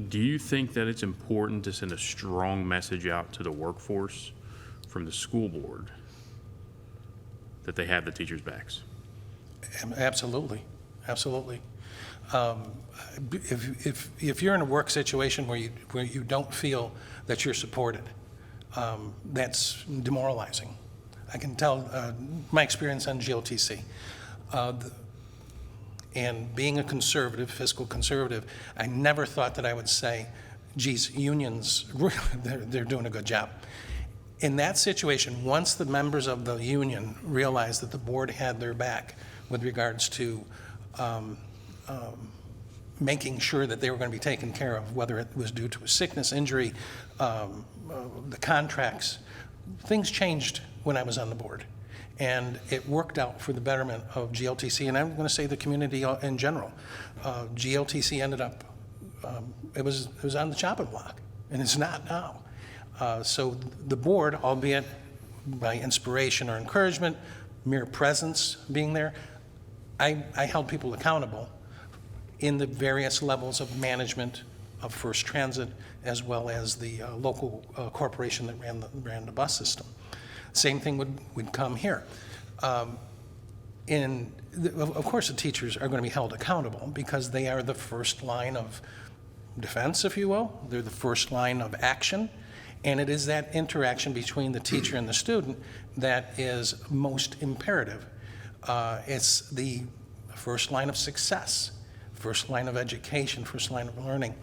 Do you think that it's important to send a strong message out to the workforce from the school board that they have the teachers' backs? Absolutely, absolutely. If you're in a work situation where you don't feel that you're supported, that's demoralizing. I can tell my experience on GLTC. And being a conservative, fiscal conservative, I never thought that I would say, geez, unions, they're doing a good job. In that situation, once the members of the union realized that the board had their back with regards to making sure that they were going to be taken care of, whether it was due to a sickness, injury, the contracts, things changed when I was on the board. And it worked out for the betterment of GLTC, and I'm going to say the community in general. GLTC ended up, it was on the chopping block, and it's not now. So the board, albeit by inspiration or encouragement, mere presence being there. I held people accountable in the various levels of management of First Transit, as well as the local corporation that ran the bus system. Same thing would come here. Of course, the teachers are going to be held accountable because they are the first line of defense, if you will. They're the first line of action. And it is that interaction between the teacher and the student that is most imperative. It's the first line of success, first line of education, first line of learning.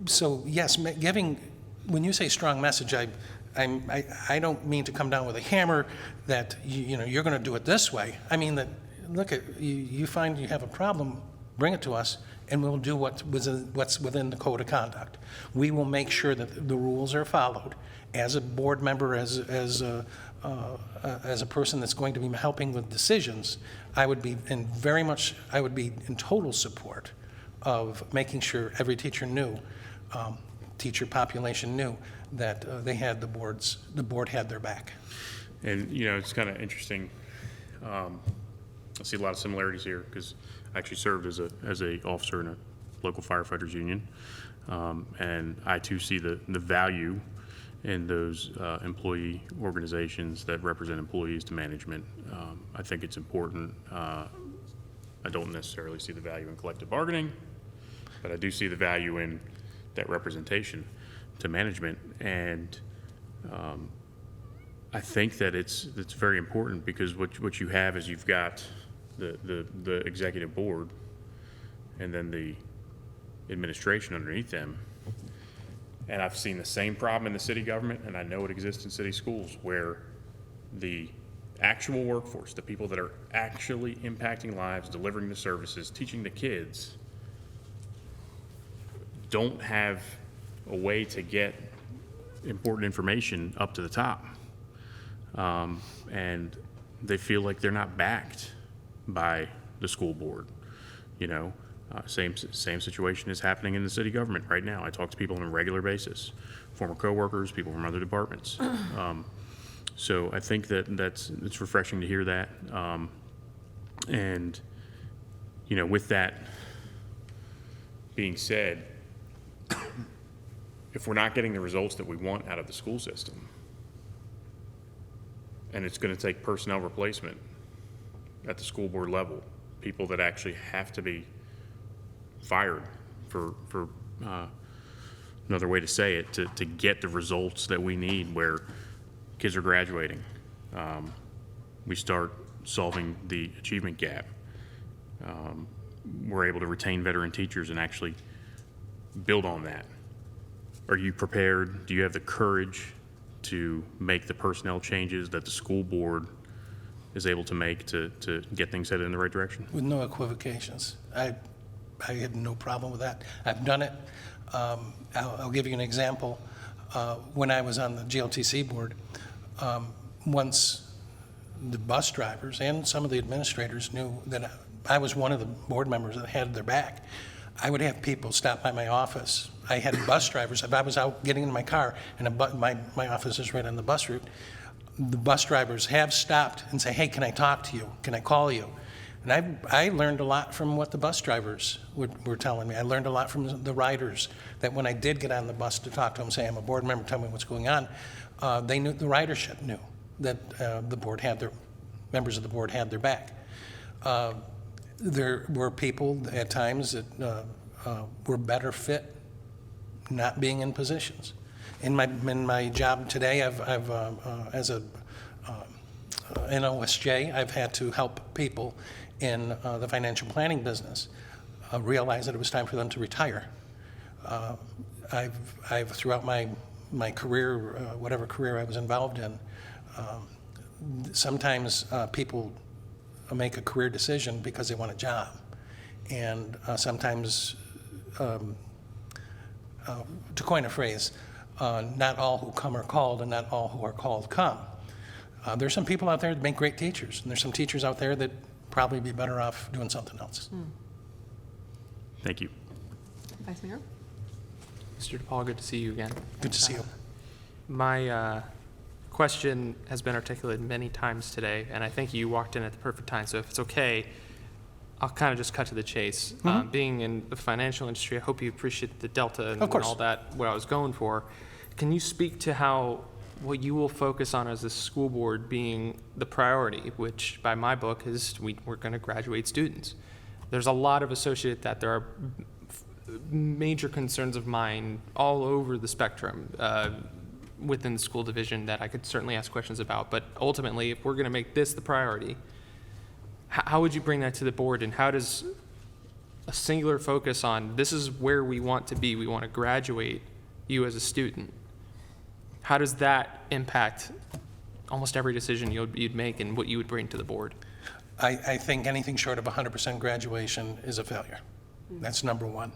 So yes, when you say strong message, I don't mean to come down with a hammer that you're going to do it this way. I mean that, look, you find you have a problem, bring it to us, and we'll do what's within the code of conduct. We will make sure that the rules are followed. As a board member, as a person that's going to be helping with decisions, I would be in total support of making sure every teacher knew, teacher population knew that they had the board had their back. And, it's kind of interesting. I see a lot of similarities here because I actually served as a officer in a local firefighters union. And I too see the value in those employee organizations that represent employees to management. I think it's important. I don't necessarily see the value in collective bargaining, but I do see the value in that representation to management. And I think that it's very important because what you have is you've got the executive board and then the administration underneath them. And I've seen the same problem in the city government, and I know it exists in city schools, where the actual workforce, the people that are actually impacting lives, delivering the services, teaching the kids, don't have a way to get important information up to the top. And they feel like they're not backed by the school board. Same situation is happening in the city government right now. I talk to people on a regular basis, former coworkers, people from other departments. So I think it's refreshing to hear that. And with that being said, if we're not getting the results that we want out of the school system, and it's going to take personnel replacement at the school board level, people that actually have to be fired, for another way to say it, to get the results that we need where kids are graduating. We start solving the achievement gap. We're able to retain veteran teachers and actually build on that. Are you prepared? Do you have the courage to make the personnel changes that the school board is able to make to get things headed in the right direction? With no equivocations. I had no problem with that. I've done it. I'll give you an example. When I was on the GLTC board, once the bus drivers and some of the administrators knew that I was one of the board members that had their back, I would have people stop by my office. I had bus drivers. If I was out getting in my car and my office is right on the bus route, the bus drivers have stopped and say, "Hey, can I talk to you? Can I call you?" And I learned a lot from what the bus drivers were telling me. I learned a lot from the riders, that when I did get on the bus to talk to them, say I'm a board member, tell me what's going on, they knew, the ridership knew that members of the board had their back. There were people at times that were better fit not being in positions. In my job today, I've as a NOSJ, I've had to help people in the financial planning business realize that it was time for them to retire. I've throughout my career, whatever career I was involved in, sometimes people make a career decision because they want a job, and sometimes, to coin a phrase, not all who come are called, and not all who are called come. There's some people out there that make great teachers, and there's some teachers out there that probably be better off doing something else. Thank you. Vice Mayor? Mr. DePaul, good to see you again. Good to see you. My question has been articulated many times today, and I think you walked in at the perfect time. So if it's okay, I'll kind of just cut to the chase. Being in the financial industry, I hope you appreciate the delta and all that, what I was going for. Can you speak to how what you will focus on as a school board being the priority, which by my book is we're going to graduate students? There's a lot of associated that. There are major concerns of mine all over the spectrum within the school division that I could certainly ask questions about. But ultimately, if we're going to make this the priority, how would you bring that to the board, and how does a singular focus on this is where we want to be, we want to graduate you as a student, how does that impact almost every decision you'd make and what you would bring to the board? I think anything short of 100% graduation is a failure. That's number one.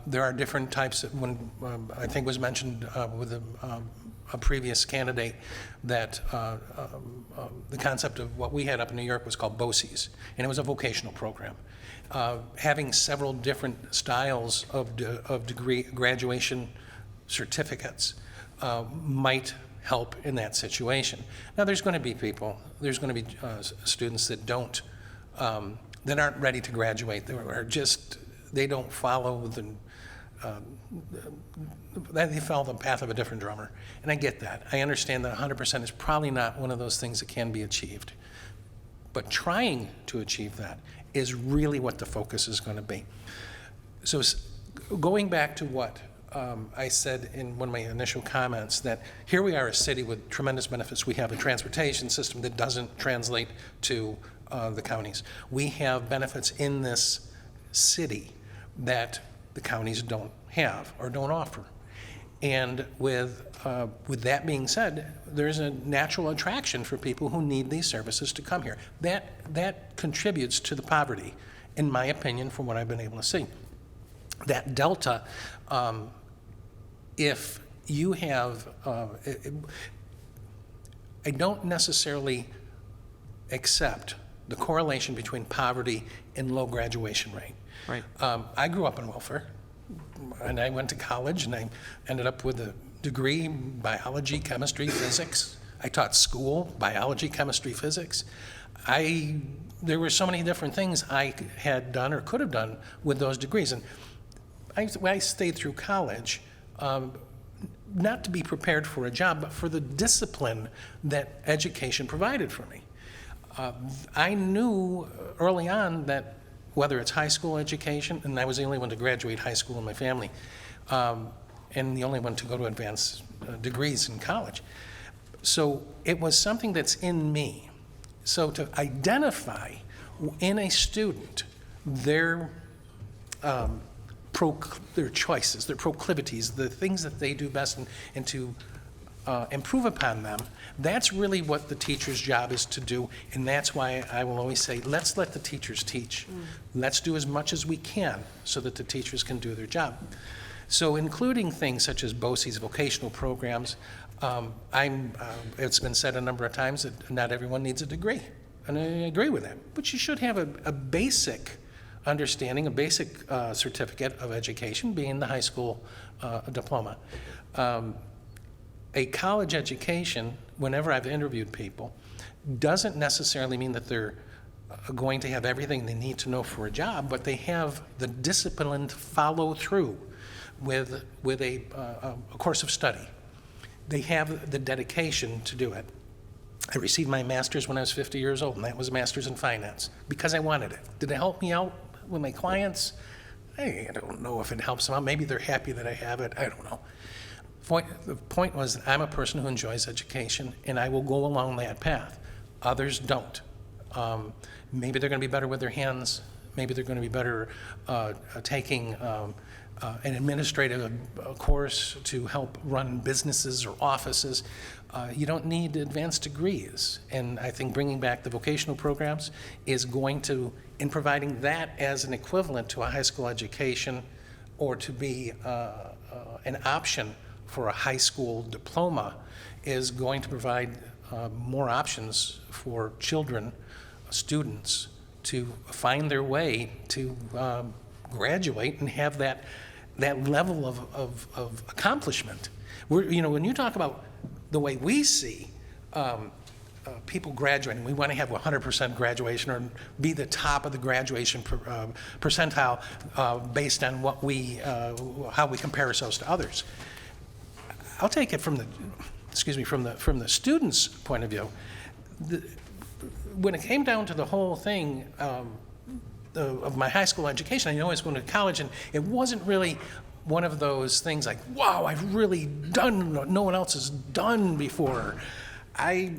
There are different types. When I think was mentioned with a previous candidate that the concept of what we had up in New York was called BOCES, and it was a vocational program. Having several different styles of degree graduation certificates might help in that situation. Now, there's going to be people, there's going to be students that that aren't ready to graduate. They don't follow they follow the path of a different drummer. And I get that. I understand that 100% is probably not one of those things that can be achieved. But trying to achieve that is really what the focus is going to be. So going back to what I said in one of my initial comments, that here we are a city with tremendous benefits. We have a transportation system that doesn't translate to the counties. We have benefits in this city that the counties don't have or don't offer. And with that being said, there's a natural attraction for people who need these services to come here. That contributes to the poverty, in my opinion, from what I've been able to see. That delta, if you have, I don't necessarily accept the correlation between poverty and low graduation rate. Right. I grew up on welfare, and I went to college, and I ended up with a degree in biology, chemistry, physics. I taught school, biology, chemistry, physics. There were so many different things I had done or could have done with those degrees. And I stayed through college, not to be prepared for a job, but for the discipline that education provided for me. I knew early on that whether it's high school education, and I was the only one to graduate high school in my family, and the only one to go to advanced degrees in college. So it was something that's in me. So to identify in a student their choices, their proclivities, the things that they do best, and to improve upon them, that's really what the teacher's job is to do. And that's why I will always say, let's let the teachers teach. Let's do as much as we can so that the teachers can do their job. So including things such as BOCES, vocational programs, it's been said a number of times that not everyone needs a degree, and I agree with that. But you should have a basic understanding, a basic certificate of education, being the high school diploma. A college education, whenever I've interviewed people, doesn't necessarily mean that they're going to have everything they need to know for a job, but they have the discipline to follow through with a course of study. They have the dedication to do it. I received my master's when I was 50 years old, and that was a master's in finance, because I wanted it. Did it help me out with my clients? I don't know if it helps them out. Maybe they're happy that I have it. I don't know. The point was that I'm a person who enjoys education, and I will go along that path. Others don't. Maybe they're going to be better with their hands. Maybe they're going to be better taking an administrative course to help run businesses or offices. You don't need advanced degrees. And I think bringing back the vocational programs is going to, in providing that as an equivalent to a high school education, or to be an option for a high school diploma, is going to provide more options for children, students, to find their way to graduate and have that level of accomplishment. When you talk about the way we see people graduating. We want to have 100% graduation or be the top of the graduation percentile based on what how we compare ourselves to others. I'll take it from the student's point of view. When it came down to the whole thing of my high school education, I know I was going to college, and it wasn't really one of those things like, wow, I've really done what no one else has done before. I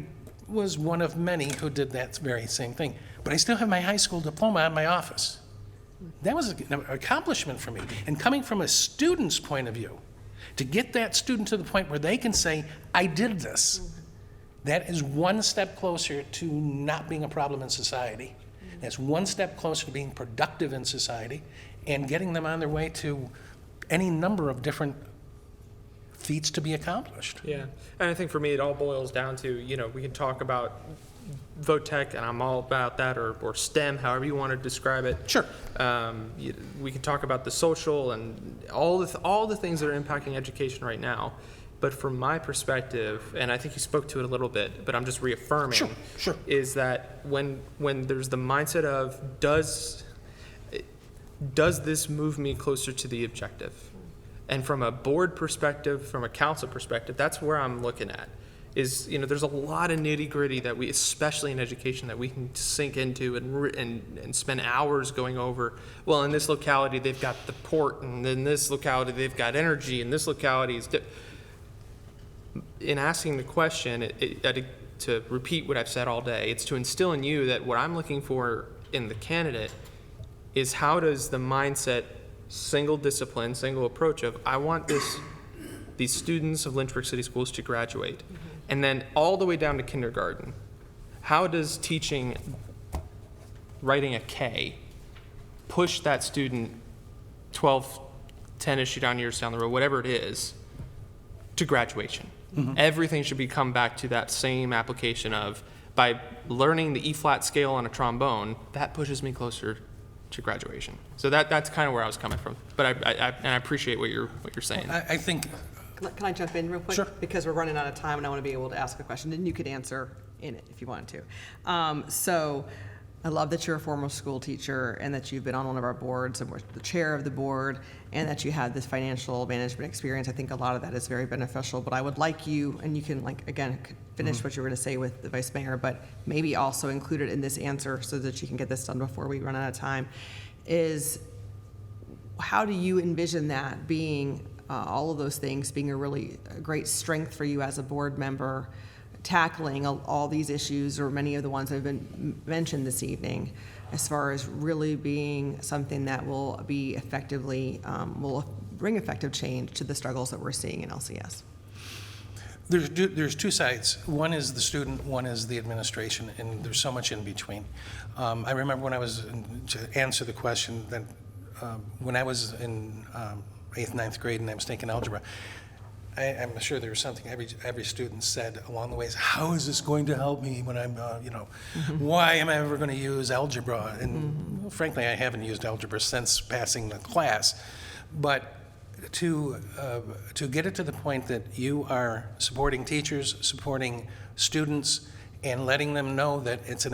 was one of many who did that very same thing. But I still have my high school diploma in my office. That was an accomplishment for me. And coming from a student's point of view, to get that student to the point where they can say, I did this, that is one step closer to not being a problem in society. That's one step closer to being productive in society and getting them on their way to any number of different feats to be accomplished. Yeah, and I think for me, it all boils down to, we can talk about vote tech, and I'm all about that, or STEM, however you want to describe it. Sure. We can talk about the social and all the things that are impacting education right now. But from my perspective, and I think you spoke to it a little bit, but I'm just reaffirming, sure. is that when there's the mindset of does this move me closer to the objective? And from a board perspective, from a council perspective, that's where I'm looking at. Is, there's a lot of nitty gritty that we, especially in education, that we can sink into and spend hours going over. Well, in this locality, they've got the port, and in this locality, they've got energy, and this locality is. In asking the question, to repeat what I've said all day, it's to instill in you that what I'm looking for in the candidate is how does the mindset, single discipline, single approach of I want these students of Lynchburg City Schools to graduate, and then all the way down to kindergarten. How does teaching, writing a K, push that student 12, 10-ish down years down the road, whatever it is, to graduation? Everything should be come back to that same application of, by learning the E-flat scale on a trombone, that pushes me closer to graduation. So that's kind of where I was coming from. But I appreciate what you're saying. I think. Can I jump in real quick? Sure. Because we're running out of time and I want to be able to ask a question, and you could answer in it if you wanted to. So I love that you're a former school teacher and that you've been on one of our boards and were the chair of the board, and that you have this financial management experience. I think a lot of that is very beneficial, but I would like you, and you can again, finish what you were going to say with the vice mayor, but maybe also include it in this answer so that you can get this done before we run out of time, is how do you envision that being, all of those things being a really great strength for you as a board member, tackling all these issues, or many of the ones that have been mentioned this evening, as far as really being something that will be effectively, will bring effective change to the struggles that we're seeing in LCS? There's two sides. One is the student, one is the administration, and there's so much in between. I remember when I was, to answer the question, that when I was in 8th, 9th grade and I was taking algebra, I'm sure there was something every student said along the way. How is this going to help me when I'm, why am I ever going to use algebra? And well, frankly, I haven't used algebra since passing the class. But to get it to the point that you are supporting teachers, supporting students, and letting them know that it's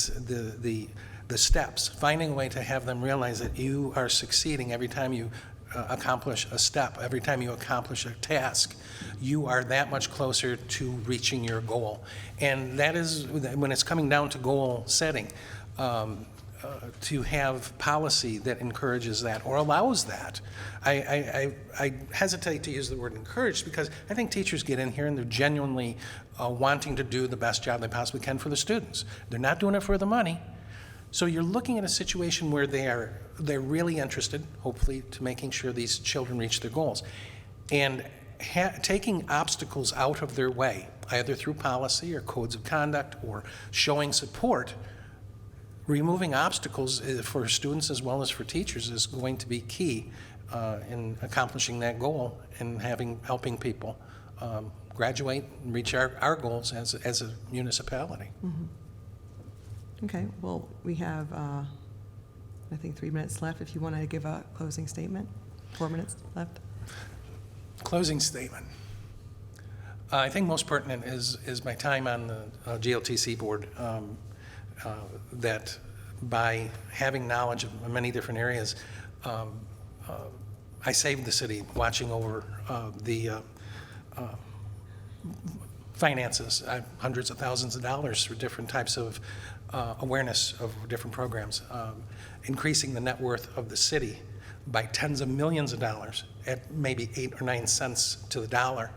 the steps, finding a way to have them realize that you are succeeding every time you accomplish a step, every time you accomplish a task, you are that much closer to reaching your goal. And that is, when it's coming down to goal setting, to have policy that encourages that or allows that. I hesitate to use the word encouraged, because I think teachers get in here and they're genuinely wanting to do the best job they possibly can for the students. They're not doing it for the money. So you're looking at a situation where they're really interested, hopefully, to making sure these children reach their goals. And taking obstacles out of their way, either through policy or codes of conduct or showing support, removing obstacles for students as well as for teachers is going to be key in accomplishing that goal and helping people graduate and reach our goals as a municipality. Mm-hmm. Okay, well, we have, I think 3 minutes left if you want to give a closing statement. 4 minutes left. Closing statement. I think most pertinent is my time on the GLTC board, that by having knowledge of many different areas, I saved the city watching over the finances, hundreds of thousands of dollars for different types of awareness of different programs, increasing the net worth of the city by tens of millions of dollars at maybe 8 or 9 cents to the dollar,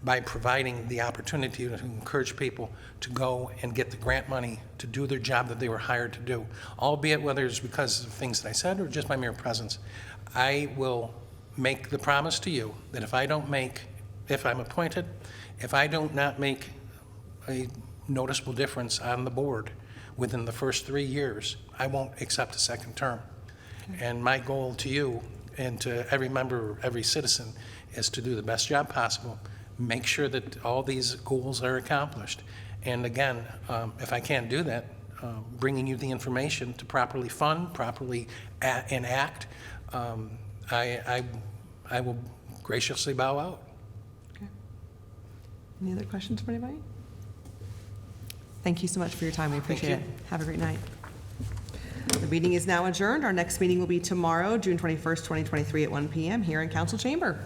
by providing the opportunity to encourage people to go and get the grant money to do their job that they were hired to do, albeit whether it's because of things that I said or just my mere presence. I will make the promise to you that if I'm appointed, if I do not make a noticeable difference on the board within the first 3 years, I won't accept a second term. And my goal to you and to every member, every citizen, is to do the best job possible, make sure that all these goals are accomplished. And again, if I can't do that, bringing you the information to properly fund, properly enact, I will graciously bow out. Okay. Any other questions from anybody? Thank you so much for your time. We appreciate it. Have a great night. The meeting is now adjourned. Our next meeting will be tomorrow, June 21st, 2023 at 1 p.m. here in Council Chamber.